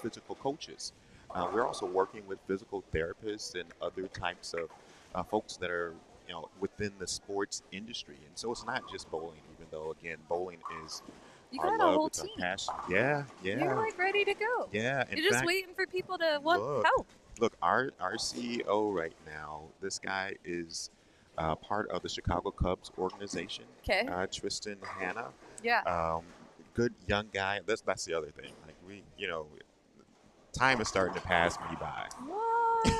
Speaker 5: physical coaches. We're also working with physical therapists and other types of folks that are within the sports industry. And so it's not just bowling, even though, again, bowling is
Speaker 2: You
Speaker 5: our
Speaker 2: got a
Speaker 5: love,
Speaker 2: whole
Speaker 5: it's our
Speaker 2: team.
Speaker 5: passion. Yeah.
Speaker 2: You're like ready to go.
Speaker 5: Yeah. In
Speaker 2: You're just
Speaker 5: fact,
Speaker 2: waiting for people to want
Speaker 5: look.
Speaker 2: help.
Speaker 5: Look, our CEO right now, this guy is part of the Chicago Cubs organization.
Speaker 2: Okay.
Speaker 5: Tristan Hanna.
Speaker 2: Yeah.
Speaker 5: Good young guy. That's the other thing. Like time is starting to pass me by.
Speaker 2: What?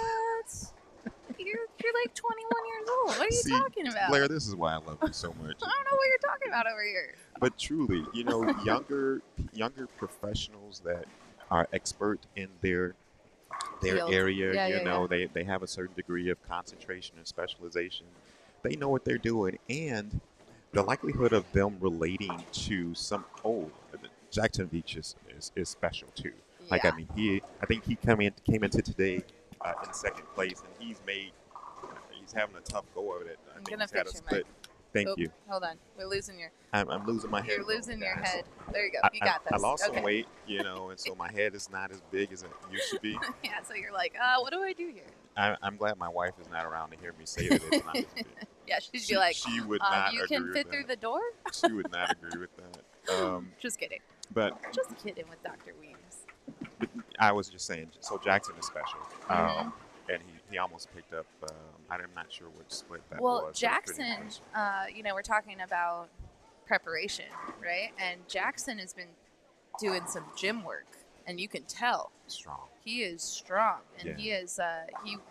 Speaker 2: You're like 21 years What are you
Speaker 5: See,
Speaker 2: talking about?
Speaker 5: Blair, this is why I love you so much.
Speaker 2: I don't know what you're talking about over here.
Speaker 5: But truly, younger professionals that are expert in their
Speaker 2: Field.
Speaker 5: area,
Speaker 2: Yeah.
Speaker 5: they have a certain degree of concentration and specialization. They know what they're doing, and the likelihood of them relating to Jackson Beach is special too. Like
Speaker 2: Yeah.
Speaker 5: I mean, I think he came into today in second place, and he's having a tough go of it. I
Speaker 2: I'm
Speaker 5: think
Speaker 2: gonna
Speaker 5: he's had a
Speaker 2: fix your
Speaker 5: split. Thank
Speaker 2: Oop,
Speaker 5: you.
Speaker 2: Hold on. We're losing your.
Speaker 5: I'm losing my head.
Speaker 2: You're losing your
Speaker 5: guys.
Speaker 2: head. There you go. You
Speaker 5: I,
Speaker 2: got this.
Speaker 5: I lost
Speaker 2: okay.
Speaker 5: some weight, and so my head is not as big as it used to be.
Speaker 2: Yeah. So you're like, what do I do here?
Speaker 5: I'm glad my wife is not around to hear me say that it's not as big.
Speaker 2: Yeah, she'd be like,
Speaker 5: she would not
Speaker 2: you
Speaker 5: agree
Speaker 2: can
Speaker 5: with
Speaker 2: fit
Speaker 5: that.
Speaker 2: through the door.
Speaker 5: She would not agree with that.
Speaker 2: Just kidding.
Speaker 5: But
Speaker 2: Just kidding with Dr. Weems.
Speaker 5: I was just saying, so Jackson is special.
Speaker 2: Mhm.
Speaker 5: And he almost picked up, I'm not sure which split that was.
Speaker 2: Well,
Speaker 5: but pretty
Speaker 2: Jackson,
Speaker 5: close.
Speaker 2: we're talking about preparation, right? And Jackson has been doing some gym work, and you can tell
Speaker 5: Strong.
Speaker 2: he is strong, and
Speaker 5: Yeah.
Speaker 2: he is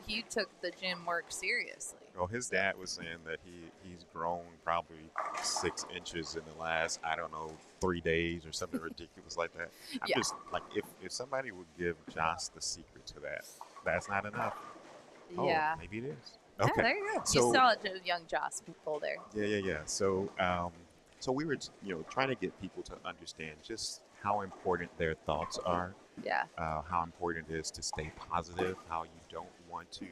Speaker 2: he took the gym work seriously.
Speaker 5: Well, his dad was saying that he's grown probably 6 inches in the last, 3 days or something ridiculous like that. I'm
Speaker 2: Yeah.
Speaker 5: just like, if somebody would give Josh the secret to that, that's not enough.
Speaker 2: Yeah.
Speaker 5: Oh, maybe it is.
Speaker 2: Yeah,
Speaker 5: Okay.
Speaker 2: there you go.
Speaker 5: So-
Speaker 2: you saw young Joss people there.
Speaker 5: Yeah. So we were, trying to get people to understand just how important their thoughts are,
Speaker 2: Yeah.
Speaker 5: how important it is to stay positive, how you don't want to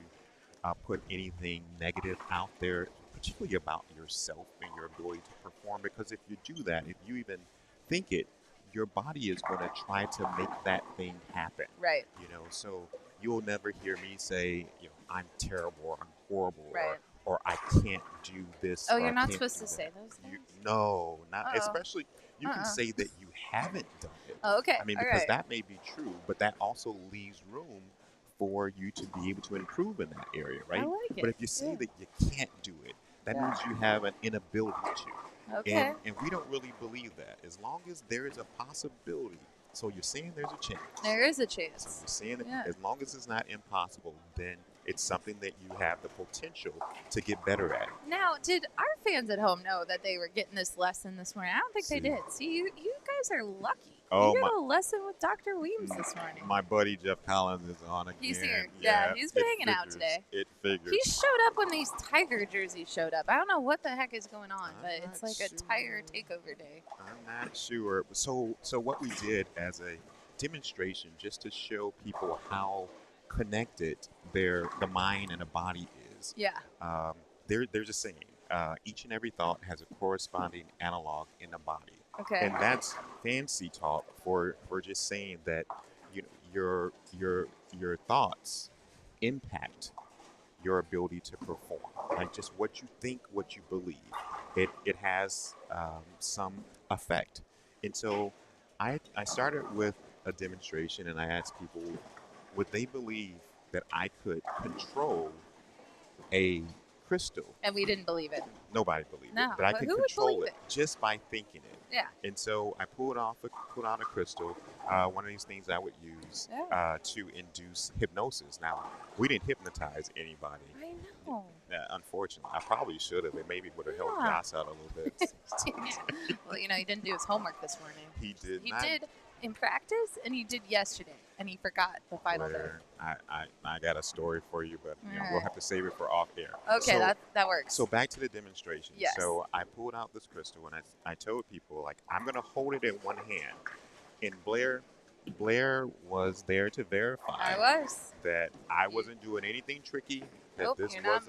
Speaker 5: put anything negative out there, particularly about yourself and your ability to perform. Because if you do that, if you even think it, your body is going to try to make that thing happen.
Speaker 2: Right.
Speaker 5: So you'll never hear me say, I'm terrible or I'm horrible
Speaker 2: Right.
Speaker 5: or I can't do this.
Speaker 2: Oh,
Speaker 5: or
Speaker 2: you're
Speaker 5: I
Speaker 2: not
Speaker 5: can't
Speaker 2: supposed
Speaker 5: do
Speaker 2: to say
Speaker 5: that.
Speaker 2: those things?
Speaker 5: No, not
Speaker 2: Uh-oh.
Speaker 5: especially. You can say that you haven't done it.
Speaker 2: Oh, okay.
Speaker 5: I mean,
Speaker 2: All
Speaker 5: because
Speaker 2: right.
Speaker 5: that may be true, but that also leaves room for you to be able to improve in that area, right?
Speaker 2: I like it.
Speaker 5: But if you say
Speaker 2: Yeah.
Speaker 5: that you can't do it, that
Speaker 2: Yeah.
Speaker 5: means you have an inability to.
Speaker 2: Okay.
Speaker 5: And we don't really believe that. As long as there is a possibility, so you're saying there's a chance.
Speaker 2: There is a
Speaker 5: So
Speaker 2: chance.
Speaker 5: you're saying that
Speaker 2: Yeah.
Speaker 5: as long as it's not impossible, then it's something that you have the potential to get better at.
Speaker 2: Now, did our fans at home know that they were getting this lesson this morning? I don't think they
Speaker 5: See.
Speaker 2: did. See, you guys are lucky.
Speaker 5: Oh,
Speaker 2: you got
Speaker 5: my-
Speaker 2: a lesson with Dr. Weems this morning.
Speaker 5: My buddy Jeff Collins is on again.
Speaker 2: He's here. Yeah, he's been
Speaker 5: it
Speaker 2: hanging out
Speaker 5: figures.
Speaker 2: today.
Speaker 5: It figures.
Speaker 2: He showed up when these Tiger jerseys showed up. I don't know what the heck is going on,
Speaker 5: I'm
Speaker 2: but it's
Speaker 5: not
Speaker 2: like a
Speaker 5: sure.
Speaker 2: tire takeover day.
Speaker 5: I'm not sure. So what we did as a demonstration, just to show people how connected the mind and the body is.
Speaker 2: Yeah.
Speaker 5: There's a saying. Each and every thought has a corresponding analog in the body.
Speaker 2: Okay.
Speaker 5: And that's fancy talk for just saying that your thoughts impact your ability to perform. Like just what you think, what you believe, it has some effect. And so I started with a demonstration, and I asked people, would they believe that I could control a crystal?
Speaker 2: And we didn't believe it.
Speaker 5: Nobody believed
Speaker 2: No,
Speaker 5: it, but I
Speaker 2: but
Speaker 5: could
Speaker 2: who would
Speaker 5: control
Speaker 2: believe
Speaker 5: it just by thinking it.
Speaker 2: Yeah.
Speaker 5: And so I put on a crystal, one of these things I would use to induce hypnosis. Now, we didn't hypnotize anybody.
Speaker 2: I know.
Speaker 5: Unfortunately, I probably should have. It maybe would have helped
Speaker 2: Yeah.
Speaker 5: Joss out a little bit.
Speaker 2: Well, he didn't do his homework this morning.
Speaker 5: He did
Speaker 2: He
Speaker 5: not.
Speaker 2: did in practice, and he did yesterday, and he forgot the final day.
Speaker 5: Where I got a story for you, but we'll
Speaker 2: Alright.
Speaker 5: have to save it for off air.
Speaker 2: Okay,
Speaker 5: So-
Speaker 2: that works.
Speaker 5: So back to the demonstration.
Speaker 2: Yes.
Speaker 5: So I pulled out this crystal and I told people, like, I'm going to hold it in one hand. And Blair was there to verify
Speaker 2: I was.
Speaker 5: that I wasn't doing anything tricky, that
Speaker 2: Nope,
Speaker 5: this
Speaker 2: you're not.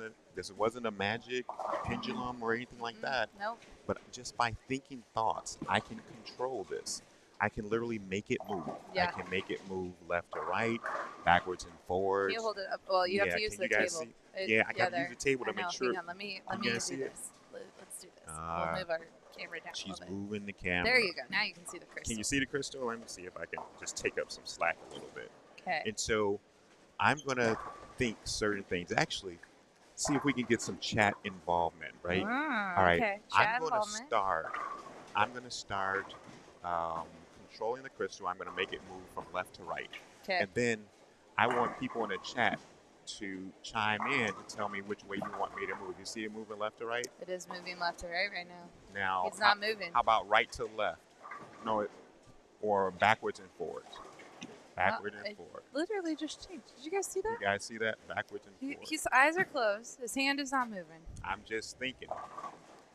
Speaker 5: wasn't a magic pendulum or anything like that.
Speaker 2: Nope.
Speaker 5: But just by thinking thoughts, I can control this. I can literally make it move.
Speaker 2: Yeah.
Speaker 5: I can make it move left to right, backwards and forwards.
Speaker 2: You hold it up. Well, you have
Speaker 5: Yeah,
Speaker 2: to use
Speaker 5: can
Speaker 2: the
Speaker 5: you guys
Speaker 2: table.
Speaker 5: see? Yeah, I gotta
Speaker 2: there.
Speaker 5: use the table to
Speaker 2: I
Speaker 5: make
Speaker 2: know.
Speaker 5: sure-
Speaker 2: Hang on, let me
Speaker 5: guys
Speaker 2: do
Speaker 5: see it?
Speaker 2: this. Let's do this.
Speaker 5: Alright.
Speaker 2: We'll move our camera down a
Speaker 5: She's
Speaker 2: little bit.
Speaker 5: moving the camera.
Speaker 2: There you go. Now you can see the crystal.
Speaker 5: Can you see the crystal? Let me see if I can just take up some slack a little bit.
Speaker 2: Okay.
Speaker 5: And so I'm going to think certain things. Actually, see if we can get some chat involvement, right?
Speaker 2: Ah,
Speaker 5: All right.
Speaker 2: Okay.
Speaker 5: I'm
Speaker 2: Chat
Speaker 5: going to
Speaker 2: involvement.
Speaker 5: start controlling the crystal. I'm going to make it move from left to right.
Speaker 2: Okay.
Speaker 5: And then I want people in the chat to chime in to tell me which way you want me to move. You see it moving left to right?
Speaker 2: It is moving left to right now.
Speaker 5: Now,
Speaker 2: It's not moving.
Speaker 5: How about right to left? No, or backwards and forwards. Backwards and
Speaker 2: it
Speaker 5: forward.
Speaker 2: Literally just changed. Did you guys see that?
Speaker 5: You guys see that? Backwards and forward.
Speaker 2: His eyes are closed. His hand is not moving.
Speaker 5: I'm just thinking.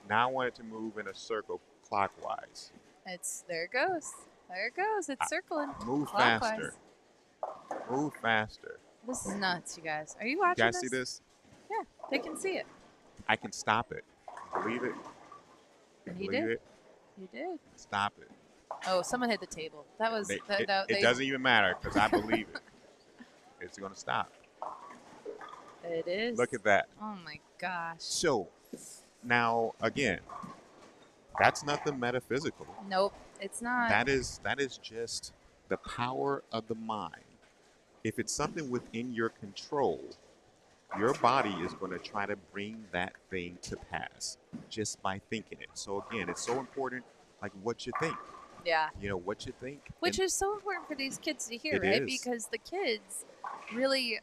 Speaker 5: Now I want it to move in a circle clockwise.
Speaker 2: There it goes. There it goes. It's circling.
Speaker 5: Move
Speaker 2: clockwise.
Speaker 5: faster. Move faster.
Speaker 2: This is nuts, you guys. Are you
Speaker 5: You
Speaker 2: watching
Speaker 5: guys see this?
Speaker 2: Yeah, they can see it.
Speaker 5: I can stop it. Believe it?
Speaker 2: And he
Speaker 5: Believe
Speaker 2: did.
Speaker 5: it?
Speaker 2: He did.
Speaker 5: Stop it.
Speaker 2: Oh, someone hit the table. That was.
Speaker 5: It doesn't even matter because I believe it. It's going to stop.
Speaker 2: It is.
Speaker 5: Look at that.
Speaker 2: Oh my gosh.
Speaker 5: So, now again, that's nothing metaphysical.
Speaker 2: Nope, it's not.
Speaker 5: That is just the power of the mind. If it's something within your control, your body is going to try to bring that thing to pass just by thinking it. So again, it's so important, like what you think.
Speaker 2: Yeah.
Speaker 5: You know, what you think.
Speaker 2: Which is so important for these kids to hear,
Speaker 5: It
Speaker 2: right?
Speaker 5: is.
Speaker 2: Because the kids really,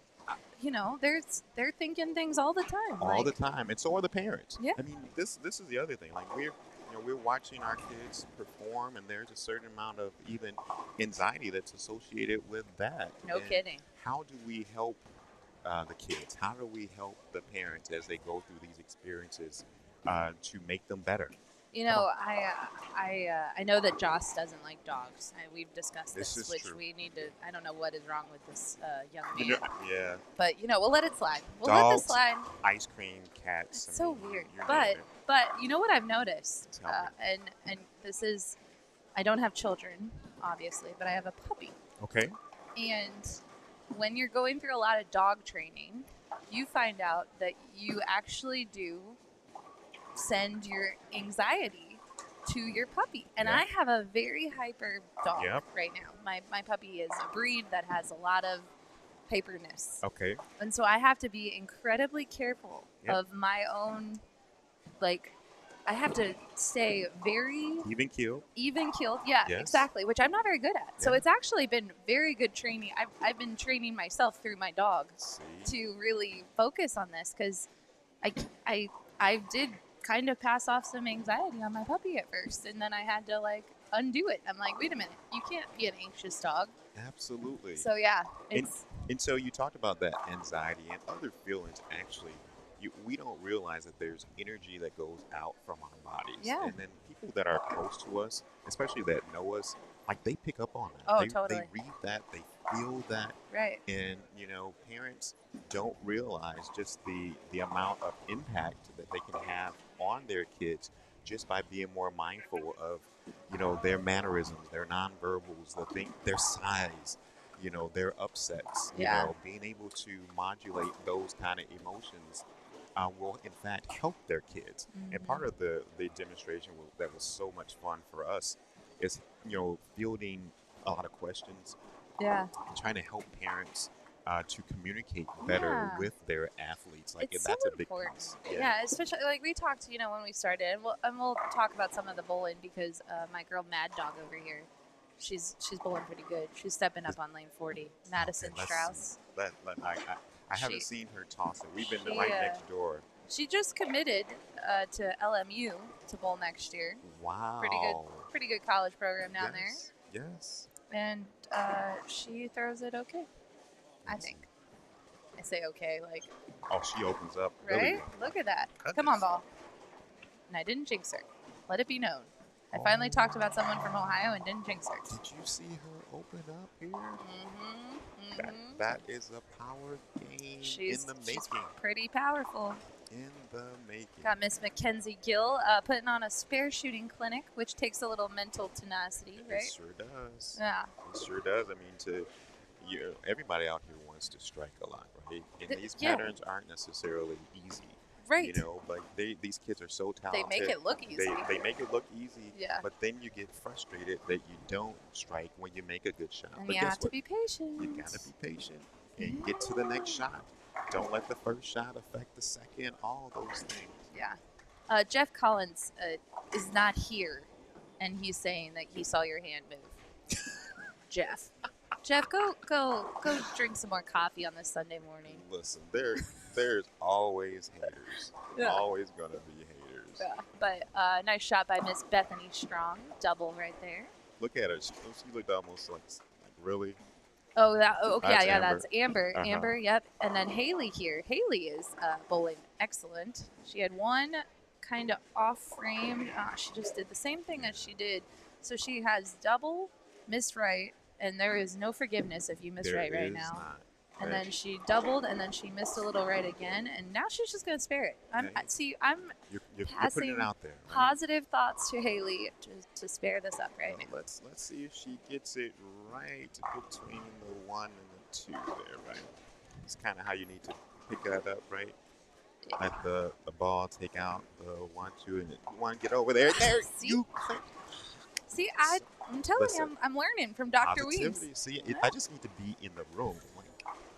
Speaker 2: they're thinking things all the time.
Speaker 5: All the time, and so are the parents.
Speaker 2: Yeah.
Speaker 5: I mean, this is the other thing. Like we're watching our kids perform, and there's a certain amount of even anxiety that's associated with that.
Speaker 2: No
Speaker 5: And
Speaker 2: kidding.
Speaker 5: How do we help the kids? How do we help the parents as they go through these experiences to make them better?
Speaker 2: You know, I know that Joss doesn't like dogs. We've discussed
Speaker 5: This
Speaker 2: this,
Speaker 5: is
Speaker 2: which
Speaker 5: true.
Speaker 2: we need to. I don't know what is wrong with this young man,
Speaker 5: Yeah.
Speaker 2: but we'll let it slide. We'll let this
Speaker 5: Dogs,
Speaker 2: slide.
Speaker 5: Ice cream, cats.
Speaker 2: It's so weird.
Speaker 5: you're
Speaker 2: But
Speaker 5: naming
Speaker 2: you know what I've noticed,
Speaker 5: Tell me.
Speaker 2: and this is, I don't have children, obviously, but I have a puppy.
Speaker 5: it. Okay.
Speaker 2: And when you're going through a lot of dog training, you find out that you actually do send your anxiety to your puppy. And
Speaker 5: Yeah.
Speaker 2: I have a very hyper dog
Speaker 5: Yep.
Speaker 2: right now. My puppy is a breed that has a lot of hyperness.
Speaker 5: Okay.
Speaker 2: And so I have to be incredibly careful
Speaker 5: Yep.
Speaker 2: of my own, I have to stay very
Speaker 5: Even keel.
Speaker 2: even keeled. Yeah,
Speaker 5: Yes.
Speaker 2: exactly, which I'm not very good at. So
Speaker 5: Yeah.
Speaker 2: it's actually been very good training. I've been training myself through my dog
Speaker 5: See.
Speaker 2: to really focus on this because I did kind of pass off some anxiety on my puppy at first, and then I had to undo it. I'm like, wait a minute, you can't be an anxious dog.
Speaker 5: Absolutely.
Speaker 2: So yeah, it's
Speaker 5: And so you talked about that anxiety and other feelings. Actually, we don't realize that there's energy that goes out from our bodies.
Speaker 2: Yeah.
Speaker 5: And then people that are close to us, especially that know us, they pick up on that.
Speaker 2: Oh,
Speaker 5: they
Speaker 2: totally.
Speaker 5: read that. They feel that.
Speaker 2: right.
Speaker 5: And parents don't realize just the amount of impact that they can have on their kids just by being more mindful of their mannerisms, their nonverbals, their size, their upsets.
Speaker 2: Yeah.
Speaker 5: Being able to modulate those kind of emotions will in fact help their kids. And part of the demonstration that was so much fun for us is fielding a lot of questions
Speaker 2: Yeah.
Speaker 5: and trying to help parents to communicate better
Speaker 2: Yeah.
Speaker 5: with their athletes.
Speaker 2: It's
Speaker 5: that's
Speaker 2: so
Speaker 5: a big
Speaker 2: important.
Speaker 5: piece.
Speaker 2: Yeah, especially we talked, when we started, and we'll talk about some of the bowling because my girl Mad Dog over here, she's bowling pretty good. She's stepping up on lane 40. Madison
Speaker 5: Okay,
Speaker 2: Strauss.
Speaker 5: I haven't
Speaker 2: She-
Speaker 5: seen her toss it. We've been
Speaker 2: she,
Speaker 5: right next door.
Speaker 2: She just committed to LMU to bowl next year.
Speaker 5: Wow.
Speaker 2: Pretty good college program down
Speaker 5: Yes. Yes.
Speaker 2: there, and she throws it okay. I think. I say okay,
Speaker 5: Oh, she opens up. really
Speaker 2: right?
Speaker 5: well.
Speaker 2: Look at that.
Speaker 5: Goodness.
Speaker 2: Come on, ball. And I didn't jinx her. Let it be known. I finally talked about someone from Ohio and didn't jinx her.
Speaker 5: Did you see her open up here?
Speaker 2: Mm-hmm.
Speaker 5: That is a power game
Speaker 2: She's
Speaker 5: in the making.
Speaker 2: pretty powerful.
Speaker 5: In the making.
Speaker 2: Got Miss Mackenzie Gill putting on a spare shooting clinic, which takes a little mental tenacity, right?
Speaker 5: It sure does.
Speaker 2: Yeah.
Speaker 5: It sure does. I mean, everybody out here wants to strike a lot, right? And these
Speaker 2: yeah.
Speaker 5: patterns aren't necessarily easy.
Speaker 2: Right.
Speaker 5: But these kids are so talented.
Speaker 2: They make it look easy.
Speaker 5: They make it look easy.
Speaker 2: Yeah.
Speaker 5: But then you get frustrated that you don't strike when you make a good shot.
Speaker 2: And
Speaker 5: but
Speaker 2: you
Speaker 5: guess
Speaker 2: have to
Speaker 5: what?
Speaker 2: be patient.
Speaker 5: You gotta be patient and get to the next shot. Don't let the first shot affect the second. All those things.
Speaker 2: Yeah. Jeff Collins is not here, and he's saying that he saw your hand move. Jeff. Jeff, go drink some more coffee on this Sunday morning.
Speaker 5: Listen, there's always haters.
Speaker 2: Yeah.
Speaker 5: Always gonna be haters.
Speaker 2: Yeah. But nice shot by Miss Bethany Strong. Double right there.
Speaker 5: Look at her. She looked almost like really.
Speaker 2: Oh, okay,
Speaker 5: That's
Speaker 2: yeah,
Speaker 5: Amber.
Speaker 2: that's Amber.
Speaker 5: Uh-huh.
Speaker 2: Amber, yep. And then Haley here. Haley is bowling excellent. She had one kind of off frame. She just did the same thing as she did. So she has double, missed right, and there is no forgiveness if you miss right
Speaker 5: There is
Speaker 2: now.
Speaker 5: not.
Speaker 2: And
Speaker 5: Right.
Speaker 2: then she doubled, and then she missed a little right again, and now she's just gonna spare it. I'm
Speaker 5: You're putting
Speaker 2: passing
Speaker 5: it out there. Right?
Speaker 2: positive thoughts to Haley to spare this up right now.
Speaker 5: Let's see if she gets it right between the 1 and the 2 there, right? It's kind of how you need to pick that up, right? Let the ball take out the 1, 2, and you want to get over there. There,
Speaker 2: See?
Speaker 5: you click.
Speaker 2: See, I'm telling you, I'm learning from Dr.
Speaker 5: Positivity.
Speaker 2: Weems.
Speaker 5: See, I just need to be in the room. Like,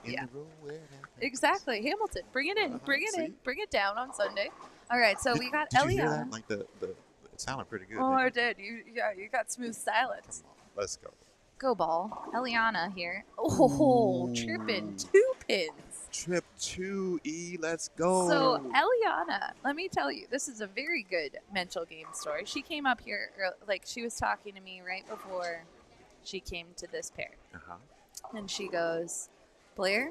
Speaker 5: in
Speaker 2: Yeah.
Speaker 5: the room where that happens.
Speaker 2: Exactly, Hamilton. Bring it in, bring it in,
Speaker 5: see?
Speaker 2: bring it down on Sunday. All right, so we got
Speaker 5: Did you hear
Speaker 2: Eliana.
Speaker 5: that? Like the it sounded pretty good.
Speaker 2: Oh,
Speaker 5: didn't
Speaker 2: I
Speaker 5: it?
Speaker 2: did. You got smooth silence.
Speaker 5: Come on, let's go.
Speaker 2: Go ball, Eliana here. Oh, tripping 2 pins.
Speaker 5: Trip 2E, let's go.
Speaker 2: So Eliana, let me tell you, this is a very good mental game story. She came up here, like she was talking to me right before she came to this pair,
Speaker 5: Uh-huh.
Speaker 2: and she goes, "Blair,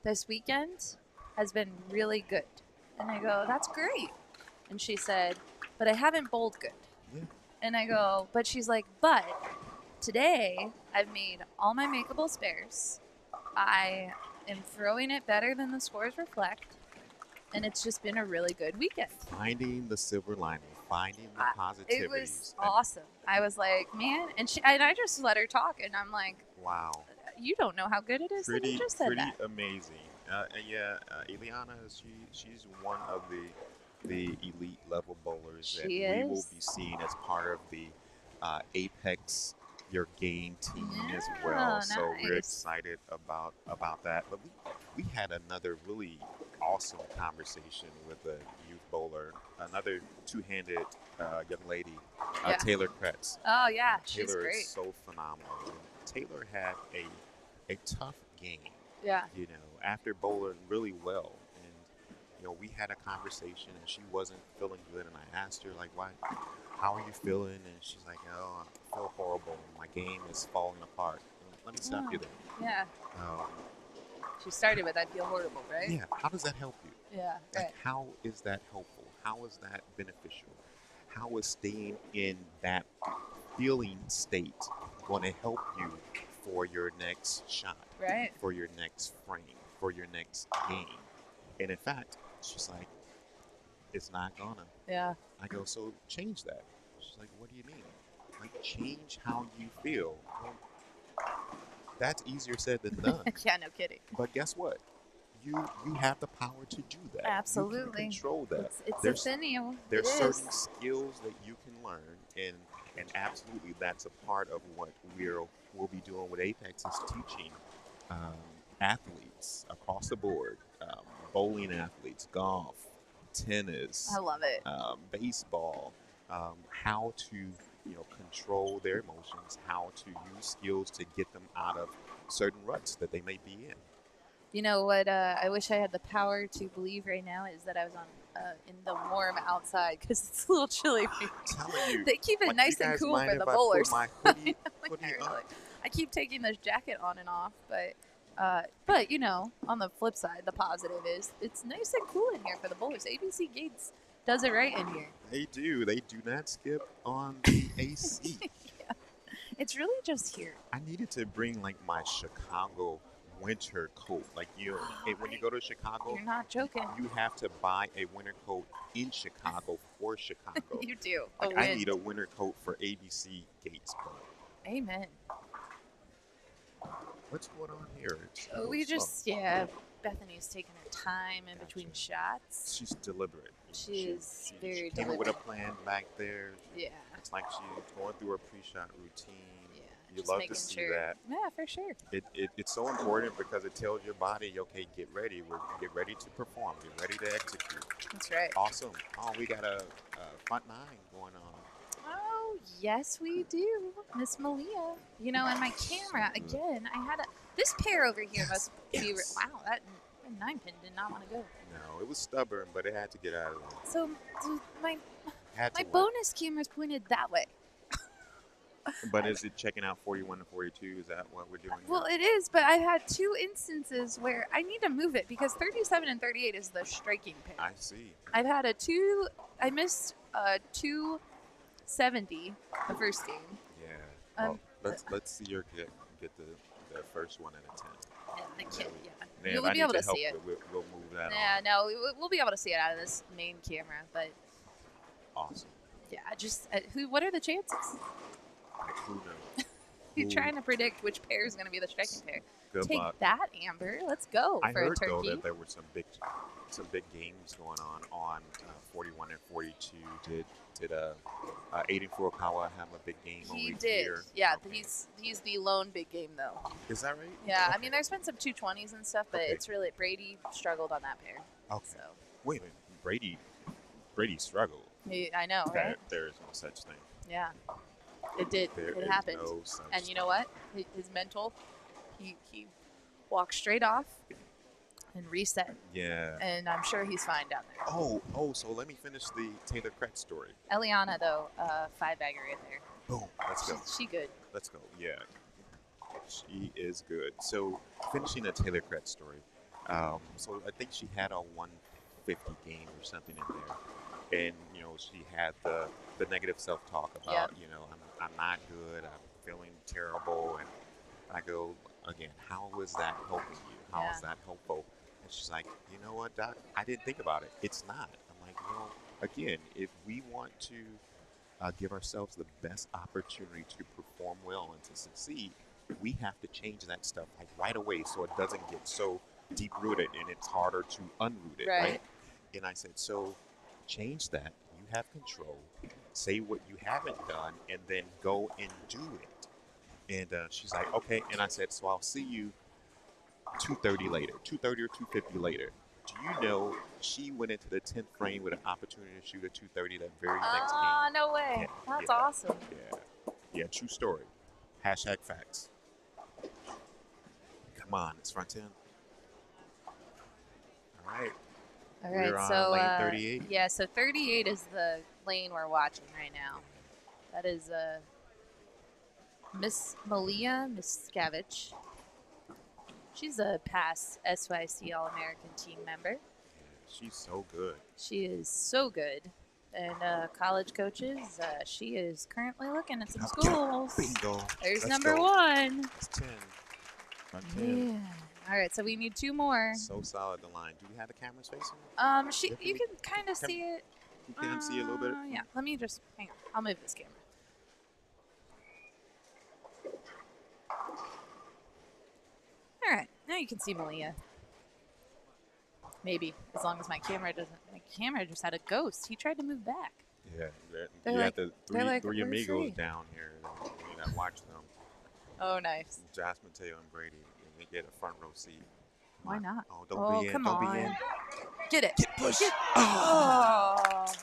Speaker 2: this weekend has been really good." And I go, "That's great." And she said, "But I haven't bowled good."
Speaker 5: Yeah.
Speaker 2: And I go, but she's like, "But today I've made all my makeable spares. I am throwing it better than the scores reflect. And it's just been a really good weekend."
Speaker 5: Finding the silver lining, finding the positivities.
Speaker 2: It was
Speaker 5: and-
Speaker 2: awesome. I was like, man, and I just let her talk, and I'm like,
Speaker 5: Wow.
Speaker 2: you don't know how good it is that you just said
Speaker 5: pretty
Speaker 2: that.
Speaker 5: amazing. Eliana, she's one of the elite level bowlers that
Speaker 2: She
Speaker 5: we will
Speaker 2: is.
Speaker 5: be seeing as part of the Apex Your Game team as
Speaker 2: Yeah,
Speaker 5: well. So we're
Speaker 2: nice.
Speaker 5: excited about that. But we had another really awesome conversation with a youth bowler, another two-handed young lady,
Speaker 2: Yeah.
Speaker 5: Taylor Kretz.
Speaker 2: Oh yeah, she's
Speaker 5: Taylor
Speaker 2: great.
Speaker 5: is so phenomenal. And Taylor had a tough game,
Speaker 2: Yeah.
Speaker 5: you know, after bowling really well. And, you know, we had a conversation and she wasn't feeling good. And I asked her, like, why, how are you feeling? And she's like, oh, I feel horrible. My game is falling apart. Let me stop you there.
Speaker 2: Yeah.
Speaker 5: Um,
Speaker 2: She started with, "I feel horrible," right?
Speaker 5: yeah, how does that help you?
Speaker 2: Yeah.
Speaker 5: Like,
Speaker 2: Right.
Speaker 5: how is that helpful? How is that beneficial? How is staying in that feeling state going to help you for your next shot,
Speaker 2: Right.
Speaker 5: for your next frame, for your next game? And in fact, she's like, it's not gonna.
Speaker 2: Yeah.
Speaker 5: I go, so change that. She's like, what do you mean? Like, change how you feel. Well, that's easier said than done.
Speaker 2: Yeah. No kidding.
Speaker 5: But guess what? You have the power to do that. You
Speaker 2: Absolutely.
Speaker 5: can control that.
Speaker 2: It's
Speaker 5: There's-
Speaker 2: within you.
Speaker 5: There's
Speaker 2: It
Speaker 5: certain
Speaker 2: is.
Speaker 5: skills that you can learn, and absolutely that's a part of what we'll be doing with Apex is teaching athletes across the board, bowling athletes, golf, tennis,
Speaker 2: I love it.
Speaker 5: baseball, how to control their emotions, how to use skills to get them out of certain ruts that they may be in.
Speaker 2: You know what? I wish I had the power to believe right now is that I was on in the warm outside because it's a little chilly.
Speaker 5: I'm telling you,
Speaker 2: They keep it
Speaker 5: like,
Speaker 2: nice
Speaker 5: you
Speaker 2: and
Speaker 5: guys
Speaker 2: cool
Speaker 5: mind
Speaker 2: for
Speaker 5: if
Speaker 2: the
Speaker 5: I
Speaker 2: bowlers.
Speaker 5: put my hoodie,
Speaker 2: Like,
Speaker 5: hoodie
Speaker 2: I
Speaker 5: up?
Speaker 2: really- I keep taking this jacket on and off, but you know, on the flip side, the positive is it's nice and cool in here for the bowlers. ABC Gates does it right in here.
Speaker 5: They do. They do not skip on the AC.
Speaker 2: Yeah. It's really just here.
Speaker 5: I needed to bring like my Chicago winter coat. Like when you go to Chicago,
Speaker 2: You're not joking.
Speaker 5: you have to buy a winter coat in Chicago for Chicago.
Speaker 2: You do. The
Speaker 5: Like, I
Speaker 2: wind.
Speaker 5: need a winter coat for ABC Gates, bro.
Speaker 2: Amen.
Speaker 5: What's going on here? It's a
Speaker 2: So we
Speaker 5: little
Speaker 2: just, yeah, Bethany's taking her time in between
Speaker 5: Gotcha.
Speaker 2: shots.
Speaker 5: slow. She's deliberate.
Speaker 2: She is very
Speaker 5: she came up with a
Speaker 2: deliberate.
Speaker 5: plan back there.
Speaker 2: Yeah.
Speaker 5: It's like she's going through her pre-shot routine.
Speaker 2: Yeah.
Speaker 5: You
Speaker 2: just
Speaker 5: love
Speaker 2: making
Speaker 5: to see
Speaker 2: sure.
Speaker 5: that.
Speaker 2: Yeah, for sure.
Speaker 5: It's so important because it tells your body, okay, get ready. Get ready to perform. Get ready to execute.
Speaker 2: That's right.
Speaker 5: Awesome. Oh, we got a front nine going on.
Speaker 2: Oh, Yes, we do, Miss Malia. You know, and my camera again. I had this pair over here must be. Wow, that 9-pin did not want to go.
Speaker 5: No, it was stubborn, but it had to get out of there.
Speaker 2: So my
Speaker 5: Had to win.
Speaker 2: bonus camera's pointed that way.
Speaker 5: But is it checking out 41 and 42? Is that what we're doing?
Speaker 2: Well, it is, but I've had 2 instances where I need to move it because 37 and 38 is the striking pair.
Speaker 5: I see.
Speaker 2: I've had I missed 270 the first game.
Speaker 5: Yeah. Well, let's see your get the first one at a 10.
Speaker 2: Yeah, the kid, yeah.
Speaker 5: Man,
Speaker 2: You'll be able to see it.
Speaker 5: We'll move that
Speaker 2: Yeah,
Speaker 5: on.
Speaker 2: no, we'll be able to see it out of this main camera, but
Speaker 5: Awesome.
Speaker 2: yeah, just what are the chances?
Speaker 5: Like, who knows?
Speaker 2: You're trying to predict which pair is going to be the striking pair.
Speaker 5: Good
Speaker 2: Take
Speaker 5: luck.
Speaker 2: that, Amber. Let's go
Speaker 5: I
Speaker 2: for
Speaker 5: heard
Speaker 2: a turkey.
Speaker 5: though that there were some big games going on 41 and 42. Did Aiden Furukawa have a big game
Speaker 2: He
Speaker 5: over
Speaker 2: did.
Speaker 5: here?
Speaker 2: Yeah,
Speaker 5: Okay.
Speaker 2: he's the lone big game though.
Speaker 5: Is that right?
Speaker 2: Yeah, I
Speaker 5: Okay.
Speaker 2: mean there's been some 220s and stuff, but
Speaker 5: Okay.
Speaker 2: it's really Brady struggled on that pair.
Speaker 5: Okay.
Speaker 2: So
Speaker 5: Wait a minute. Brady struggled.
Speaker 2: I know, right?
Speaker 5: There is no such thing.
Speaker 2: Yeah, it did.
Speaker 5: There
Speaker 2: it
Speaker 5: is
Speaker 2: happened.
Speaker 5: no such
Speaker 2: And you know what? His mental, he walked straight off and reset,
Speaker 5: Yeah.
Speaker 2: and I'm sure he's fine down there.
Speaker 5: Oh, so let me finish the Taylor Kretz story.
Speaker 2: Eliana though, 5-bagger right there.
Speaker 5: Boom. Let's go.
Speaker 2: She good.
Speaker 5: Let's go. Yeah. She is good. So finishing the Taylor Kretz story. So I think she had a 150 game or something in there. And, she had the negative self-talk about,
Speaker 2: Yep.
Speaker 5: I'm not good. I'm feeling terrible. And I go, again, how is that helping you? How is that helpful? And she's like, you know what, Doc? I didn't think about it. It's not. I'm like, again, if we want to give ourselves the best opportunity to perform well and to succeed, we have to change that stuff like right away so it doesn't get so deep-rooted and it's harder to unroot it, right? And I said, so change that. You have control. Say what you haven't done and then go and do it. And she's like, okay. And I said, so I'll see you 2:30 later, 2:30 or 2:50 later. Do you know she went into the 10th frame with an opportunity to shoot at 2:30 that very next game?
Speaker 2: No way.
Speaker 5: Yeah,
Speaker 2: That's
Speaker 5: yeah.
Speaker 2: awesome.
Speaker 5: Yeah, true story. Hashtag facts. Come on, it's front 10. All right.
Speaker 2: All right,
Speaker 5: We're on
Speaker 2: so
Speaker 5: lane 38.
Speaker 2: Yeah, so 38 is the lane we're watching right now. That is Miss Malia Miscavige. She's a past SYC All-American team member.
Speaker 5: She's so good.
Speaker 2: She is so good. And college coaches, she is currently looking at some
Speaker 5: Get 'em.
Speaker 2: schools.
Speaker 5: Bingo.
Speaker 2: There's
Speaker 5: Let's
Speaker 2: number
Speaker 5: go.
Speaker 2: 1.
Speaker 5: It's 10. Front 10.
Speaker 2: Yeah. All right, so we need 2 more.
Speaker 5: So solid the line. Do we have the cameras facing?
Speaker 2: You can kind of see it.
Speaker 5: You can see a little bit.
Speaker 2: Yeah, let me just hang on. I'll move this camera. All right, now you can see Malia. Maybe, as long as my camera doesn't. My camera just had a ghost. He tried to move back.
Speaker 5: Yeah,
Speaker 2: They're
Speaker 5: you
Speaker 2: like-
Speaker 5: have the
Speaker 2: they're like,
Speaker 5: three
Speaker 2: "We're
Speaker 5: amigos
Speaker 2: free."
Speaker 5: down here that watch them.
Speaker 2: Oh, nice.
Speaker 5: Jasmine, Taylor, and Brady. And they get a front row seat.
Speaker 2: Why not?
Speaker 5: Oh, don't be in.
Speaker 2: come
Speaker 5: Don't
Speaker 2: on.
Speaker 5: be in.
Speaker 2: Get it.
Speaker 5: Get pushed.
Speaker 2: Oh,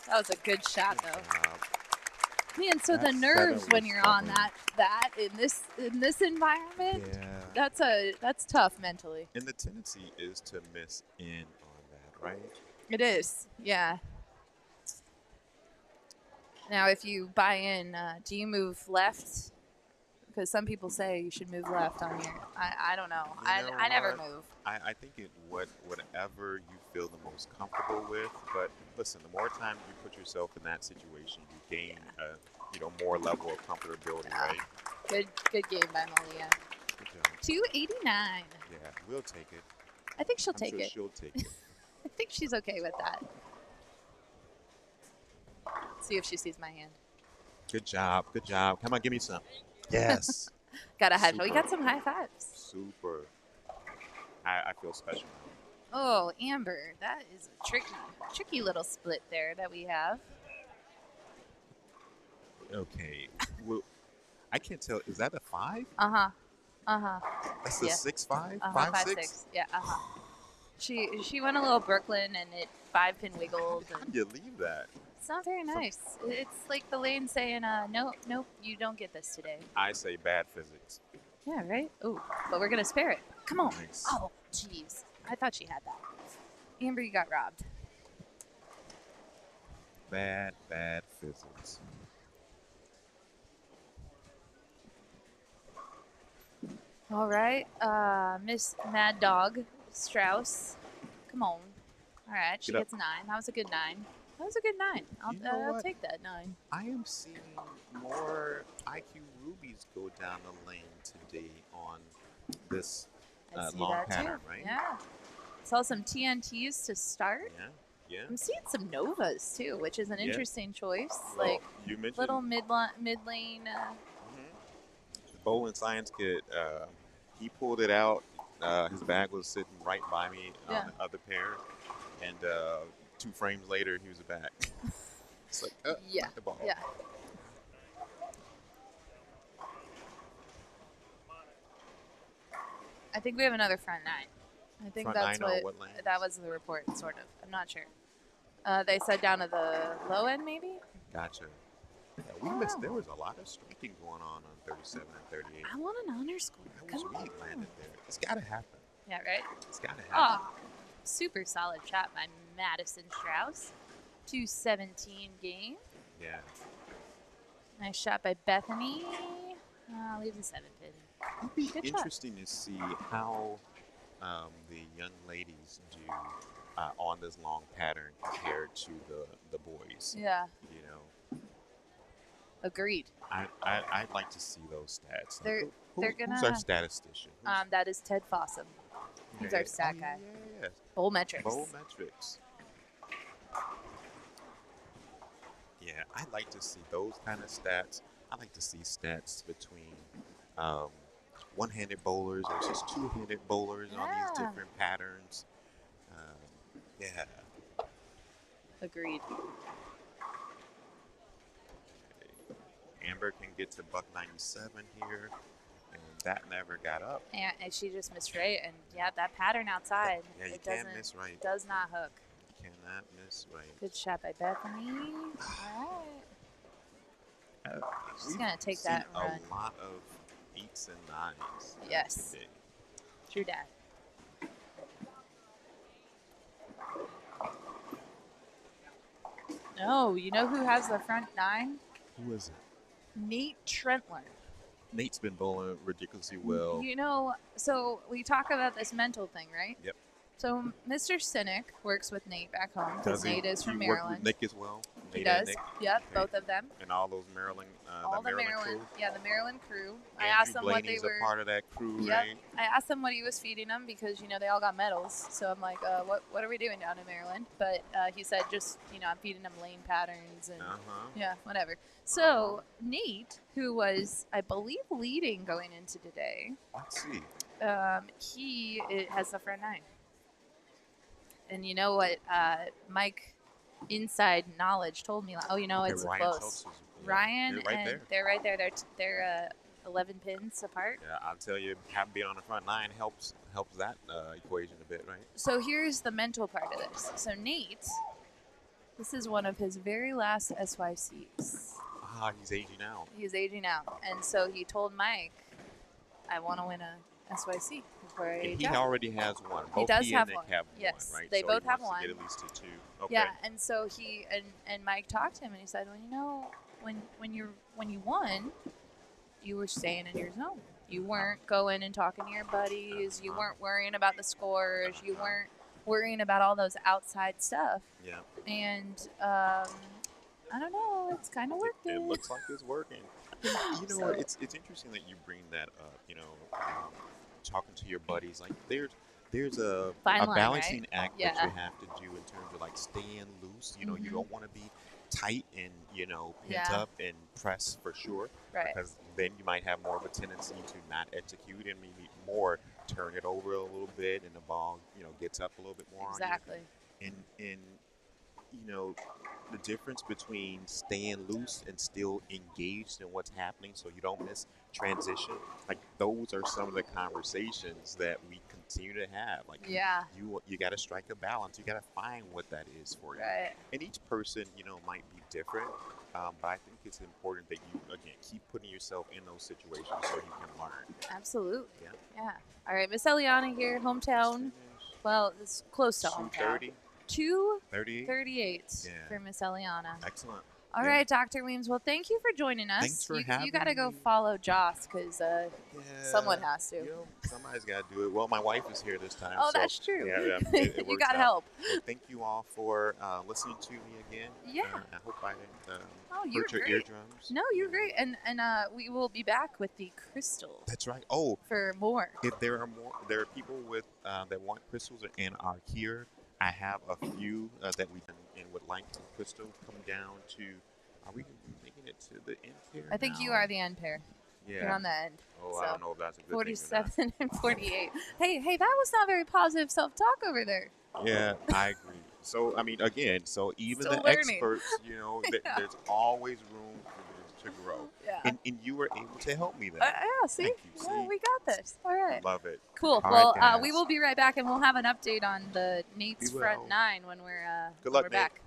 Speaker 2: that was a good shot, though. Man, so the
Speaker 5: That
Speaker 2: nerves
Speaker 5: seven
Speaker 2: when
Speaker 5: was
Speaker 2: you're on
Speaker 5: stubborn.
Speaker 2: that in this environment,
Speaker 5: Yeah.
Speaker 2: that's tough mentally.
Speaker 5: And the tendency is to miss in on that, right?
Speaker 2: It is, yeah. Now, if you buy in, do you move left? Because some people say you should move left on your. I don't know.
Speaker 5: You know
Speaker 2: I never
Speaker 5: what?
Speaker 2: move.
Speaker 5: I think whatever you feel the most comfortable with. But listen, the more time you put yourself in that situation, you gain more level of comfortability, right?
Speaker 2: Good game by Malia.
Speaker 5: Good job.
Speaker 2: 289.
Speaker 5: Yeah, we'll take it.
Speaker 2: I think she'll
Speaker 5: I'm
Speaker 2: take
Speaker 5: sure
Speaker 2: it.
Speaker 5: she'll take it.
Speaker 2: I think she's okay with that. See if she sees my hand.
Speaker 5: Good job. Good job. Come on, give me some. Yes.
Speaker 2: Got a high five. We
Speaker 5: Super.
Speaker 2: got some high fives.
Speaker 5: Super. I feel special.
Speaker 2: Oh, Amber, that is a tricky little split there that we have.
Speaker 5: Okay. Well, I can't tell. Is that a 5?
Speaker 2: Uh-huh.
Speaker 5: That's a
Speaker 2: Yeah.
Speaker 5: 6-5?
Speaker 2: Uh-huh,
Speaker 5: 5-6?
Speaker 2: Yeah, She went a little Brooklyn and it 5-pin wiggled.
Speaker 5: How
Speaker 2: And
Speaker 5: do you leave that?
Speaker 2: It's not very nice. It's like the lane saying, nope, you don't get this today.
Speaker 5: I say bad physics.
Speaker 2: Yeah, right? Oh, but we're going to spare it. Come on.
Speaker 5: Nice.
Speaker 2: Oh, jeez. I thought she had that. Amber, you got robbed.
Speaker 5: Bad physics.
Speaker 2: All right. Miss Mad Dog Strauss. Come on. All right. She
Speaker 5: Get up.
Speaker 2: gets 9. That was a good 9. That was a good 9.
Speaker 5: You know
Speaker 2: I'll
Speaker 5: what?
Speaker 2: take that 9.
Speaker 5: I am seeing more IQ rubies go down the lane today on this
Speaker 2: I see
Speaker 5: long
Speaker 2: that
Speaker 5: pattern,
Speaker 2: too.
Speaker 5: right?
Speaker 2: Yeah. Saw some TNTs to start.
Speaker 5: Yeah.
Speaker 2: I'm seeing some Novas too, which is an
Speaker 5: Yeah.
Speaker 2: interesting choice.
Speaker 5: Well,
Speaker 2: Like
Speaker 5: you mentioned
Speaker 2: little mid lane.
Speaker 5: the bowling science kid. He pulled it out. His bag was sitting right by me
Speaker 2: Yeah.
Speaker 5: on the other pair, and 2 frames later, he was back. It's like,
Speaker 2: Yeah.
Speaker 5: not the ball.
Speaker 2: Yeah. I think we have another front 9. I think
Speaker 5: Front
Speaker 2: that's
Speaker 5: 9 on what lane?
Speaker 2: that was the report, sort of. I'm not sure. They said down to the low end, maybe.
Speaker 5: Gotcha. Yeah, we missed. There was a lot of striking going on 37 and 38.
Speaker 2: I want an honor score.
Speaker 5: That was
Speaker 2: Come
Speaker 5: weak
Speaker 2: on.
Speaker 5: landed there. It's got to happen.
Speaker 2: Yeah, right.
Speaker 5: It's got to happen.
Speaker 2: Ah, super solid shot by Madison Strauss. 217 game.
Speaker 5: Yeah.
Speaker 2: Nice shot by Bethany. Leaves a 7 pin.
Speaker 5: It'd be
Speaker 2: Good shot.
Speaker 5: interesting to see how the young ladies do on this long pattern compared to the boys.
Speaker 2: Yeah,
Speaker 5: You know,
Speaker 2: agreed.
Speaker 5: I'd like to see those stats. Like,
Speaker 2: They're
Speaker 5: who's
Speaker 2: gonna-
Speaker 5: our statistician?
Speaker 2: That is Ted Fossum. He's our stat guy.
Speaker 5: Yeah.
Speaker 2: Bowl metrics.
Speaker 5: Bowl metrics. Yeah, I'd like to see those kind of stats. I like to see stats between one-handed bowlers versus two-handed bowlers on these
Speaker 2: Yeah.
Speaker 5: different patterns. Yeah.
Speaker 2: Agreed.
Speaker 5: Amber can get to buck 97 here, and that never got up.
Speaker 2: And she just missed right. And yeah, that pattern outside.
Speaker 5: Yeah, you
Speaker 2: it
Speaker 5: can't
Speaker 2: doesn't-
Speaker 5: miss right.
Speaker 2: Does not hook.
Speaker 5: You cannot miss right.
Speaker 2: Good shot by Bethany. All right. She's
Speaker 5: We've
Speaker 2: gonna take
Speaker 5: seen
Speaker 2: that and run.
Speaker 5: a lot of 8s and 9s.
Speaker 2: Yes.
Speaker 5: Today.
Speaker 2: True dat. No, you know who has the front 9?
Speaker 5: Who is it?
Speaker 2: Nate Trentler.
Speaker 5: Nate's been bowling ridiculously well.
Speaker 2: You know, so we talk about this mental thing, right?
Speaker 5: Yep.
Speaker 2: So Mr. Cynic works with Nate back home because
Speaker 5: Does he?
Speaker 2: Nate is from
Speaker 5: You work with
Speaker 2: Maryland.
Speaker 5: Nick as well.
Speaker 2: He
Speaker 5: Nate and
Speaker 2: does.
Speaker 5: Nick?
Speaker 2: Yep,
Speaker 5: Okay.
Speaker 2: both of them.
Speaker 5: And all those Maryland,
Speaker 2: All the
Speaker 5: Maryland
Speaker 2: Maryland,
Speaker 5: crew.
Speaker 2: yeah, the Maryland crew. I
Speaker 5: Andrew
Speaker 2: asked them what they
Speaker 5: Blaney's
Speaker 2: were.
Speaker 5: a part of that crew,
Speaker 2: Yep.
Speaker 5: right?
Speaker 2: I asked them what he was feeding them because they all got medals. So I'm like, what are we doing down in Maryland? But he said just I'm feeding them lane patterns and yeah, whatever. So Nate, who was I believe leading going into today,
Speaker 5: Let's see.
Speaker 2: he has the front 9. And you know what? Mike, inside knowledge, told me,
Speaker 5: Okay,
Speaker 2: it's
Speaker 5: Ryan
Speaker 2: close.
Speaker 5: Schultz is- yeah,
Speaker 2: Ryan
Speaker 5: they're right
Speaker 2: and
Speaker 5: there.
Speaker 2: they're right there. They're 11 pins apart.
Speaker 5: Yeah, I'll tell you, having been on the front 9 helps that equation a bit, right?
Speaker 2: So here's the mental part of this. So Nate, this is one of his very last SYCs.
Speaker 5: He's aging out.
Speaker 2: He's aging out, and so he told Mike, "I want to win a SYC before I
Speaker 5: And
Speaker 2: age
Speaker 5: he
Speaker 2: out."
Speaker 5: already has one. Both
Speaker 2: He does
Speaker 5: and
Speaker 2: have
Speaker 5: Nick
Speaker 2: one.
Speaker 5: have
Speaker 2: Yes,
Speaker 5: one, right?
Speaker 2: they
Speaker 5: So
Speaker 2: both
Speaker 5: he
Speaker 2: have
Speaker 5: wants to
Speaker 2: one.
Speaker 5: get at least to 2. Okay.
Speaker 2: Yeah, and so he and Mike talked to him, and he said, "Well, when you won, you were staying in your zone. You weren't going and talking to your buddies. You weren't worrying about the scores. You weren't worrying about all those outside stuff.
Speaker 5: Yeah.
Speaker 2: And I don't know, it's kind of working."
Speaker 5: It looks like it's working. You know
Speaker 2: So-
Speaker 5: what? It's interesting that you bring that up. Talking to your buddies, like there's a
Speaker 2: Fine line,
Speaker 5: balancing
Speaker 2: right?
Speaker 5: act
Speaker 2: Yeah.
Speaker 5: that you have to do in terms of like staying loose. You
Speaker 2: Mhm.
Speaker 5: don't want to be tight and pent
Speaker 2: Yeah.
Speaker 5: up and press for sure,
Speaker 2: Right.
Speaker 5: because then you might have more of a tendency to not execute and maybe more turn it over a little bit and the ball gets up a little bit more on you.
Speaker 2: Exactly.
Speaker 5: And the difference between staying loose and still engaged in what's happening so you don't miss transition. Like those are some of the conversations that we continue to have. Like
Speaker 2: Yeah.
Speaker 5: you got to strike a balance. You got to find what that is for you.
Speaker 2: Right.
Speaker 5: And each person, might be different. But I think it's important that you again keep putting yourself in those situations so you can learn.
Speaker 2: Absolutely.
Speaker 5: Yeah.
Speaker 2: Yeah. All right, Miss Eliana here, hometown. Well, it's close to hometown.
Speaker 5: 2:30,
Speaker 2: 2:38
Speaker 5: Yeah.
Speaker 2: for Miss Eliana.
Speaker 5: Excellent.
Speaker 2: All
Speaker 5: Yeah.
Speaker 2: right, Dr. Weems. Well, thank you for joining us.
Speaker 5: Thanks for
Speaker 2: you
Speaker 5: having
Speaker 2: got to go
Speaker 5: me.
Speaker 2: follow Joss because someone has to.
Speaker 5: Somebody's got to do it. Well, my wife is here this time.
Speaker 2: Oh,
Speaker 5: so,
Speaker 2: that's true.
Speaker 5: Yeah, it
Speaker 2: You
Speaker 5: works
Speaker 2: got
Speaker 5: out.
Speaker 2: help.
Speaker 5: Well, thank you all for listening to me again.
Speaker 2: Yeah.
Speaker 5: I hope I didn't
Speaker 2: You're
Speaker 5: hurt your
Speaker 2: great.
Speaker 5: eardrums.
Speaker 2: No, you're great. And we will be back with the crystals
Speaker 5: That's right. Oh,
Speaker 2: for more.
Speaker 5: if there are people with that want crystals and are here. I have a few that we and would like some crystal come down to. Are we making it to the end here?
Speaker 2: I think
Speaker 5: now?
Speaker 2: you are the end pair.
Speaker 5: Yeah.
Speaker 2: You're on the end.
Speaker 5: Oh,
Speaker 2: so
Speaker 5: I don't know if that's a good
Speaker 2: 47 and 48. Hey, that was not very positive self-talk over there.
Speaker 5: thing or not. Yeah, I agree. So, I mean, again, so even
Speaker 2: Still
Speaker 5: the
Speaker 2: learning.
Speaker 5: experts, there's always room to grow.
Speaker 2: Yeah.
Speaker 5: And you were able to help me there.
Speaker 2: Yeah, see?
Speaker 5: Thank you.
Speaker 2: Yeah,
Speaker 5: See?
Speaker 2: we got this. All right.
Speaker 5: Love it.
Speaker 2: Cool.
Speaker 5: All
Speaker 2: Well,
Speaker 5: right,
Speaker 2: we
Speaker 5: guys.
Speaker 2: will be right back, and we'll have an update on the Nate's
Speaker 5: We
Speaker 2: front
Speaker 5: will.
Speaker 2: 9 when we're,
Speaker 5: Good
Speaker 2: when
Speaker 5: luck,
Speaker 2: we're
Speaker 5: Nate.
Speaker 2: back.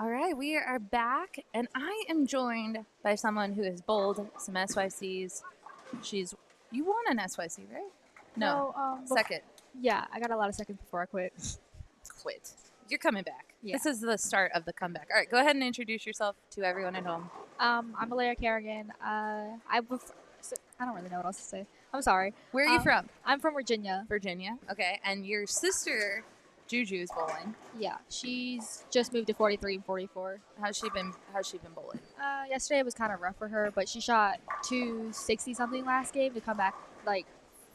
Speaker 2: All right, we are back, and I am joined by someone who has bowled some SYCs. You won an SYC, right? No, second.
Speaker 6: Yeah, I got a lot of seconds before I quit.
Speaker 2: Quit. You're coming back.
Speaker 6: Yeah.
Speaker 2: This is the start of the comeback. All right, go ahead and introduce yourself to everyone at home.
Speaker 6: I'm Malaya Kerrigan. I don't really know what else to say. I'm sorry.
Speaker 2: Where are you from?
Speaker 6: I'm from Virginia.
Speaker 2: Virginia. Okay, and your sister Juju's bowling.
Speaker 6: Yeah, she's just moved to 43 and 44.
Speaker 2: How's she been bowling?
Speaker 6: Yesterday was kind of rough for her, but she shot 260 something last game to come back like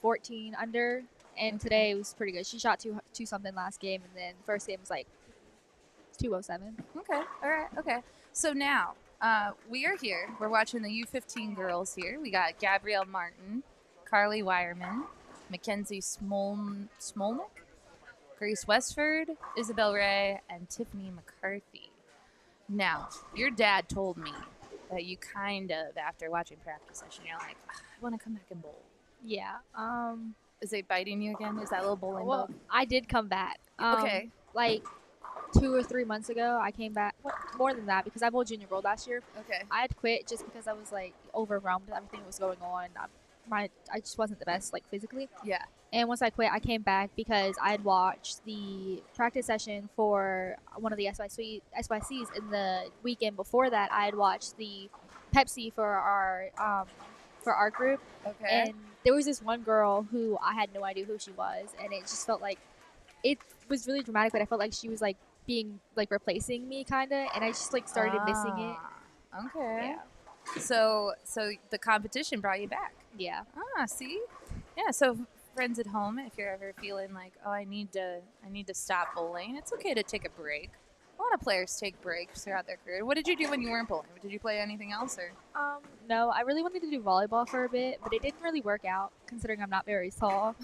Speaker 6: 14 under, and today was pretty good. She shot two something last game, and then first game was like 207.
Speaker 2: Okay. All right. Okay. So now we are here. We're watching the U15 girls here. We got Gabrielle Martin, Carly Wireman, Mackenzie Smolnick, Grace Westford, Isabel Ray, and Tiffany McCarthy. Now, your dad told me that you kind of, after watching practice session, you're like, I want to come back and bowl.
Speaker 6: Yeah.
Speaker 2: Is it biting you again? Is that little bowling
Speaker 6: Well,
Speaker 2: bug?
Speaker 6: I did come back.
Speaker 2: Okay.
Speaker 6: Like 2 or 3 months ago, I came back. More than that, because I bowled junior gold last year.
Speaker 2: Okay.
Speaker 6: I had quit just because I was like overwhelmed with everything that was going on. I just wasn't the best like physically.
Speaker 2: Yeah.
Speaker 6: And once I quit, I came back because I had watched the practice session for one of the SYCs. In the weekend before that, I had watched the Pepsi for our group.
Speaker 2: Okay.
Speaker 6: And there was this one girl who I had no idea who she was, and it just felt like it was really dramatic. But I felt like she was like being like replacing me, kind of, and I just like started missing it.
Speaker 2: Okay.
Speaker 6: Yeah.
Speaker 2: So the competition brought you back.
Speaker 6: Yeah.
Speaker 2: See? Yeah, so friends at home, if you're ever feeling like, oh, I need to stop bowling, it's okay to take a break. A lot of players take breaks throughout their career. What did you do when you weren't bowling? Did you play anything else, or?
Speaker 6: No, I really wanted to do volleyball for a bit, but it didn't really work out considering I'm not very tall,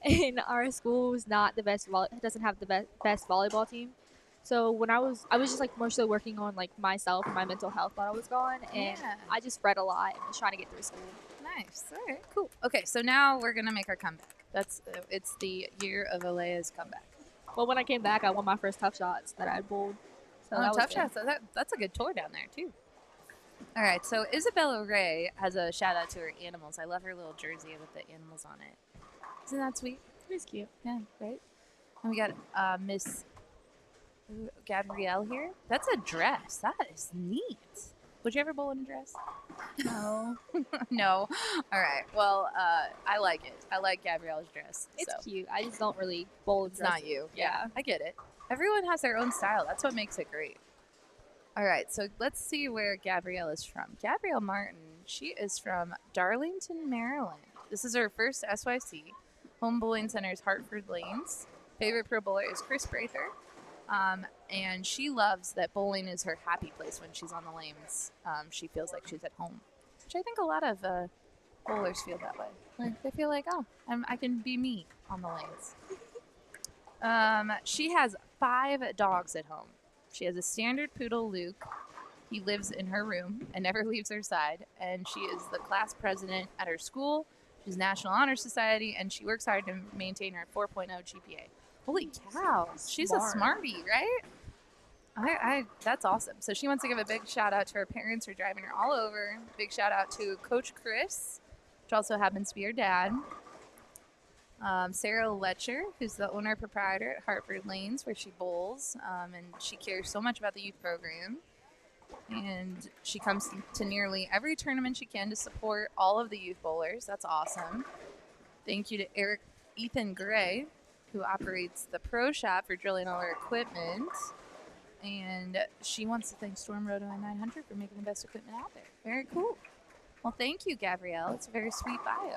Speaker 6: and our school was not the best. Doesn't have the best volleyball team. So when I was just like more so working on like myself and my mental health while I was gone, and
Speaker 2: Yeah.
Speaker 6: I just read a lot and was trying to get through school.
Speaker 2: Nice. All right, cool. Okay, so now we're gonna make our comeback. It's the year of Alea's comeback.
Speaker 6: Well, when I came back, I won my first tough shots that I had bowled. So that was
Speaker 2: Tough
Speaker 6: good.
Speaker 2: shots. That's a good tour down there too. All right, so Isabella Ray has a shout out to her animals. I love her little jersey with the animals on it. Isn't that sweet?
Speaker 6: It was cute.
Speaker 2: Yeah, right. And we got Miss Gabrielle here. That's a dress. That is neat. Would you ever bowl in a dress?
Speaker 6: No.
Speaker 2: No. All right. Well, I like it. I like Gabrielle's dress.
Speaker 6: It's
Speaker 2: so.
Speaker 6: cute. I just don't really bowl in
Speaker 2: It's not
Speaker 6: dresses.
Speaker 2: you.
Speaker 6: Yeah.
Speaker 2: I get it. Everyone has their own style. That's what makes it great. All right. So let's see where Gabrielle is from. Gabrielle Martin. She is from Darlington, Maryland. This is her first SYC. Home bowling center is Hartford Lanes. Favorite pro bowler is Chris Prather. And she loves that bowling is her happy place when she's on the lanes. She feels like she's at home, which I think a lot of bowlers feel that way. Like they feel like, oh, I can be me on the lanes. She has 5 dogs at home. She has a standard poodle, Luke. He lives in her room and never leaves her side. And she is the class president at her school. She's National Honor Society, and she works hard to maintain her 4.0 GPA. Holy cow. She's a smarty, right? That's awesome. So she wants to give a big shout out to her parents for driving her all over. Big shout out to Coach Chris, which also happens to be her dad. Sarah Letcher, who's the owner and proprietor at Hartford Lanes, where she bowls, and she cares so much about the youth program. And she comes to nearly every tournament she can to support all of the youth bowlers. That's awesome. Thank you to Ethan Gray, who operates the pro shop for drilling all her equipment. And she wants to thank Storm Roto and 900 for making the best equipment out there. Very cool. Well, thank you, Gabrielle. It's a very sweet bio.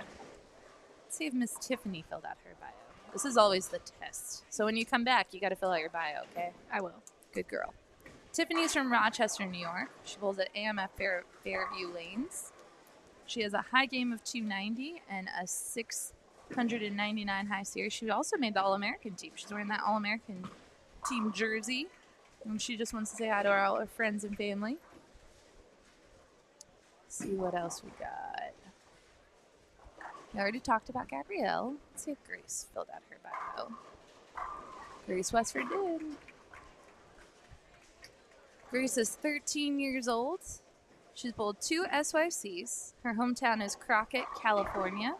Speaker 2: Let's see if Miss Tiffany filled out her bio. This is always the test. So when you come back, you got to fill out your bio, okay?
Speaker 6: I will.
Speaker 2: Good girl. Tiffany's from Rochester, New York. She bowls at AMF Fairview Lanes. She has a high game of 290 and a 699 high series. She also made the All-American team. She's wearing that All-American team jersey. And she just wants to say hi to all her friends and family. Let's see what else we got. We already talked about Gabrielle. Let's see if Grace filled out her bio. Grace Westford did. Grace is 13 years old. She's bowled 2 SYCs. Her hometown is Crockett, California.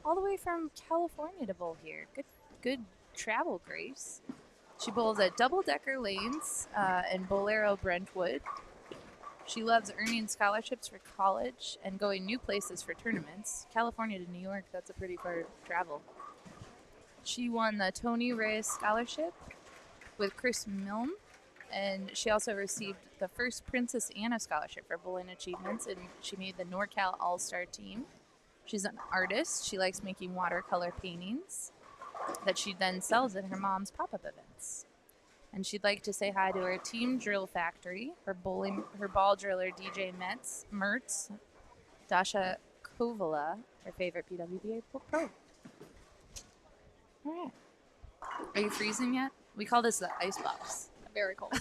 Speaker 2: All the way from California to bowl here. Good travel, Grace. She bowls at double-decker lanes in Bolero, Brentwood. She loves earning scholarships for college and going new places for tournaments. California to New York, that's a pretty far travel. She won the Tony Reyes Scholarship with Chris Milne, and she also received the first Princess Anna Scholarship for bowling achievements, and she made the NorCal All-Star team. She's an artist. She likes making watercolor paintings that she then sells in her mom's pop-up events. And she'd like to say hi to her team drill factory, her ball driller DJ Mertz, Dasha Kovala, her favorite PWBA pro. All right. Are you freezing yet? We call this the ice box.
Speaker 6: Very cold.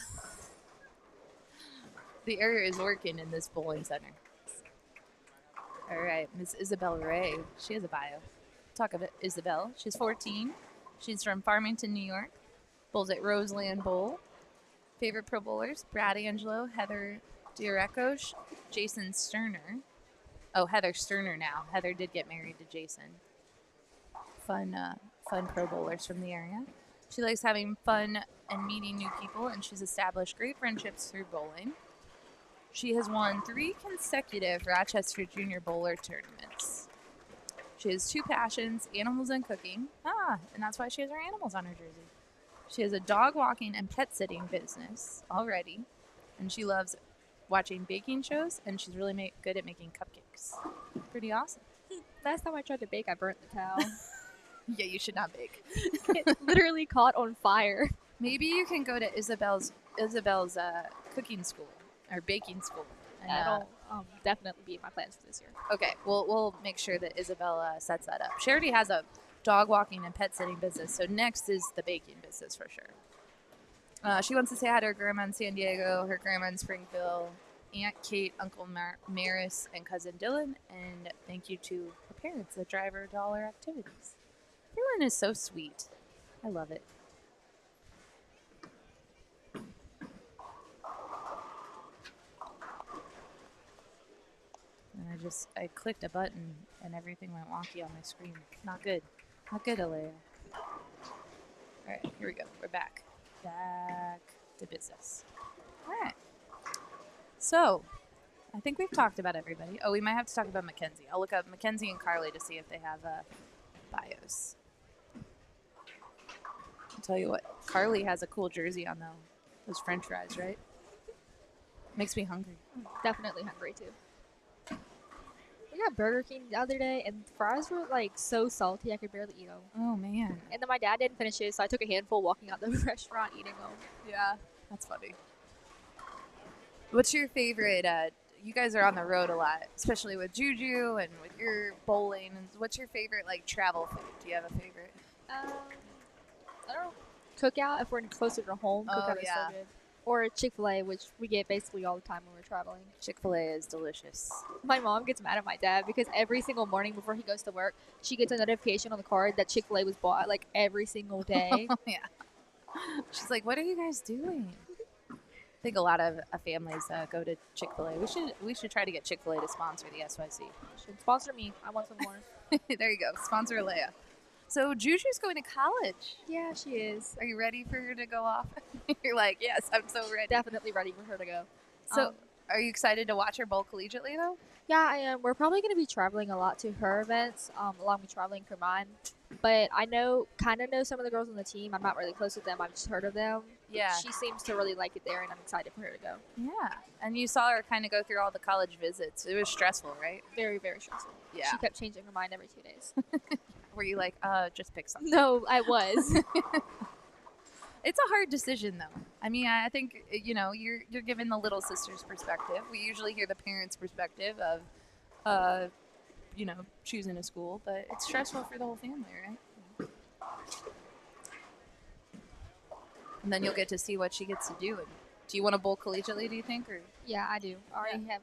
Speaker 2: The air is working in this bowling center. All right, Miss Isabel Ray. She has a bio. Talk of it, Isabel. She's 14. She's from Farmington, New York. Bowls at Roseland Bowl. Favorite pro bowlers: Brad Angelo, Heather Diarekos, Jason Sterner. Oh, Heather Sterner now. Heather did get married to Jason. Fun pro bowlers from the area. She likes having fun and meeting new people, and she's established great friendships through bowling. She has won 3 consecutive Rochester Junior Bowler tournaments. She has 2 passions, animals and cooking. And that's why she has her animals on her jersey. She has a dog walking and pet sitting business already, and she loves watching baking shows, and she's really good at making cupcakes. Pretty awesome.
Speaker 6: Last time I tried to bake, I burnt the towel.
Speaker 2: Yeah, you should not bake.
Speaker 6: It literally caught on fire.
Speaker 2: Maybe you can go to Isabel's cooking school or baking school. And,
Speaker 6: That'll definitely be in my plans for this year.
Speaker 2: Okay, we'll make sure that Isabella sets that up. She already has a dog walking and pet sitting business, so next is the baking business for sure. She wants to say hi to her grandma in San Diego, her grandma in Springfield, Aunt Kate, Uncle Maris, and Cousin Dylan, and thank you to her parents that drive her to all her activities. Dylan is so sweet. I love it. And I clicked a button and everything went wonky on my screen. Not good. Not good, Alea. All right, here we go. We're back. Back to business. All right. So, I think we've talked about everybody. Oh, we might have to talk about Mackenzie. I'll look up Mackenzie and Carly to see if they have bios. I'll tell you what. Carly has a cool jersey on, though. Those French fries, right? Makes me hungry.
Speaker 6: Definitely hungry, too. We got Burger King the other day, and fries were like so salty I could barely eat them.
Speaker 2: Oh man!
Speaker 6: And then my dad didn't finish it, so I took a handful walking out the restaurant eating them.
Speaker 2: Yeah, that's funny. What's your favorite? You guys are on the road a lot, especially with Juju and with your bowling. And what's your favorite like travel food? Do you have a favorite?
Speaker 6: I don't know. Cookout if we're closer to home. Cookout is so good. Or Chick-fil-A, which we get basically all the time when we're traveling.
Speaker 2: Chick-fil-A is delicious.
Speaker 6: My mom gets mad at my dad because every single morning before he goes to work, she gets a notification on the card that Chick-fil-A was bought like every single day.
Speaker 2: Yeah. She's like, "What are you guys doing?" I think a lot of families go to Chick-fil-A. We should try to get Chick-fil-A to sponsor the SYC.
Speaker 6: Should sponsor me. I want some more.
Speaker 2: There you go. Sponsor Leia. So Juju's going to college.
Speaker 6: Yeah, she is.
Speaker 2: Are you ready for her to go off? You're like, yes, I'm so ready.
Speaker 6: Definitely ready for her to go.
Speaker 2: So are you excited to watch her bowl collegiately, though?
Speaker 6: Yeah, I am. We're probably going to be traveling a lot to her events, along with traveling for mine. But I kind of know some of the girls on the team. I'm not really close with them. I've just heard of them.
Speaker 2: Yeah.
Speaker 6: She seems to really like it there, and I'm excited for her to go.
Speaker 2: Yeah. And you saw her kind of go through all the college visits. It was stressful, right?
Speaker 6: Very, very stressful.
Speaker 2: Yeah.
Speaker 6: She kept changing her mind every 2 days.
Speaker 2: Were you like, just pick something?
Speaker 6: No, I was.
Speaker 2: It's a hard decision, though. I mean, I think, you're given the little sister's perspective. We usually hear the parents' perspective of, choosing a school, but it's stressful for the whole family, right? And then you'll get to see what she gets to do. And do you want to bowl collegiately, do you think? Or
Speaker 6: Yeah, I do. I already have,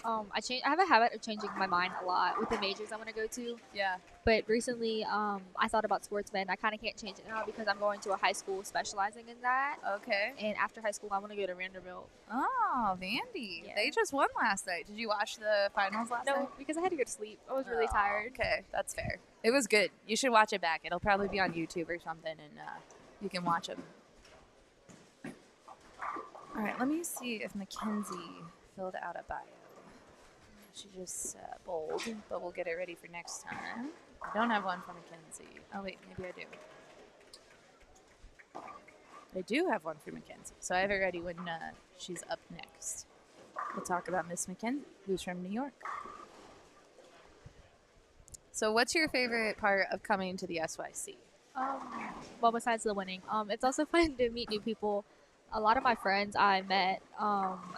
Speaker 6: I have a habit of changing my mind a lot with the majors I want to go to.
Speaker 2: Yeah.
Speaker 6: But recently, I thought about sports med. I kind of can't change it now because I'm going to a high school specializing in that.
Speaker 2: Okay.
Speaker 6: And after high school, I want to go to Vanderbilt.
Speaker 2: Oh, Vandy.
Speaker 6: Yeah.
Speaker 2: They just won last night. Did you watch the finals last night?
Speaker 6: No, because I had to go to sleep. I was really
Speaker 2: Oh,
Speaker 6: tired.
Speaker 2: Okay, that's fair. It was good. You should watch it back. It'll probably be on YouTube or something, and you can watch them. All right, let me see if Mackenzie filled out a bio. She just bold, but we'll get it ready for next time. I don't have one for Mackenzie. Oh, wait, maybe I do. I do have one for Mackenzie, so I have it ready when she's up next. We'll talk about Miss Mackenzie, who's from New York. So what's your favorite part of coming to the SYC?
Speaker 6: Well, besides the winning, it's also fun to meet new people. A lot of my friends I met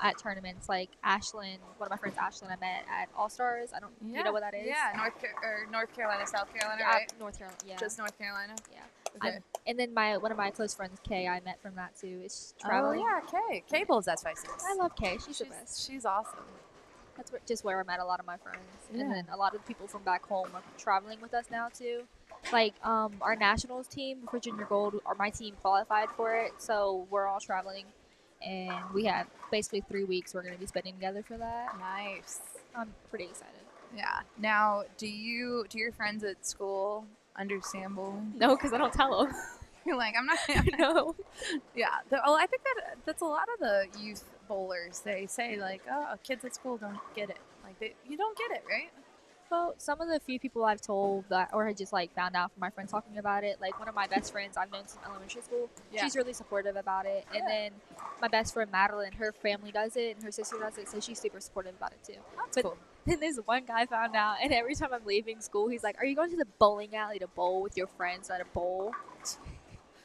Speaker 6: at tournaments, like Ashlyn. One of my friends, Ashlyn, I met at All Stars. I don't, you know what that is?
Speaker 2: Yeah, North Carolina, South Carolina,
Speaker 6: Yeah,
Speaker 2: right?
Speaker 6: North Carolina. Yeah.
Speaker 2: Just North Carolina.
Speaker 6: Yeah.
Speaker 2: Okay.
Speaker 6: And then one of my close friends, Kay, I met from that too. It's
Speaker 2: Oh
Speaker 6: traveling.
Speaker 2: yeah, Kay. Kay bowls SYC.
Speaker 6: I love Kay. She's the best.
Speaker 2: She's awesome.
Speaker 6: That's just where I met a lot of my friends.
Speaker 2: Yeah.
Speaker 6: And then a lot of the people from back home are traveling with us now too. Like our nationals team for junior gold, or my team qualified for it, so we're all traveling, and we have basically 3 weeks we're going to be spending together for that.
Speaker 2: Nice.
Speaker 6: I'm pretty excited.
Speaker 2: Yeah. Now, do your friends at school understand bowling?
Speaker 6: No, because I don't tell them.
Speaker 2: You're like, I'm not.
Speaker 6: No.
Speaker 2: Yeah. I think that's a lot of the youth bowlers. They say like, oh, kids at school don't get it. Like you don't get it, right?
Speaker 6: Well, some of the few people I've told that, or had just like found out from my friends talking about it, like one of my best friends I've known since elementary school,
Speaker 2: Yeah.
Speaker 6: she's really supportive about it. And
Speaker 2: Yeah.
Speaker 6: then my best friend Madeline, her family does it, and her sister does it, so she's super supportive about it too.
Speaker 2: That's
Speaker 6: But
Speaker 2: cool.
Speaker 6: then this one guy found out, and every time I'm leaving school, he's like, "Are you going to the bowling alley to bowl with your friends at a bowl?"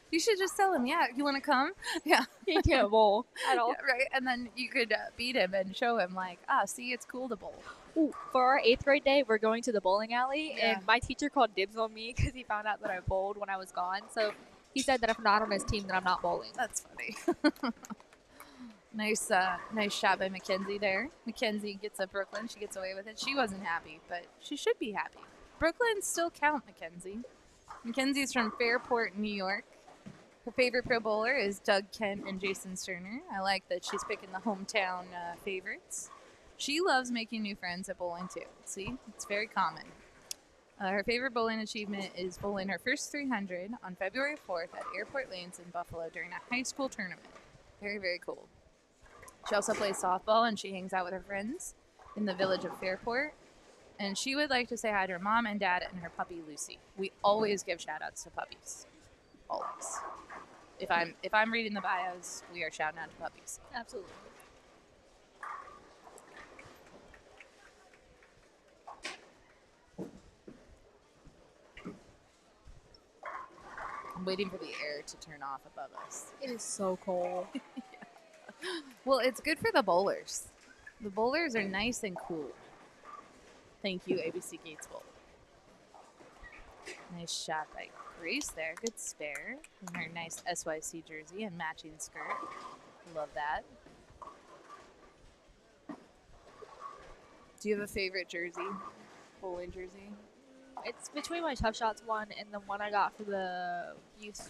Speaker 2: You should just tell him, yeah, you want to come? Yeah.
Speaker 6: He can't bowl at all.
Speaker 2: Yeah, right. And then you could beat him and show him like, see, it's cool to bowl.
Speaker 6: Ooh, for our 8th grade day, we're going to the bowling alley,
Speaker 2: Yeah.
Speaker 6: and my teacher called dibs on me because he found out that I bowled when I was gone. So he said that if I'm not on his team, then I'm not bowling.
Speaker 2: That's funny. Nice shot by Mackenzie there. Mackenzie gets up Brooklyn. She gets away with it. She wasn't happy, but she should be happy. Brooklyn still count Mackenzie. Mackenzie's from Fairport, New York. Her favorite pro bowler is Doug Kent and Jason Sterner. I like that she's picking the hometown favorites. She loves making new friends at bowling too. See, it's very common. Her favorite bowling achievement is bowling her first 300 on February 4th at Airport Lanes in Buffalo during a high school tournament. Very, very cool. She also plays softball, and she hangs out with her friends in the village of Fairport. And she would like to say hi to her mom and dad and her puppy Lucy. We always give shout outs to puppies. Always. If I'm reading the bios, we are shouting out to puppies.
Speaker 6: Absolutely.
Speaker 2: I'm waiting for the air to turn off above us.
Speaker 6: It is so cold.
Speaker 2: Well, it's good for the bowlers. The bowlers are nice and cool. Thank you, ABC Gates Bowl. Nice shot by Grace there. Good spare. In her nice SYC jersey and matching skirt. Love that. Do you have a favorite jersey? Bowling jersey?
Speaker 6: It's between my Tough Shots one and the one I got for the youth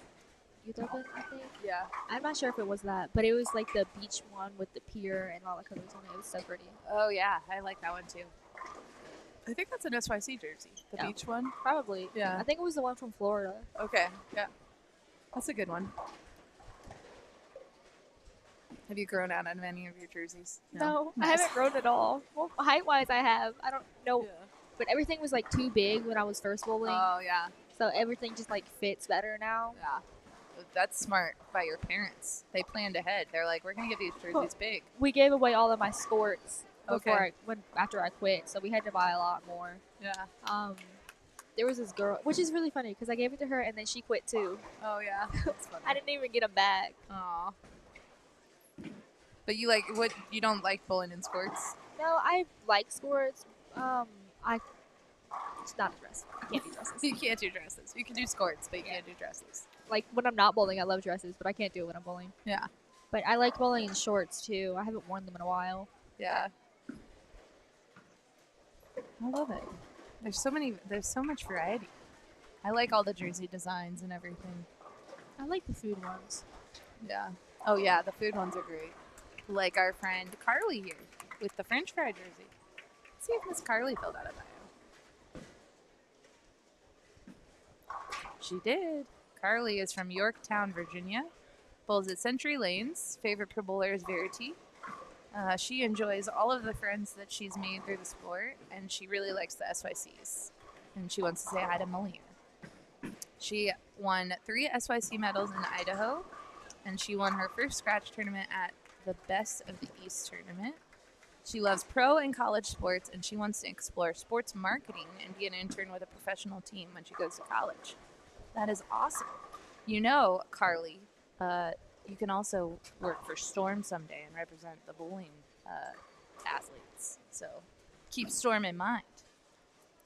Speaker 6: open, I think.
Speaker 2: Yeah.
Speaker 6: I'm not sure if it was that, but it was like the beach one with the pier and all the colors on it. It was so pretty.
Speaker 2: Oh, yeah. I like that one too. I think that's an SYC jersey. The
Speaker 6: Yeah.
Speaker 2: beach one?
Speaker 6: Probably.
Speaker 2: Yeah.
Speaker 6: I think it was the one from Florida.
Speaker 2: Okay. Yeah. That's a good one. Have you grown out on any of your jerseys?
Speaker 6: No, I
Speaker 2: Nice.
Speaker 6: haven't grown at all. Well, height-wise, I have. I don't know.
Speaker 2: Yeah.
Speaker 6: But everything was like too big when I was first bowling.
Speaker 2: Oh, yeah.
Speaker 6: So everything just like fits better now.
Speaker 2: Yeah. That's smart by your parents. They planned ahead. They're like, we're going to get these jerseys big.
Speaker 6: We gave away all of my skirts before
Speaker 2: Okay.
Speaker 6: after I quit, so we had to buy a lot more.
Speaker 2: Yeah.
Speaker 6: There was this girl, which is really funny because I gave it to her and then she quit too.
Speaker 2: Oh, yeah. That's funny.
Speaker 6: I didn't even get them back.
Speaker 2: Aw. But you don't like bowling in sports?
Speaker 6: No, I like skirts. It's not a dress. I can't do dresses.
Speaker 2: You can't do dresses. You can do skirts, but you can't do dresses.
Speaker 6: Like when I'm not bowling, I love dresses, but I can't do it when I'm bowling.
Speaker 2: Yeah.
Speaker 6: But I like bowling in shorts too. I haven't worn them in a while.
Speaker 2: Yeah. I love it. There's so much variety. I like all the jersey designs and everything.
Speaker 6: I like the food ones.
Speaker 2: Yeah. Oh yeah, the food ones are great. Like our friend Carly here with the French fry jersey. Let's see if Miss Carly filled out a bio. She did. Carly is from Yorktown, Virginia. Bowls at Century Lanes. Favorite pro bowler is Verity. She enjoys all of the friends that she's made through the sport, and she really likes the SYCs. And she wants to say hi to Malia. She won 3 SYC medals in Idaho, and she won her first scratch tournament at the Best of the East tournament. She loves pro and college sports, and she wants to explore sports marketing and be an intern with a professional team when she goes to college. That is awesome. You know, Carly, you can also work for Storm someday and represent the bowling athletes. So keep Storm in mind.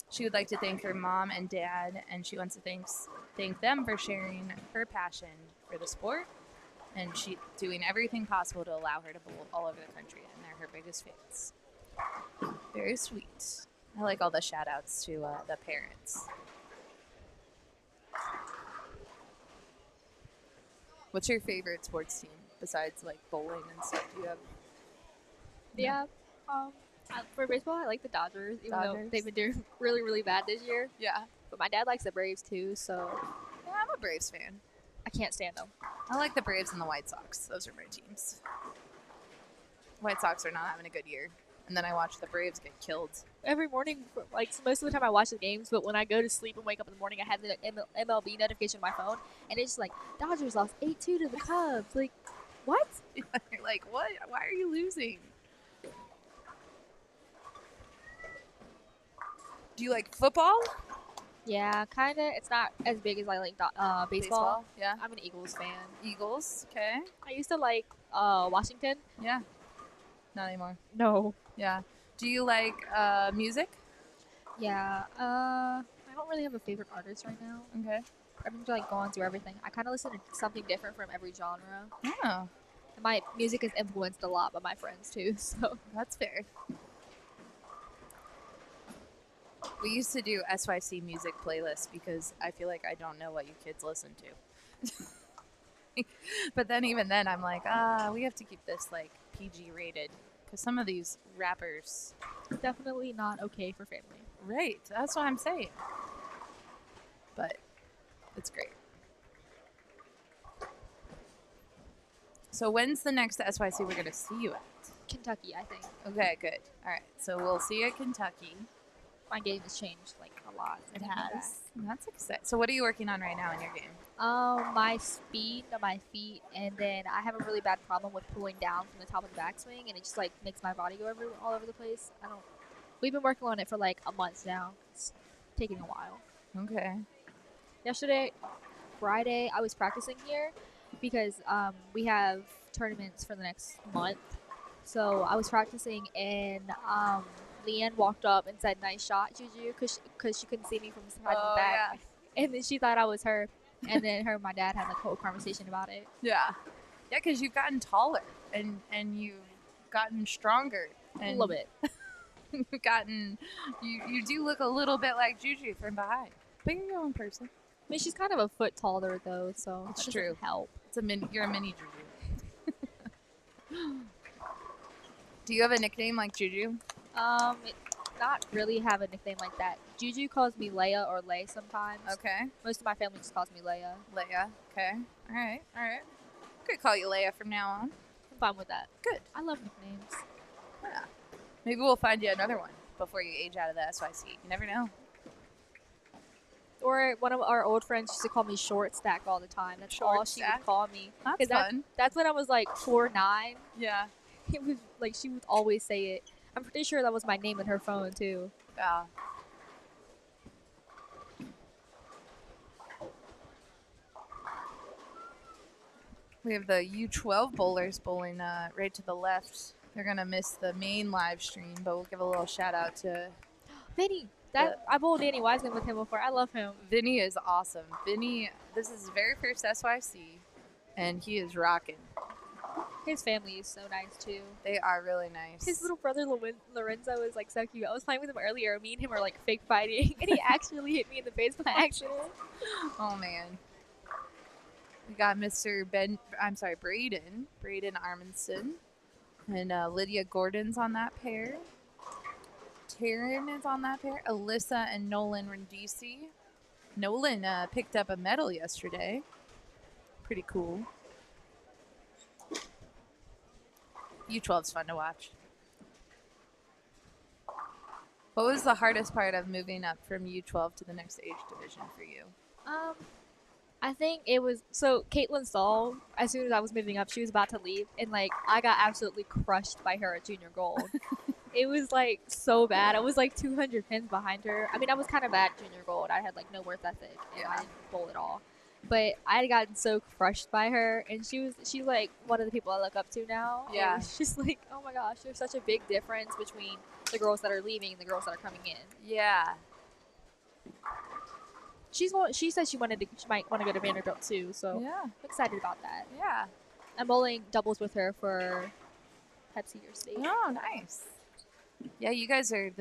Speaker 2: She would like to thank her mom and dad, and she wants to thank them for sharing her passion for the sport, and she doing everything possible to allow her to bowl all over the country, and they're her biggest fans. Very sweet. I like all the shout outs to the parents. What's your favorite sports team besides like bowling and stuff? Do you have?
Speaker 6: Yeah. For baseball, I like the Dodgers, even though
Speaker 2: Dodgers?
Speaker 6: they've been doing really, really bad this year.
Speaker 2: Yeah.
Speaker 6: But my dad likes the Braves too, so
Speaker 2: Yeah, I'm a Braves fan.
Speaker 6: I can't stand them.
Speaker 2: I like the Braves and the White Sox. Those are my teams. White Sox are not having a good year. And then I watch the Braves get killed.
Speaker 6: Every morning, like most of the time I watch the games, but when I go to sleep and wake up in the morning, I have the MLB notification on my phone, and it's just like, Dodgers lost 8-2 to the Cubs. Like, what?
Speaker 2: You're like, what? Why are you losing? Do you like football?
Speaker 6: Yeah, kind of. It's not as big as I like baseball.
Speaker 2: Yeah.
Speaker 6: I'm an Eagles fan.
Speaker 2: Eagles. Okay.
Speaker 6: I used to like Washington.
Speaker 2: Yeah. Not anymore.
Speaker 6: No.
Speaker 2: Yeah. Do you like music?
Speaker 6: Yeah. I don't really have a favorite artist right now.
Speaker 2: Okay.
Speaker 6: I've been like going through everything. I kind of listen to something different from every genre.
Speaker 2: Oh,
Speaker 6: And my music is influenced a lot by my friends too. So
Speaker 2: that's fair. We used to do SYC music playlists because I feel like I don't know what you kids listen to. But then even then, I'm like, we have to keep this like PG rated because some of these rappers.
Speaker 6: definitely not okay for family.
Speaker 2: Right. That's what I'm saying. But it's great. So when's the next SYC we're going to see you at?
Speaker 6: Kentucky, I think.
Speaker 2: Okay, good. All right. So we'll see you at Kentucky.
Speaker 6: My game has changed like a lot.
Speaker 2: It
Speaker 6: since I've been
Speaker 2: has. That's exciting. So what are you working on right now in your game?
Speaker 6: back. My speed on my feet, and then I have a really bad problem with pulling down from the top of the backswing, and it just like makes my body go all over the place. We've been working on it for like a month now. It's taking a while.
Speaker 2: Okay.
Speaker 6: Yesterday, Friday, I was practicing here because we have tournaments for the next month. So I was practicing, and Leanne walked up and said, "Nice shot, Juju," because she couldn't see me from the side and back. Yeah. And then she thought I was her. And then her and my dad had like a whole conversation about it.
Speaker 2: Yeah. Yeah, because you've gotten taller and you've gotten stronger. And
Speaker 6: A little bit.
Speaker 2: You've gotten, you do look a little bit like Juju from behind. But you're your own person.
Speaker 6: I mean, she's kind of a foot taller though, so
Speaker 2: It's
Speaker 6: that
Speaker 2: true.
Speaker 6: doesn't help.
Speaker 2: You're a mini Juju. Do you have a nickname like Juju?
Speaker 6: Not really have a nickname like that. Juju calls me Leia or Lay sometimes.
Speaker 2: Okay.
Speaker 6: Most of my family just calls me Leia.
Speaker 2: Leia. Okay. All right. Could call you Leia from now on.
Speaker 6: I'm fine with that.
Speaker 2: Good.
Speaker 6: I love nicknames.
Speaker 2: Yeah. Maybe we'll find you another one before you age out of the SYC. You never know.
Speaker 6: Or one of our old friends used to call me Short Stack all the time. That's
Speaker 2: Short
Speaker 6: all she
Speaker 2: Stack?
Speaker 6: would call me.
Speaker 2: That's
Speaker 6: 'Cause
Speaker 2: fun.
Speaker 6: That's when I was like 4'9".
Speaker 2: Yeah.
Speaker 6: It was like she would always say it. I'm pretty sure that was my name in her phone too.
Speaker 2: Yeah. We have the U12 bowlers bowling right to the left. They're going to miss the main live stream, but we'll give a little shout out to
Speaker 6: Vinny. I bowled Danny Wiseman with him before. I love him.
Speaker 2: Vinny. Is awesome. Vinny, this is his very first SYC, and he is rocking.
Speaker 6: His family is so nice too.
Speaker 2: They are really nice.
Speaker 6: His little brother Lorenzo is like so cute. I was playing with him earlier. Me and him are like fake fighting, and he actually hit me in the face by accident.
Speaker 2: Oh man. We got Braden Arminson, and Lydia Gordon's on that pair. Taryn is on that pair. Alyssa and Nolan Rindisi. Nolan picked up a medal yesterday. Pretty cool. U12's fun to watch. What was the hardest part of moving up from U12 to the next age division for you?
Speaker 6: I think it was Caitlin saw as soon as I was moving up, she was about to leave, and like I got absolutely crushed by her at junior gold. It was like so bad. I was like 200 pins behind her. I mean, I was kind of bad at junior gold. I had like no work ethic, and I didn't bowl at all. But I had gotten so crushed by her, and she's like one of the people I look up to now.
Speaker 2: Yeah.
Speaker 6: And it's just like, oh my gosh, there's such a big difference between the girls that are leaving and the girls that are coming in.
Speaker 2: Yeah.
Speaker 6: She said she might want to go to Vanderbilt too, so
Speaker 2: Yeah.
Speaker 6: I'm excited about that.
Speaker 2: Yeah.
Speaker 6: I'm bowling doubles with her for Pepsi or State.
Speaker 2: Oh, nice. Yeah, you guys are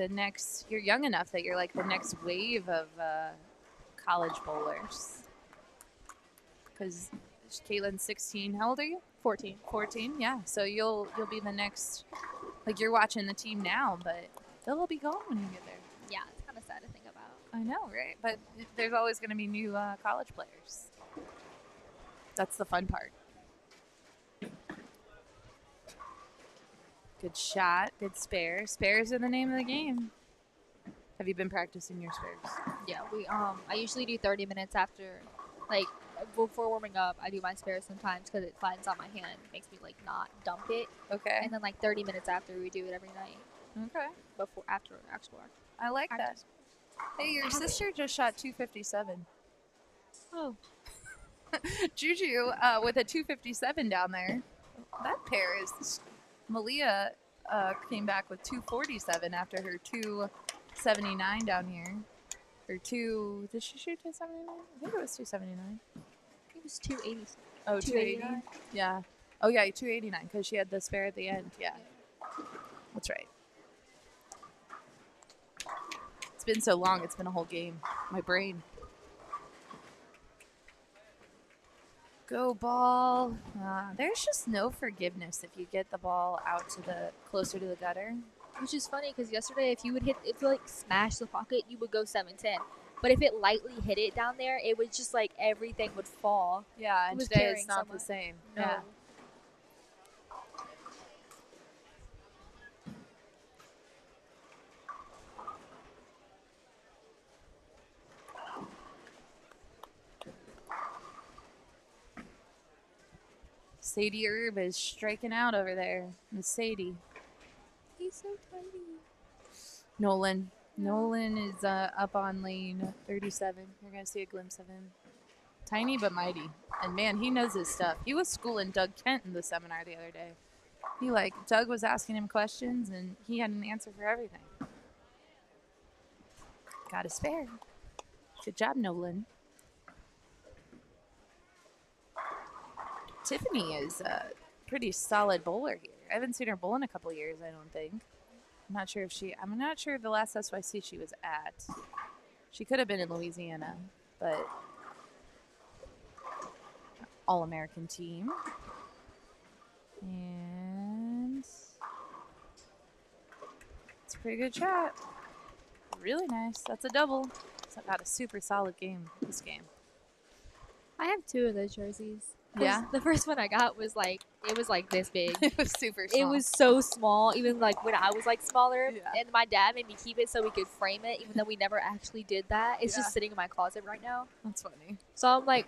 Speaker 2: you're young enough that you're like the next wave of college bowlers. Because Caitlin's 16. How old are you?
Speaker 6: 14.
Speaker 2: 14, yeah. So you'll be the next, like you're watching the team now, but they'll be gone when you get there.
Speaker 6: Yeah, it's kind of sad to think about.
Speaker 2: I know, right? But there's always going to be new college players. That's the fun part. Good shot, good spare. Spares are the name of the game. Have you been practicing your spares?
Speaker 6: Yeah, I usually do 30 minutes after, like, before warming up. I do my spares sometimes because it flattens out my hand, makes me like not dump it.
Speaker 2: Okay.
Speaker 6: And then like 30 minutes after, we do it every night.
Speaker 2: Okay.
Speaker 6: After
Speaker 2: I like
Speaker 6: practice.
Speaker 2: that. Hey, your sister just shot 257.
Speaker 6: Oh.
Speaker 2: Juju with a 257 down there. That pair is. Malia came back with 247 after her 279 down here. Did she shoot 279? I think it was 279.
Speaker 6: It was 280.
Speaker 2: Oh, 280? Yeah. Oh, yeah, 289 because she had the spare at the end. Yeah. That's right. It's been so long. It's been a whole game. My brain. Go ball. There's just no forgiveness if you get the ball out to closer to the gutter.
Speaker 6: Which is funny because yesterday, if you like smash the pocket, you would go 7-10. But if it lightly hit it down there, it was just like everything would fall.
Speaker 2: Yeah, and today it's not the same.
Speaker 6: No.
Speaker 2: Yeah. Sadie Erb is striking out over there. Miss Sadie.
Speaker 6: He's so tiny.
Speaker 2: Nolan. Nolan is up on lane 37. You're going to see a glimpse of him. Tiny but mighty. And man, he knows his stuff. He was schooling Doug Kent in the seminar the other day. Doug was asking him questions and he had an answer for everything. Got a spare. Good job, Nolan. Tiffany is a pretty solid bowler here. I haven't seen her bowl in a couple years, I don't think. I'm not sure if the last SYC she was at. She could have been in Louisiana, but All-American team. And it's a pretty good shot. Really nice. That's a double. So I got a super solid game this game.
Speaker 6: I have 2 of those jerseys.
Speaker 2: Yeah.
Speaker 6: The first one I got was like this big.
Speaker 2: It was super small.
Speaker 6: It was so small, even like when I was like smaller.
Speaker 2: Yeah.
Speaker 6: And my dad made me keep it so we could frame it, even though we never actually did that. It's just sitting in my closet right now.
Speaker 2: That's funny.
Speaker 6: So I'm like,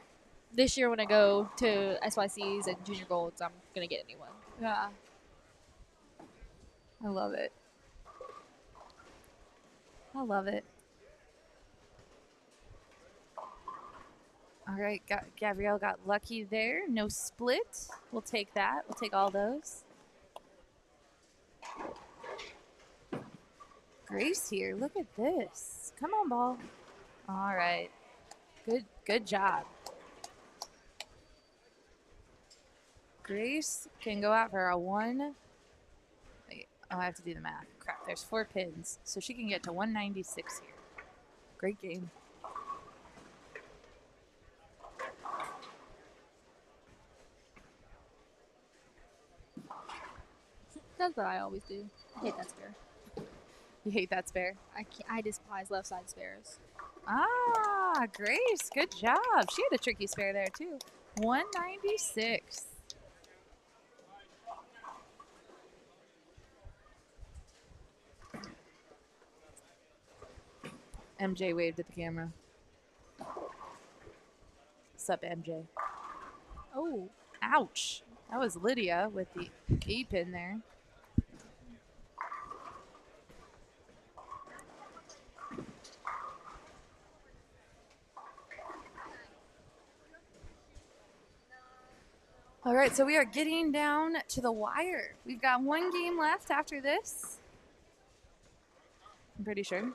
Speaker 6: this year when I go to SYCs and junior golds, I'm gonna get a new one.
Speaker 2: Yeah. I love it. I love it. All right, Gabrielle got lucky there. No split. We'll take that. We'll take all those. Grace here. Look at this. Come on, ball. All right. Good job. Grace can go out for a 1. Wait, oh, I have to do the math. Crap, there's 4 pins. So she can get to 196 here. Great game.
Speaker 6: That's what I always do. I hate that spare.
Speaker 2: You hate that spare?
Speaker 6: I despise left side spares.
Speaker 2: Ah, Grace, good job. She had a tricky spare there, too. 196. MJ waved at the camera. Sup, MJ?
Speaker 6: Oh,
Speaker 2: Ouch. That was Lydia with the E pin there. All right, so we are getting down to the wire. We've got 1 game left after this. I'm pretty sure.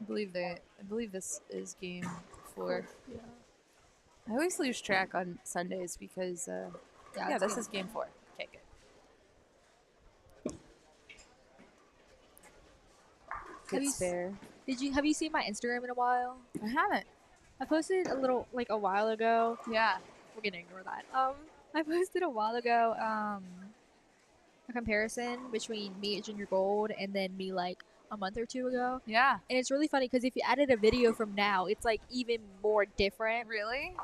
Speaker 2: I believe this is game 4.
Speaker 6: yeah.
Speaker 2: I always lose track on Sundays because yeah, this is game 4. Okay, good. Good spare.
Speaker 6: Have you seen my Instagram in a while?
Speaker 2: I haven't.
Speaker 6: I posted a while ago.
Speaker 2: Yeah.
Speaker 6: We're gonna ignore that. I posted a while ago a comparison between me at Junior Gold and then me like a month or 2 ago.
Speaker 2: Yeah.
Speaker 6: And it's really funny because if you added a video from now, it's like even more different.
Speaker 2: Really?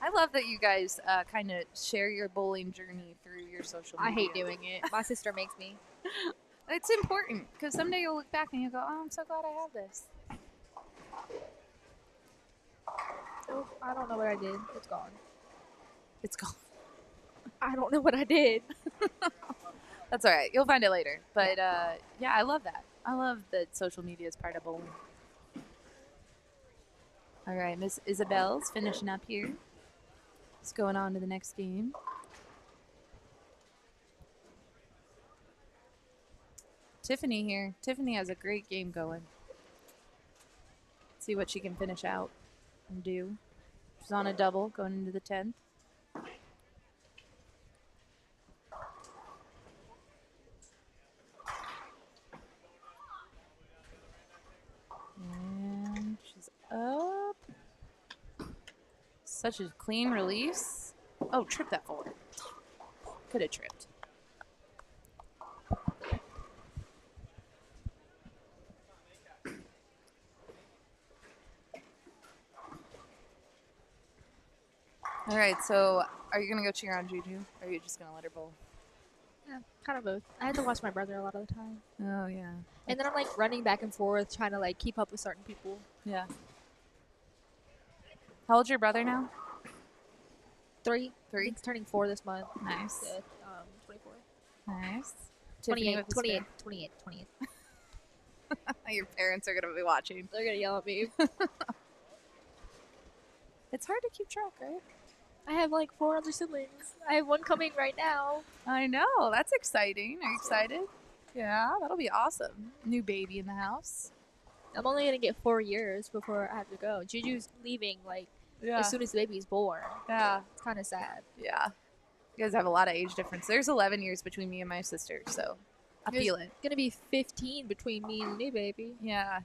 Speaker 2: I love that you guys kind of share your bowling journey through your social media.
Speaker 6: I hate doing it. My sister makes me.
Speaker 2: It's important because someday you'll look back and you'll go, oh, I'm so glad I have this.
Speaker 6: Oh, I don't know what I did. It's gone.
Speaker 2: It's gone.
Speaker 6: I don't know what I did.
Speaker 2: That's all right. You'll find it later. But yeah, I love that. I love that social media is part of bowling. All right, Miss Isabel's finishing up here. Just going on to the next game. Tiffany here. Tiffany has a great game going. See what she can finish out and do. She's on a double going into the 10th. And she's up. Such a clean release. Oh, trip that forward. Could have tripped. All right, so are you going to go cheer on Juju, or are you just going to let her bowl?
Speaker 6: Yeah, kind of both. I had to watch my brother a lot of the time.
Speaker 2: Oh, yeah.
Speaker 6: And then I'm like running back and forth trying to like keep up with certain people.
Speaker 2: Yeah. How old's your brother now?
Speaker 6: 3.
Speaker 2: 3?
Speaker 6: He's turning 4 this month.
Speaker 2: Nice.
Speaker 6: 24.
Speaker 2: Nice.
Speaker 6: 28, 28,
Speaker 2: 28.
Speaker 6: 28, 28.
Speaker 2: Your parents are going to be watching.
Speaker 6: They're going to yell at me.
Speaker 2: It's hard to keep track, right?
Speaker 6: I have like 4 other siblings. I have one coming right now.
Speaker 2: I know. That's exciting. Are you excited? Yeah, that'll be awesome. New baby in the house.
Speaker 6: I'm only going to get 4 years before I have to go. Juju's leaving like as soon as the baby's born.
Speaker 2: Yeah.
Speaker 6: It's kind of sad.
Speaker 2: Yeah. You guys have a lot of age difference. There's 11 years between me and my sister, so I feel it.
Speaker 6: It's going to be 15 between me and the new baby.
Speaker 2: Yeah.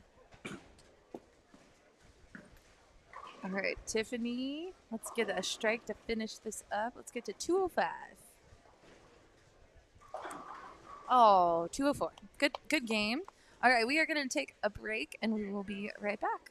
Speaker 2: All right, Tiffany. Let's get a strike to finish this up. Let's get to 205. Oh, 204. Good game. All right, we are going to take a break, and we will be right back.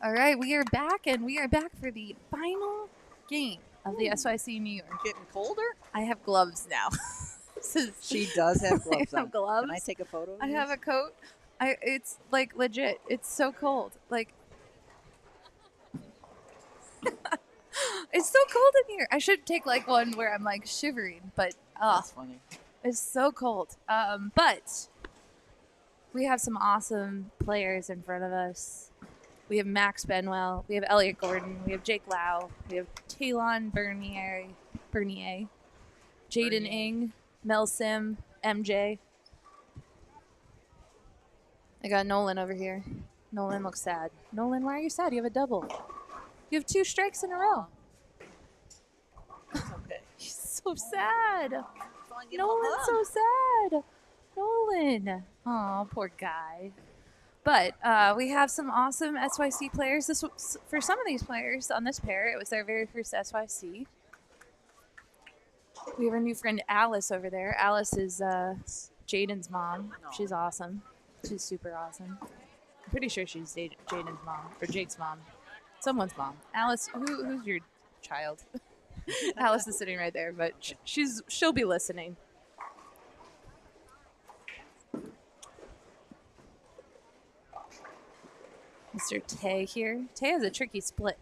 Speaker 2: All right, we are back, and we are back for the final game of the SYC New York.
Speaker 3: Getting colder?
Speaker 2: I have gloves now.
Speaker 3: She does have gloves
Speaker 2: I have
Speaker 3: on.
Speaker 2: gloves.
Speaker 3: Can I take a photo of
Speaker 2: I
Speaker 3: this?
Speaker 2: have a coat. It's like legit. It's so cold. Like it's so cold in here. I should take like one where I'm like shivering, but
Speaker 3: That's funny.
Speaker 2: it's so cold. But we have some awesome players in front of us. We have Max Benwell. We have Elliot Gordon. We have Jake Lau. We have Talon Bernier, Jaden Ing, Mel Sim, MJ. I got Nolan over here. Nolan looks sad. Nolan, why are you sad? You have a double. You have 2 strikes in a row.
Speaker 3: It's okay.
Speaker 2: He's so sad.
Speaker 3: Come on, give him a
Speaker 2: Nolan's
Speaker 3: hug.
Speaker 2: so sad. Nolan. Oh, poor guy. But we have some awesome SYC players. This was, for some of these players on this pair, it was their very first SYC. We have our new friend Alice over there. Alice is Jaden's mom. She's awesome. She's super awesome. I'm pretty sure she's Jaden's mom or Jake's mom. Someone's mom. Alice, who's your child? Alice is sitting right there, but she'll be listening. Mr. Tay here. Tay has a tricky split.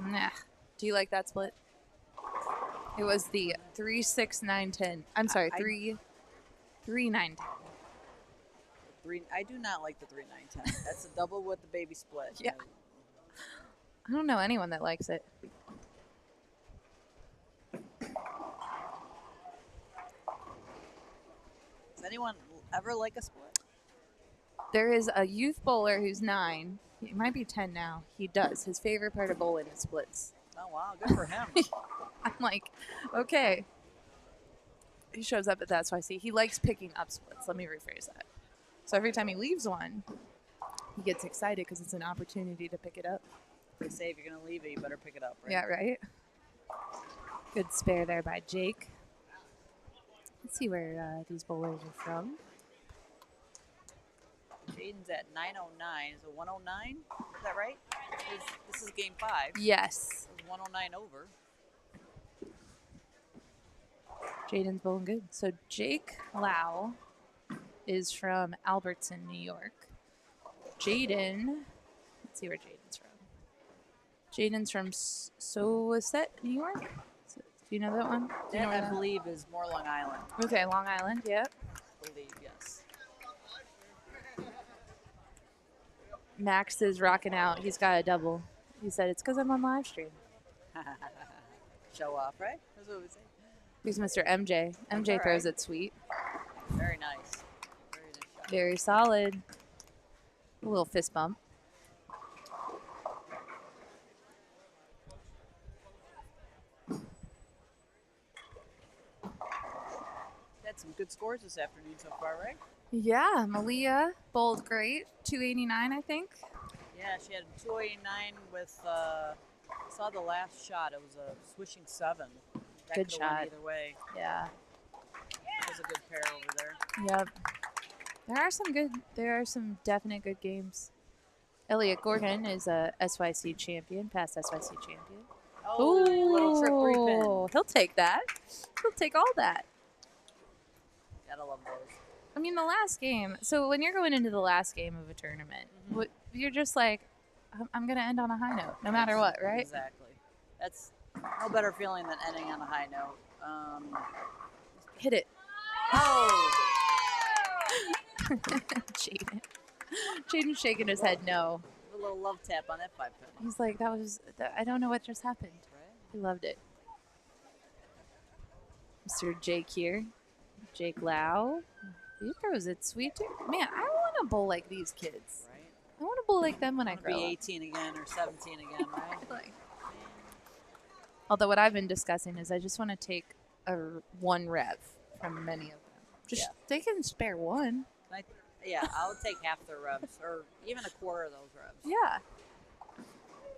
Speaker 2: Nah. Do you like that split? It was the 3-6-9-10. I'm sorry, 3-9-10.
Speaker 3: I do not like the 3-9-10. That's a double with the baby split.
Speaker 2: Yeah. I don't know anyone that likes it.
Speaker 3: Does anyone ever like a split?
Speaker 2: There is a youth bowler who's 9. He might be 10 now. He does. His favorite part of bowling is splits.
Speaker 3: Oh, wow. Good for him.
Speaker 2: I'm like, okay. He shows up at that, so I see he likes picking up splits. Let me rephrase that. So every time he leaves one, he gets excited because it's an opportunity to pick it up.
Speaker 3: They say if you're going to leave it, you better pick it up, right?
Speaker 2: Yeah, right? Good spare there by Jake. Let's see where these bowlers are from.
Speaker 3: Jaden's at 909. Is it 109? Is that right? This is game 5.
Speaker 2: Yes.
Speaker 3: It was 109 over.
Speaker 2: Jaden's bowling good. So Jake Lau is from Albertson, New York. Jaden, let's see where Jaden's from. Jaden's from Sowaset, New York. Do you know that one? Do you know
Speaker 3: That,
Speaker 2: where
Speaker 3: I believe, is more Long Island.
Speaker 2: Okay, Long Island, yep.
Speaker 3: I believe, yes.
Speaker 2: Max is rocking out. He's got a double. He said, it's because I'm on live stream.
Speaker 3: Show off, right? That's what we say.
Speaker 2: Here's Mr. MJ. MJ
Speaker 3: All
Speaker 2: throws
Speaker 3: right.
Speaker 2: it sweet.
Speaker 3: Very nice. Very nice shot.
Speaker 2: Very solid. A little fist bump.
Speaker 3: Had some good scores this afternoon so far, right?
Speaker 2: Yeah, Malia bowled great. 289, I think.
Speaker 3: Yeah, she had 289 with, saw the last shot. It was a swishing 7. That
Speaker 2: Good
Speaker 3: could've went
Speaker 2: shot.
Speaker 3: either way.
Speaker 2: Yeah.
Speaker 3: It was a good pair over there.
Speaker 2: Yep. There are some definite good games. Elliot Gordon is a SYC champion, past SYC champion.
Speaker 3: Oh, little trip 3-pin.
Speaker 2: He'll take that. He'll take all that.
Speaker 3: Gotta love those.
Speaker 2: I mean, the last game. So when you're going into the last game of a tournament, you're just like, I'm going to end on a high note, no matter what, right?
Speaker 3: Exactly. That's no better feeling than ending on a high note.
Speaker 2: Hit it.
Speaker 3: Oh!
Speaker 2: Jaden's shaking his head no.
Speaker 3: A little love tap on that 5-pin.
Speaker 2: He's like, I don't know what just happened.
Speaker 3: Right?
Speaker 2: He loved it. Mr. Jake here. Jake Lau. He throws it sweet too. Man, I want to bowl like these kids.
Speaker 3: Right?
Speaker 2: I want to bowl like them when I
Speaker 3: I'm
Speaker 2: grow
Speaker 3: gonna be
Speaker 2: up.
Speaker 3: 18 again or 17 again, right?
Speaker 2: Like, although what I've been discussing is I just want to take one rev from many of them. Just they can spare one.
Speaker 3: Yeah, I'll take half their revs or even a quarter of those revs.
Speaker 2: Yeah.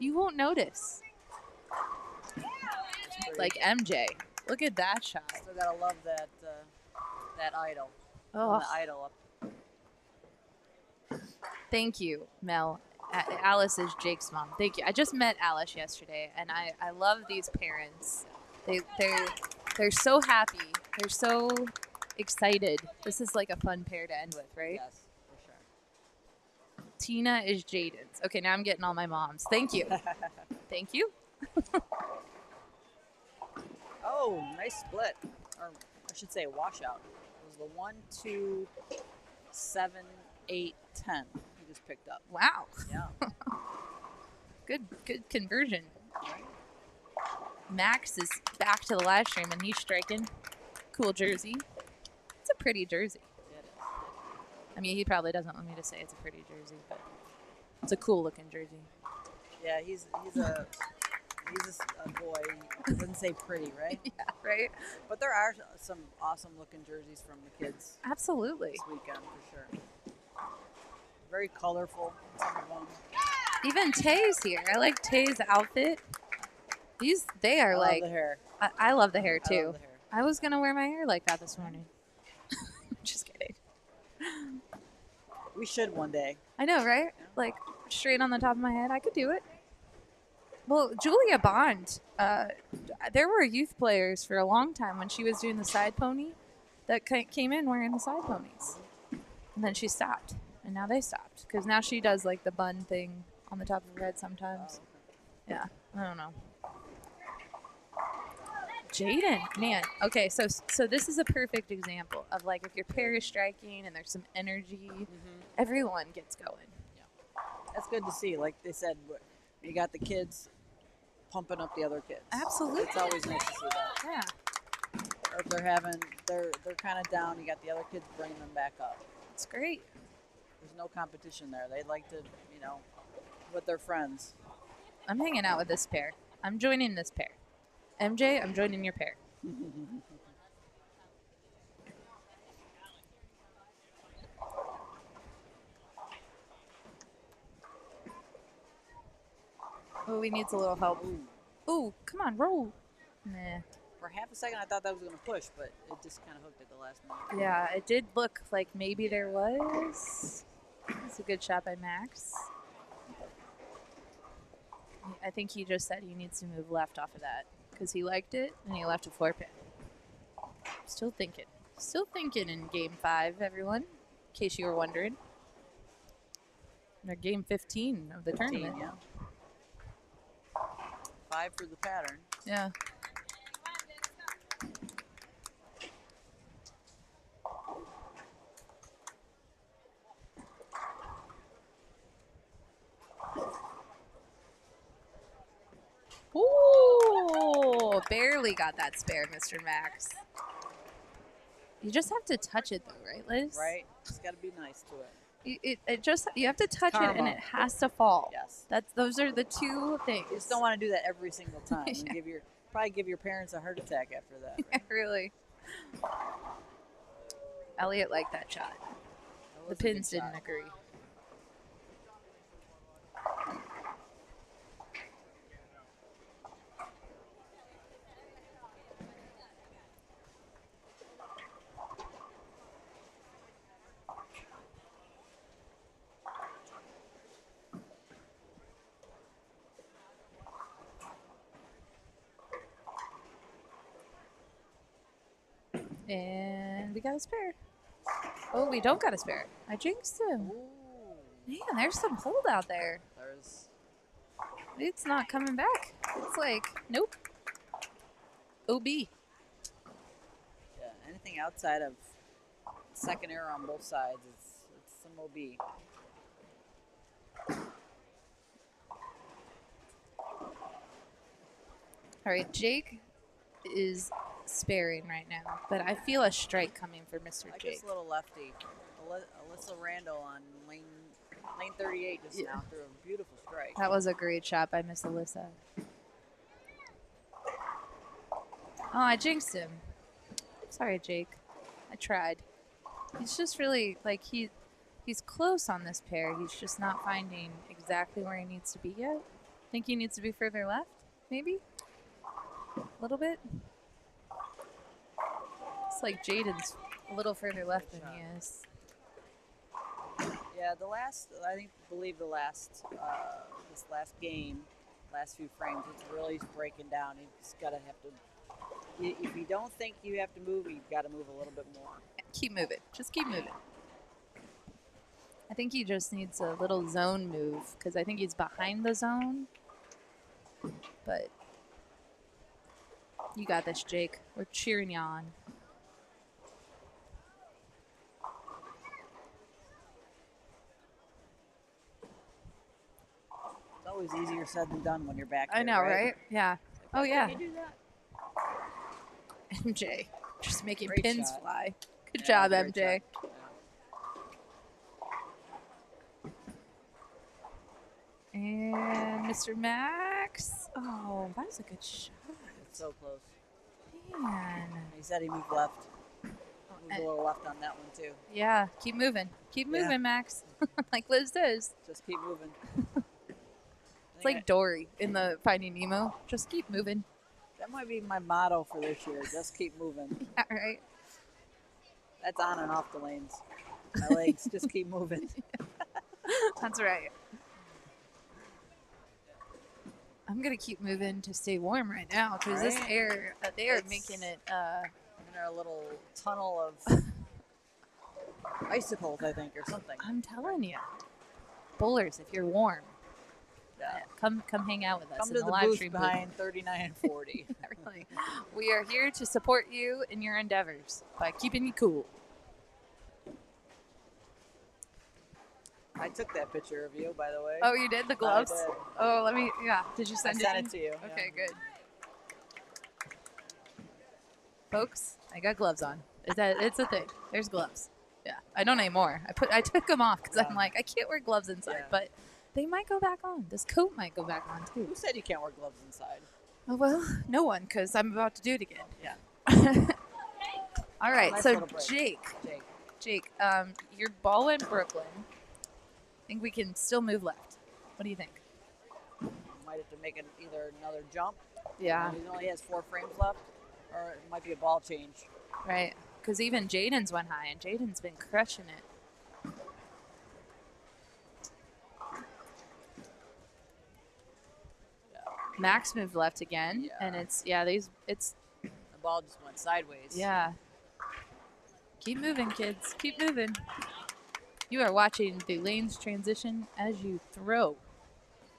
Speaker 2: You won't notice. Like MJ. Look at that shot.
Speaker 3: Still gotta love that that idol.
Speaker 2: Oh,
Speaker 3: The idol up.
Speaker 2: thank you, Mel Alice is Jake's mom. Thank you. I just met Alice yesterday, and I love these parents. They're so happy. They're so excited. This is like a fun pair to end with, right?
Speaker 3: Yes, for sure.
Speaker 2: Tina is Jaden's. Okay, now I'm getting all my moms. Thank you. Thank you.
Speaker 3: Oh, nice split. Or I should say washout. It was the 1, 2, 7, 8, 10 he just picked up.
Speaker 2: Wow.
Speaker 3: Yeah.
Speaker 2: Good conversion. Max is back to the live stream and he's striking. Cool jersey. It's a pretty jersey.
Speaker 3: Yeah, it is.
Speaker 2: I mean, he probably doesn't want me to say it's a pretty jersey, but it's a cool looking jersey.
Speaker 3: Yeah, he's a boy. He doesn't say pretty, right?
Speaker 2: Yeah, right?
Speaker 3: But there are some awesome looking jerseys from the kids
Speaker 2: Absolutely.
Speaker 3: this weekend for sure. Very colorful, some of them.
Speaker 2: Even Tay's here. I like Tay's outfit. They are
Speaker 3: I
Speaker 2: like,
Speaker 3: love the hair.
Speaker 2: I love the hair
Speaker 3: I
Speaker 2: too.
Speaker 3: love the hair.
Speaker 2: I was going to wear my hair like that this morning. Just kidding.
Speaker 3: We should one day.
Speaker 2: I know, right? Like straight on the top of my head. I could do it. Well, Julia Bond, there were youth players for a long time when she was doing the side pony that came in wearing the side ponies. And then she stopped. And now they stopped. Because now she does like the bun thing on the top of her head sometimes. Yeah, I don't know. Jaden, man. Okay, so this is a perfect example of like if your pair is striking and there's some energy, everyone gets going.
Speaker 3: Yeah. That's good to see. Like they said, you got the kids pumping up the other kids.
Speaker 2: Absolutely.
Speaker 3: It's always nice to see that.
Speaker 2: Yeah,
Speaker 3: Or if they're kind of down, you got the other kids bringing them back up.
Speaker 2: it's great.
Speaker 3: There's no competition there. They like to, with their friends.
Speaker 2: I'm hanging out with this pair. I'm joining this pair. MJ, I'm joining your pair. Oh, he needs a little help. Ooh, come on, roll. Nah.
Speaker 3: For half a second, I thought that was going to push, but it just kind of hooked at the last minute.
Speaker 2: Yeah, it did look like maybe there was. That's a good shot by Max. I think he just said he needs to move left off of that because he liked it and he left a 4-pin. Still thinking. Still thinking in game 5, everyone, in case you were wondering. Or game 15 of the tournament.
Speaker 3: Yeah. 5 for the pattern.
Speaker 2: Yeah. Ooh, barely got that spare, Mr. Max. You just have to touch it though, right, Liz?
Speaker 3: Right. It's got to be nice to it.
Speaker 2: You have to touch it and
Speaker 3: Karma.
Speaker 2: it has to fall.
Speaker 3: Yes.
Speaker 2: Those are the two things.
Speaker 3: You just don't want to do that every single time.
Speaker 2: Yeah.
Speaker 3: You probably give your parents a heart attack after that.
Speaker 2: Yeah, really. Elliot liked that shot. The
Speaker 3: That was a good
Speaker 2: pins didn't
Speaker 3: shot.
Speaker 2: agree. And we got a spare. Oh, we don't got a spare. I jinxed him.
Speaker 3: Ooh.
Speaker 2: Man, there's some hold out there.
Speaker 3: There's
Speaker 2: It's not coming back. It's like, nope. OB.
Speaker 3: yeah, anything outside of second error on both sides, it's some OB.
Speaker 2: All right, Jake is sparing right now, but I feel a strike coming for Mr.
Speaker 3: Like
Speaker 2: Jake.
Speaker 3: this little lefty, Alyssa Randall on lane 38 just now threw a beautiful strike.
Speaker 2: That was a great shot by Miss Alyssa. Oh, I jinxed him. Sorry, Jake. I tried. He's just really, like, he's close on this pair. He's just not finding exactly where he needs to be yet. Think he needs to be further left, maybe? A little bit? It's like Jaden's a little further left than he is.
Speaker 3: Yeah, believe the last this last game, last few frames, it's really breaking down. You just gotta have to. If you don't think you have to move, you've got to move a little bit more.
Speaker 2: Keep moving. Just keep moving. I think he just needs a little zone move because I think he's behind the zone. But you got this, Jake. We're cheering you on.
Speaker 3: It's always easier said than done when you're back
Speaker 2: I
Speaker 3: there,
Speaker 2: know, right? Yeah. Oh, yeah.
Speaker 3: Can you do that?
Speaker 2: MJ, just making
Speaker 3: Great
Speaker 2: pins
Speaker 3: shot.
Speaker 2: fly. Good
Speaker 3: Yeah,
Speaker 2: job,
Speaker 3: great
Speaker 2: MJ.
Speaker 3: shot. Yeah.
Speaker 2: And Mr. Max. Oh, that was a good shot.
Speaker 3: It's so close.
Speaker 2: Man.
Speaker 3: He said he moved left. Moved a little left on that one too.
Speaker 2: Yeah, keep moving. Keep moving,
Speaker 3: Yeah.
Speaker 2: Max. Like Liz does.
Speaker 3: Just keep moving.
Speaker 2: It's like Dory in the Finding Nemo. Just keep moving.
Speaker 3: That might be my motto for this year. Just keep moving.
Speaker 2: Yeah, right.
Speaker 3: That's on and off the lanes. My legs just keep moving.
Speaker 2: That's right. I'm gonna keep moving to stay warm right now because this
Speaker 3: Right.
Speaker 2: air, they are
Speaker 3: It's-
Speaker 2: making it.
Speaker 3: In our little tunnel of icicles, I think, or something.
Speaker 2: I'm telling you, bowlers, if you're warm,
Speaker 3: Yeah.
Speaker 2: come hang out with us
Speaker 3: Come
Speaker 2: in
Speaker 3: to
Speaker 2: the
Speaker 3: the
Speaker 2: live
Speaker 3: booth
Speaker 2: stream
Speaker 3: behind 39 and 40.
Speaker 2: booth. Really. We are here to support you in your endeavors by keeping you cool.
Speaker 3: I took that picture of you, by the way.
Speaker 2: Oh, you did the gloves?
Speaker 3: did.
Speaker 2: Oh, let me. Yeah. Did you
Speaker 3: I
Speaker 2: send
Speaker 3: sent
Speaker 2: it?
Speaker 3: it to you.
Speaker 2: Okay,
Speaker 3: yeah.
Speaker 2: good. Folks, I got gloves on. It's a thing. There's gloves. Yeah, I don't anymore. I took them off because I'm
Speaker 3: Yeah.
Speaker 2: like I can't wear gloves inside,
Speaker 3: Yeah.
Speaker 2: but they might go back on. This coat might go back on too.
Speaker 3: Who said you can't wear gloves inside?
Speaker 2: Oh, well, no one, because I'm about to do it again.
Speaker 3: Yeah.
Speaker 2: All right,
Speaker 3: Nice
Speaker 2: so
Speaker 3: little break.
Speaker 2: Jake,
Speaker 3: Jake.
Speaker 2: your ball went Brooklyn. I think we can still move left. What do you think?
Speaker 3: Might have to make either another jump.
Speaker 2: Yeah,
Speaker 3: He only has 4 frames left, or it might be a ball change.
Speaker 2: right. Because even Jaden's went high, and Jaden's been crushing it. Max moved left again,
Speaker 3: Yeah.
Speaker 2: and it's
Speaker 3: The ball just went sideways.
Speaker 2: yeah. Keep moving, kids. Keep moving. You are watching the lanes transition as you throw.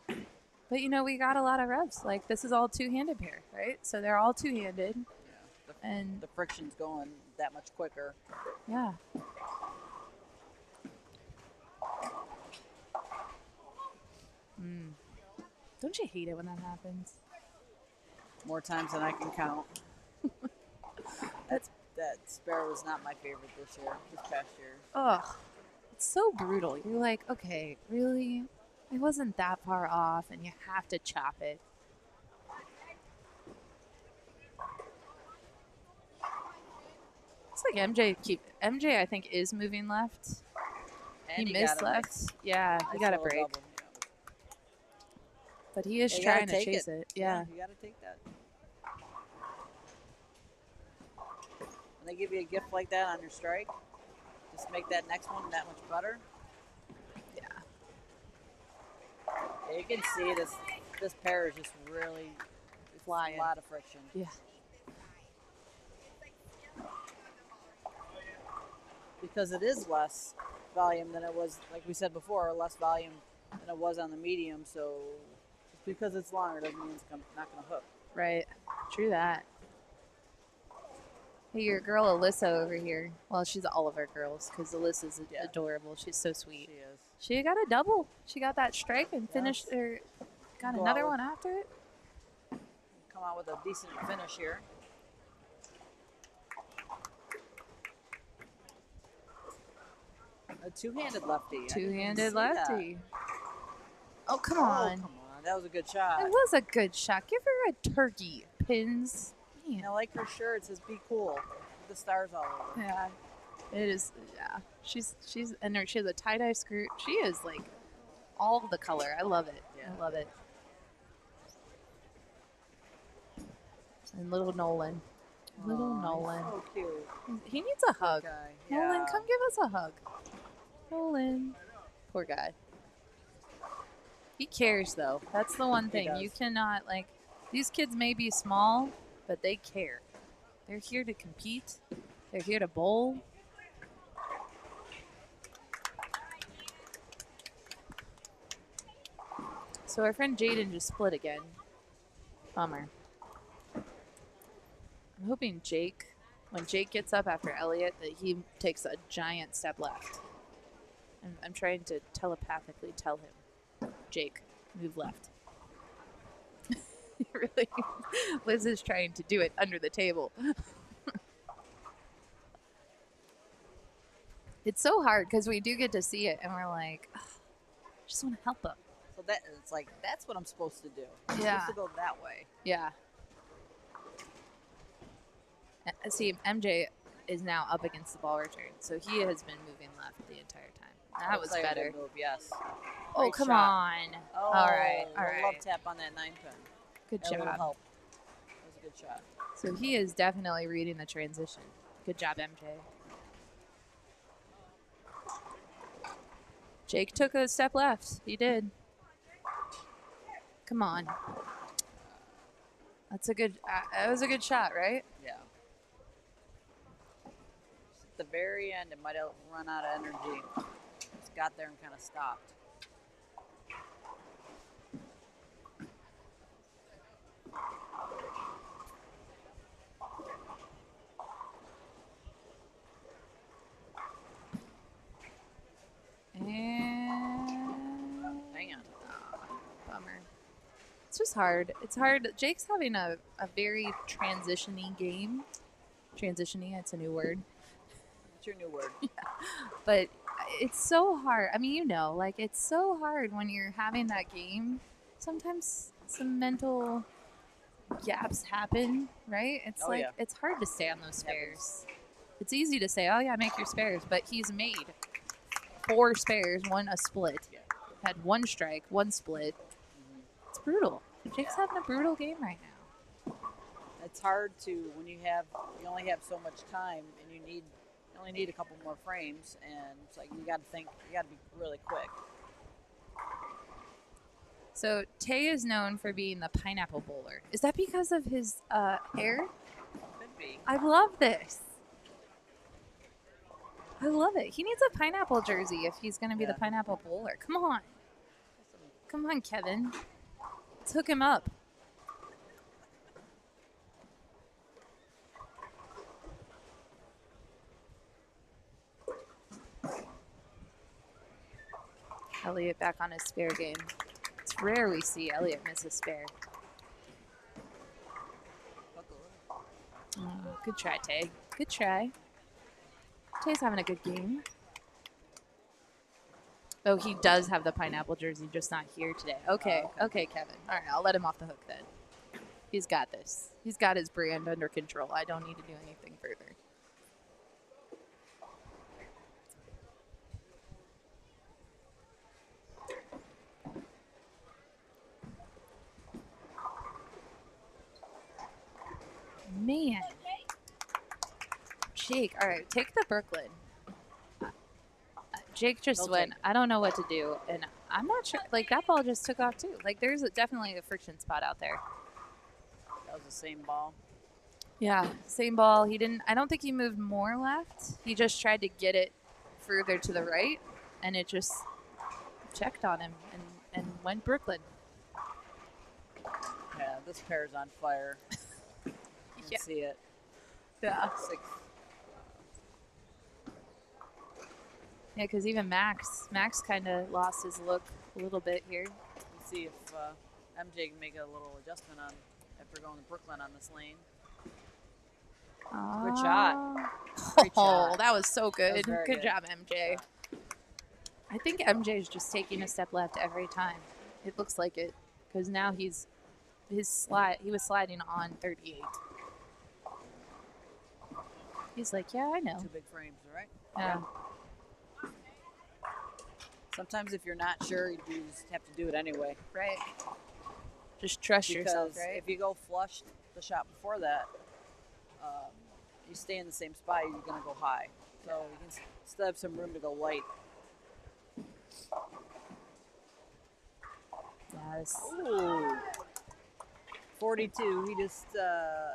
Speaker 2: But you know, we got a lot of revs. Like this is all two-handed pair, right? So they're all two-handed,
Speaker 3: Yeah.
Speaker 2: and
Speaker 3: The friction's going that much quicker.
Speaker 2: yeah. Don't you hate it when that happens?
Speaker 3: More times than I can count. That spare was not my favorite this past year.
Speaker 2: Ugh, it's so brutal. You're like, okay, really? It wasn't that far off, and you have to chop it. It's like MJ, I think, is moving left.
Speaker 3: And
Speaker 2: He
Speaker 3: got
Speaker 2: missed
Speaker 3: a
Speaker 2: left.
Speaker 3: nice-
Speaker 2: Yeah, he
Speaker 3: nice
Speaker 2: got a
Speaker 3: little
Speaker 2: break.
Speaker 3: double, yeah.
Speaker 2: But he is
Speaker 3: You gotta
Speaker 2: trying to
Speaker 3: take
Speaker 2: chase it. Yeah.
Speaker 3: You gotta take that. When they give you a gift like that on your strike, just make that next one that much better.
Speaker 2: Yeah.
Speaker 3: Yeah, you can see this pair is just really
Speaker 2: Flying.
Speaker 3: A lot of friction.
Speaker 2: Yeah.
Speaker 3: Because it is less volume than it was, like we said before, less volume than it was on the medium. So just because it's longer doesn't mean it's not going to hook.
Speaker 2: Right. True that. Hey, your girl Alyssa over here. Well, she's all of our girls because Alyssa's
Speaker 3: Yeah.
Speaker 2: adorable. She's so sweet.
Speaker 3: She is.
Speaker 2: She got a double. She got that strike and finished
Speaker 3: Yes.
Speaker 2: or got
Speaker 3: Go
Speaker 2: another
Speaker 3: out
Speaker 2: one after it.
Speaker 3: Come out with a decent finish here. A two-handed lefty. I didn't even
Speaker 2: Two-handed
Speaker 3: see that.
Speaker 2: lefty. Oh, come
Speaker 3: Oh,
Speaker 2: on.
Speaker 3: come on. That was a good shot.
Speaker 2: It was a good shot. Give her a turkey. Pins.
Speaker 3: And I
Speaker 2: Man.
Speaker 3: like her shirt. It says "Be cool" with the stars all over.
Speaker 2: Yeah. It is. Yeah. She's and she has a tie-dye skirt. She is like all the color. I love it.
Speaker 3: Yeah.
Speaker 2: I love it. And little Nolan. Little
Speaker 3: Aw,
Speaker 2: Nolan.
Speaker 3: So cute.
Speaker 2: He needs a hug.
Speaker 3: Guy.
Speaker 2: Nolan,
Speaker 3: Yeah.
Speaker 2: come give us a hug. Nolan. Poor guy. He cares, though. That's the one thing.
Speaker 3: does.
Speaker 2: You cannot, like, these kids may be small, but they care. They're here to compete. They're here to bowl. So our friend Jaden just split again. Bummer. I'm hoping Jake, when Jake gets up after Elliot, that he takes a giant step left. I'm trying to telepathically tell him, Jake, move left. Really, Liz is trying to do it under the table. It's so hard because we do get to see it, and we're like, "Ugh, I just want to help him.
Speaker 3: So it's like that's what I'm supposed to do. I'm
Speaker 2: Yeah.
Speaker 3: supposed to go that way.
Speaker 2: Yeah. See, MJ is now up against the ball return, so he has been moving left the entire time. That was
Speaker 3: Looks like a
Speaker 2: better.
Speaker 3: good move, yes.
Speaker 2: Oh,
Speaker 3: Great
Speaker 2: come
Speaker 3: shot.
Speaker 2: on.
Speaker 3: Oh,
Speaker 2: All right, all
Speaker 3: little
Speaker 2: right.
Speaker 3: love tap on that 9-pin.
Speaker 2: Good
Speaker 3: That will
Speaker 2: job.
Speaker 3: help. That was a good shot.
Speaker 2: So he is definitely reading the transition. Good job, MJ. Jake took a step left. He did. Come on. That's a good. That was a good shot, right?
Speaker 3: Yeah. Just at the very end, it might have run out of energy. Just got there and kind of stopped.
Speaker 2: And
Speaker 3: Hang on.
Speaker 2: bummer. It's just hard. It's hard. Jake's having a very transition-y game. Transition-y, it's a new word.
Speaker 3: What's your new word?
Speaker 2: But it's so hard. I mean, you know, like it's so hard when you're having that game. Sometimes some mental gaps happen, right? It's
Speaker 3: Oh,
Speaker 2: like
Speaker 3: yeah.
Speaker 2: it's hard to stay on those spares. It's easy to say, "Oh yeah, make your spares," but he's made 4 spares, 1 a split.
Speaker 3: Yeah.
Speaker 2: Had 1 strike, 1 split. It's brutal. Jake's having a brutal game right now.
Speaker 3: It's hard to when you only have so much time and you only need a couple more frames, and it's like you got to be really quick.
Speaker 2: So Tay is known for being the pineapple bowler. Is that because of his hair?
Speaker 3: Could be.
Speaker 2: I love this. I love it. He needs a pineapple jersey if he's going to be the
Speaker 3: Yeah.
Speaker 2: pineapple bowler. Come on. Come on, Kevin. Let's hook him up. Elliot back on his spare game. It's rare we see Elliot miss a spare. Good try, Tay. Good try. Tay's having a good game. Oh, he does have the pineapple jersey, just not here today. Okay, okay, Kevin. All right, I'll let him off the hook then. He's got this. He's got his brand under control. I don't need to do anything further. Man. Jake, all right, take the Brooklyn. Jake just
Speaker 3: Go
Speaker 2: went,
Speaker 3: Jake.
Speaker 2: I don't know what to do. And I'm not sure, like, that ball just took off too. Like, there's definitely a friction spot out there.
Speaker 3: That was the same ball.
Speaker 2: Yeah, same ball. I don't think he moved more left. He just tried to get it further to the right, and it just checked on him and went Brooklyn.
Speaker 3: Yeah, this pair's on fire. You can
Speaker 2: Yeah.
Speaker 3: see it.
Speaker 2: Yeah.
Speaker 3: 6.
Speaker 2: Yeah, because even Max kind of lost his look a little bit here.
Speaker 3: Let's see if MJ can make a little adjustment on after going to Brooklyn on this lane. Good shot. Great
Speaker 2: Oh,
Speaker 3: shot.
Speaker 2: that was so good.
Speaker 3: was very
Speaker 2: Good
Speaker 3: good.
Speaker 2: job, MJ. I think MJ is just taking a step left every time. It looks like it, because now he was sliding on 38. He's like, yeah, I know.
Speaker 3: 2 big frames, all right?
Speaker 2: Yeah.
Speaker 3: Sometimes if you're not sure, you just have to do it anyway.
Speaker 2: Right. Just trust yourself,
Speaker 3: Because
Speaker 2: right?
Speaker 3: if you go flush the shot before that, you stay in the same spot, you're going to go high. So you can still have some room to go light.
Speaker 2: Yes.
Speaker 3: Ooh. 42. He just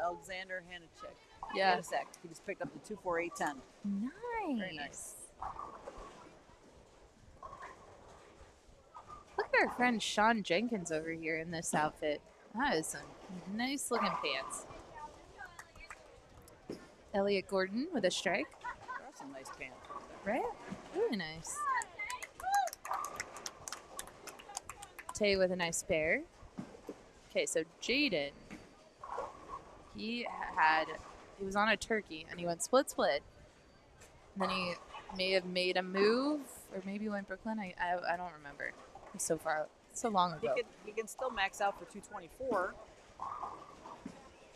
Speaker 3: Alexander Hanacek.
Speaker 2: Yeah.
Speaker 3: Hanacek. He just picked up the 24810.
Speaker 2: Nice.
Speaker 3: Very nice.
Speaker 2: Look at our friend Sean Jenkins over here in this outfit. That is some nice looking pants. Elliot Gordon with a strike.
Speaker 3: There are some nice pants right there.
Speaker 2: Right? Really nice. Tay with a nice pair. Okay, so Jaden, he was on a turkey and he went split. And then he may have made a move, or maybe went Brooklyn. I don't remember. It's so long ago.
Speaker 3: He can still max out for 224.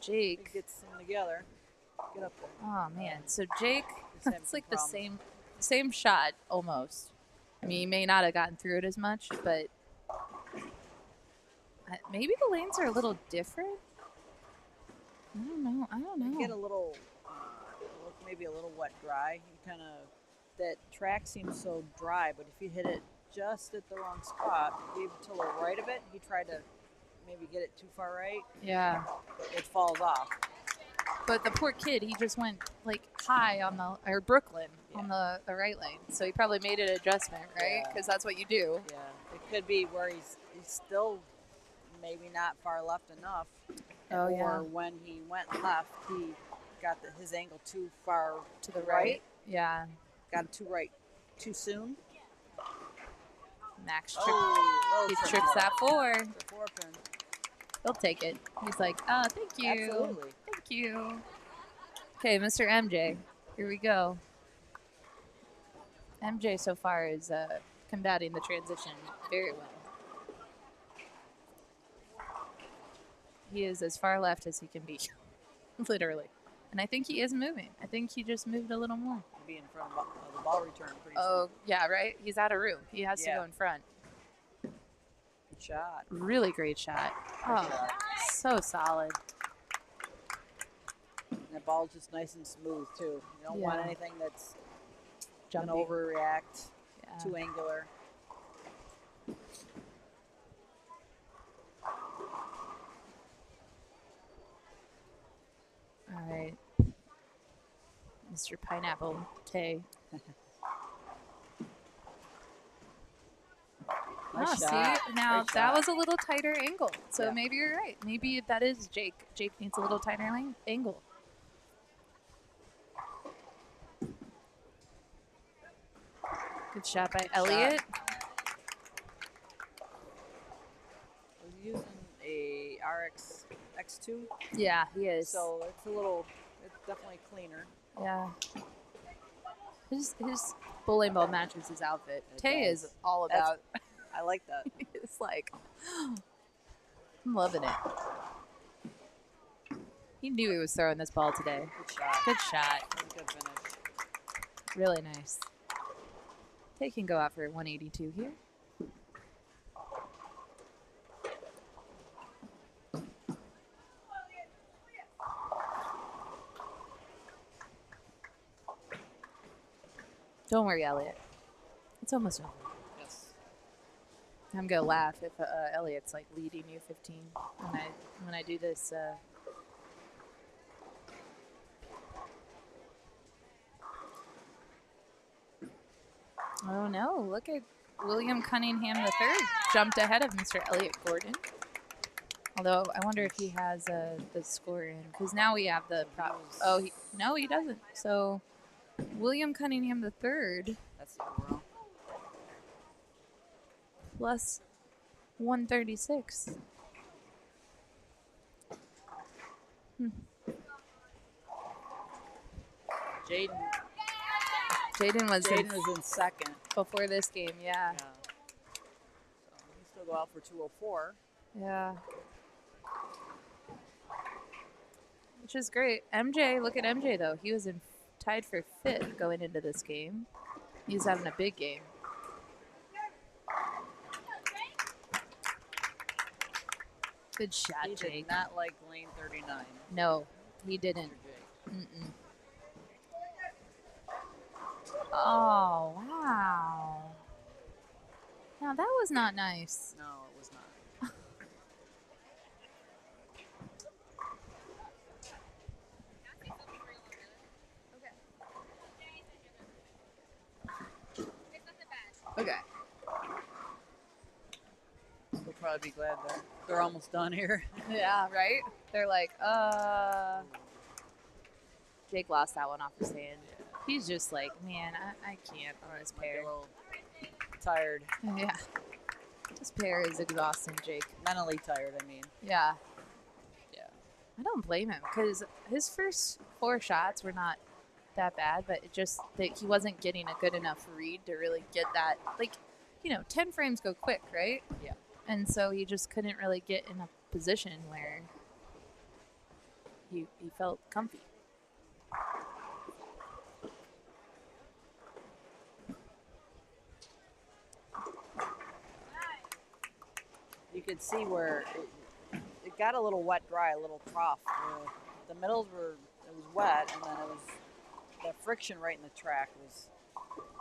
Speaker 2: Jake.
Speaker 3: He gets them together. Get up there.
Speaker 2: Oh man, so Jake,
Speaker 3: having
Speaker 2: it's like
Speaker 3: some
Speaker 2: the
Speaker 3: problems.
Speaker 2: same shot almost. I mean, he may not have gotten through it as much, but maybe the lanes are a little different. I don't know.
Speaker 3: You get a little, maybe a little wet dry. You kind of, that track seems so dry, but if you hit it just at the wrong spot, gave to the right of it, he tried to maybe get it too far right.
Speaker 2: Yeah.
Speaker 3: It falls off.
Speaker 2: But the poor kid, he just went like high on Brooklyn on the right lane. So he probably made an adjustment, right?
Speaker 3: Yeah.
Speaker 2: Because that's what you do.
Speaker 3: Yeah, it could be where he's still maybe not far left enough.
Speaker 2: Oh,
Speaker 3: or
Speaker 2: yeah.
Speaker 3: when he went left, he got his angle too far
Speaker 2: To the right. Yeah.
Speaker 3: Got it too right too soon.
Speaker 2: Max
Speaker 3: Oh,
Speaker 2: he trips that 4.
Speaker 3: The 4-pin.
Speaker 2: He'll take it. He's like, oh, thank you.
Speaker 3: Absolutely.
Speaker 2: Thank you. Okay, Mr. MJ. Here we go. MJ so far is combating the transition very well. He is as far left as he can be, literally. And I think he is moving. I think he just moved a little more.
Speaker 3: Be in front of the ball return pretty
Speaker 2: Oh, yeah, right? He's out of room. He has to go in front.
Speaker 3: soon. Good shot.
Speaker 2: Really great shot.
Speaker 3: Good
Speaker 2: Oh,
Speaker 3: shot.
Speaker 2: so solid.
Speaker 3: And that ball's just nice and smooth, too. You don't want
Speaker 2: Yeah.
Speaker 3: anything that's
Speaker 2: Jumpy.
Speaker 3: going to overreact,
Speaker 2: Yeah.
Speaker 3: too angular.
Speaker 2: All right. Mr. Pineapple Tay.
Speaker 3: Nice
Speaker 2: Oh,
Speaker 3: shot.
Speaker 2: see, now
Speaker 3: Great
Speaker 2: that
Speaker 3: shot.
Speaker 2: was a little tighter angle. So
Speaker 3: Yeah.
Speaker 2: maybe you're right. Maybe that is Jake. Jake needs a little tighter angle. Good shot by Elliot.
Speaker 3: We're using a RX X2,
Speaker 2: Yeah, he is.
Speaker 3: so it's definitely cleaner.
Speaker 2: Yeah. His bowling ball matches his outfit.
Speaker 3: It
Speaker 2: Tay
Speaker 3: does.
Speaker 2: is all
Speaker 3: That's-
Speaker 2: about.
Speaker 3: I like that.
Speaker 2: It's like, I'm loving it. He knew he was throwing this ball today.
Speaker 3: Good shot.
Speaker 2: Good shot.
Speaker 3: That was a good finish.
Speaker 2: Really nice. Tay can go out for 182 here. Don't worry, Elliot. It's almost over.
Speaker 3: Yes.
Speaker 2: I'm gonna laugh if Elliot's like leading you 15 when I do this. Oh no! Look at William Cunningham III jumped ahead of Mr. Elliot Gordon. Although I wonder if he has the score in because now we have the prop. Oh no, he doesn't. So William Cunningham III
Speaker 3: That's the overall.
Speaker 2: plus 136. Jaden was
Speaker 3: Jaden was in second.
Speaker 2: before this game, yeah.
Speaker 3: Yeah. So he still go out for 204.
Speaker 2: Yeah. Which is great. MJ, look at MJ though. He was tied for 5th going into this game. He's having a big game. Good shot,
Speaker 3: He
Speaker 2: Jake.
Speaker 3: did not like lane 39.
Speaker 2: No, he didn't.
Speaker 3: Jake.
Speaker 2: Mm-mm. Oh, wow. Now that was not nice.
Speaker 3: No, it was not.
Speaker 2: Okay.
Speaker 3: They'll probably be glad they're almost done here.
Speaker 2: Yeah, right? They're like, Jake lost that one off his hand. He's just like, man, I can't on this
Speaker 3: Might be
Speaker 2: pair.
Speaker 3: a little tired,
Speaker 2: Yeah. This pair is exhausting, Jake.
Speaker 3: mentally tired. I mean,
Speaker 2: Yeah.
Speaker 3: yeah.
Speaker 2: I don't blame him because his first 4 shots were not that bad, but it just that he wasn't getting a good enough read to really get that. Like, 10 frames go quick, right?
Speaker 3: Yeah.
Speaker 2: And so he just couldn't really get in a position where he felt comfy.
Speaker 3: You could see where it got a little wet, dry, a little trough. The middles it was wet, and then it was the friction right in the track was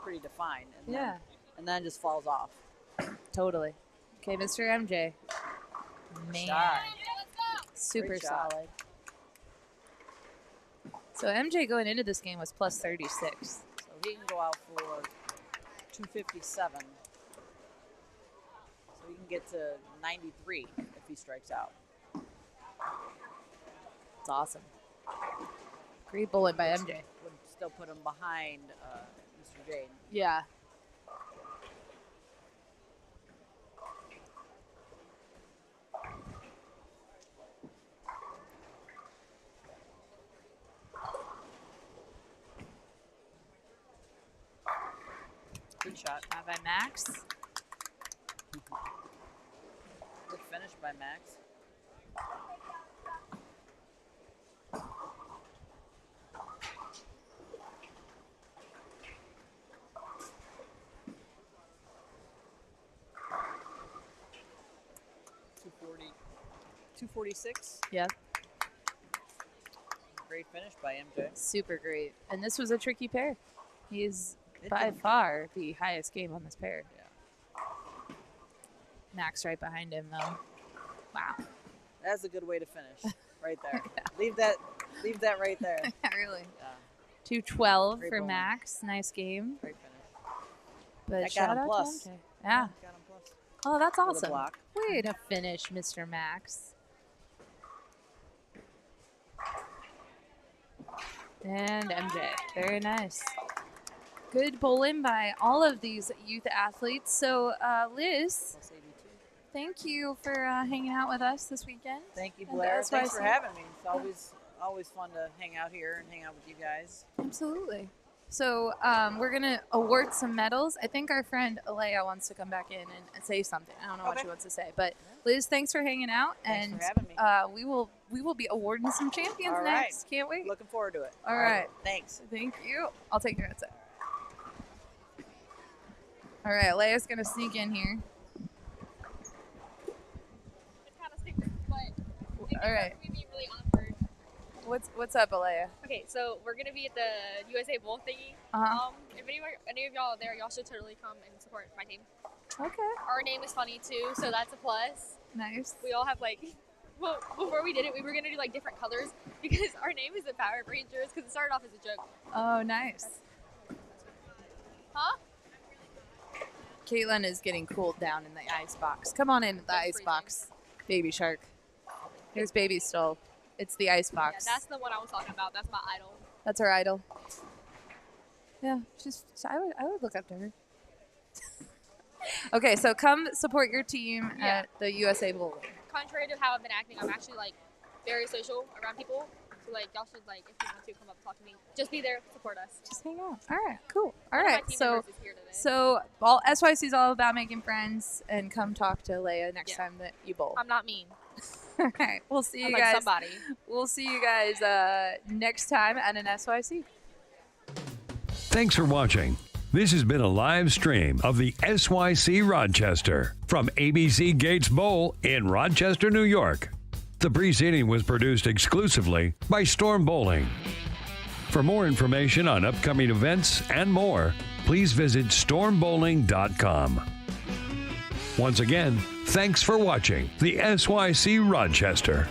Speaker 3: pretty defined. And then it just falls off.
Speaker 2: Totally. Okay, Mr. MJ. Man.
Speaker 3: Shot.
Speaker 2: Super
Speaker 3: Great shot.
Speaker 2: solid. So MJ going into this game was plus 36.
Speaker 3: So he can go out for 257. So he can get to 93 if he strikes out.
Speaker 2: It's awesome. Great bowling by MJ.
Speaker 3: Would still put him behind Mr. Jade.
Speaker 2: Yeah.
Speaker 3: Good shot.
Speaker 2: By Max.
Speaker 3: Good finish by Max. $246.
Speaker 2: Yep.
Speaker 3: Great finish by MJ.
Speaker 2: Super great. And this was a tricky pair. He's
Speaker 3: It
Speaker 2: by
Speaker 3: didn't-
Speaker 2: far the highest game on this pair.
Speaker 3: Yeah.
Speaker 2: Max right behind him though. Wow.
Speaker 3: That's a good way to finish. Right there. Leave that right there.
Speaker 2: Really.
Speaker 3: Yeah.
Speaker 2: 212
Speaker 3: Great
Speaker 2: for
Speaker 3: bowling.
Speaker 2: Max. Nice game.
Speaker 3: Great finish.
Speaker 2: But
Speaker 3: That got
Speaker 2: shout
Speaker 3: him
Speaker 2: out
Speaker 3: plus.
Speaker 2: to MJ. Yeah.
Speaker 3: Got him plus.
Speaker 2: Oh, that's
Speaker 3: With a
Speaker 2: awesome.
Speaker 3: block.
Speaker 2: Way to finish, Mr. Max. And MJ. Very nice. Good bowling by all of these youth athletes. So, Liz,
Speaker 3: Plus 82.
Speaker 2: thank you for hanging out with us this weekend.
Speaker 3: Thank you,
Speaker 2: And
Speaker 3: Blair.
Speaker 2: that's why
Speaker 3: Thanks
Speaker 2: I
Speaker 3: for
Speaker 2: said-
Speaker 3: having me. It's always fun to hang out here and hang out with you guys.
Speaker 2: Absolutely. So we're going to award some medals. I think our friend Alea wants to come back in and say something. I don't know what
Speaker 3: Okay.
Speaker 2: she wants to say. But Liz, thanks for hanging out.
Speaker 3: Thanks
Speaker 2: and
Speaker 3: for having me.
Speaker 2: we will be awarding some champions
Speaker 3: All right.
Speaker 2: next. Can't wait.
Speaker 3: Looking forward to it.
Speaker 2: All right.
Speaker 3: Thanks.
Speaker 2: Thank you. I'll take your headset. All right, Alea's going to sneak in here.
Speaker 6: It's kind of secret, but
Speaker 2: All right.
Speaker 6: It's be really awkward.
Speaker 2: What's up, Alea?
Speaker 6: Okay, so we're gonna be at the USA Bowl thingy.
Speaker 2: Uh-huh.
Speaker 6: If any of y'all are there, y'all should totally come and support my team.
Speaker 2: Okay.
Speaker 6: Our name is funny too, so that's a plus.
Speaker 2: Nice.
Speaker 6: We all have well, before we did it, we were gonna do like different colors because our name is the Power Rangers because it started off as a joke.
Speaker 2: Oh, nice.
Speaker 6: Huh?
Speaker 2: Caitlin is getting cooled down in the ice box. Come on in the
Speaker 6: It's
Speaker 2: ice
Speaker 6: freezing.
Speaker 2: box, baby shark. Here's baby stole. It's the ice
Speaker 6: Yeah,
Speaker 2: box.
Speaker 6: that's the one I was talking about. That's my idol.
Speaker 2: That's her idol. Yeah, I would look up to her. Okay, so come support your team
Speaker 6: Yeah.
Speaker 2: at the USA Bowl.
Speaker 6: Contrary to how I've been acting, I'm actually like very social around people. So like y'all should like if you want to come up and talk to me, just be there, support us.
Speaker 2: Just hang out. All right, cool. All
Speaker 6: One of my
Speaker 2: right,
Speaker 6: team
Speaker 2: so
Speaker 6: members is here today.
Speaker 2: so all SYC is all about making friends, and come talk to Leia next
Speaker 6: Yeah.
Speaker 2: time that you bowl.
Speaker 6: I'm not mean.
Speaker 2: All right, we'll see
Speaker 6: I'm
Speaker 2: you
Speaker 6: like
Speaker 2: guys.
Speaker 6: somebody.
Speaker 2: We'll see you guys next time at an SYC.
Speaker 1: Thanks for watching. This has been a live stream of the SYC Rochester from ABC Gates Bowl in Rochester, New York. The preceding was produced exclusively by Storm Bowling. For more information on upcoming events and more, please visit stormbowling.com. Once again, thanks for watching the SYC Rochester.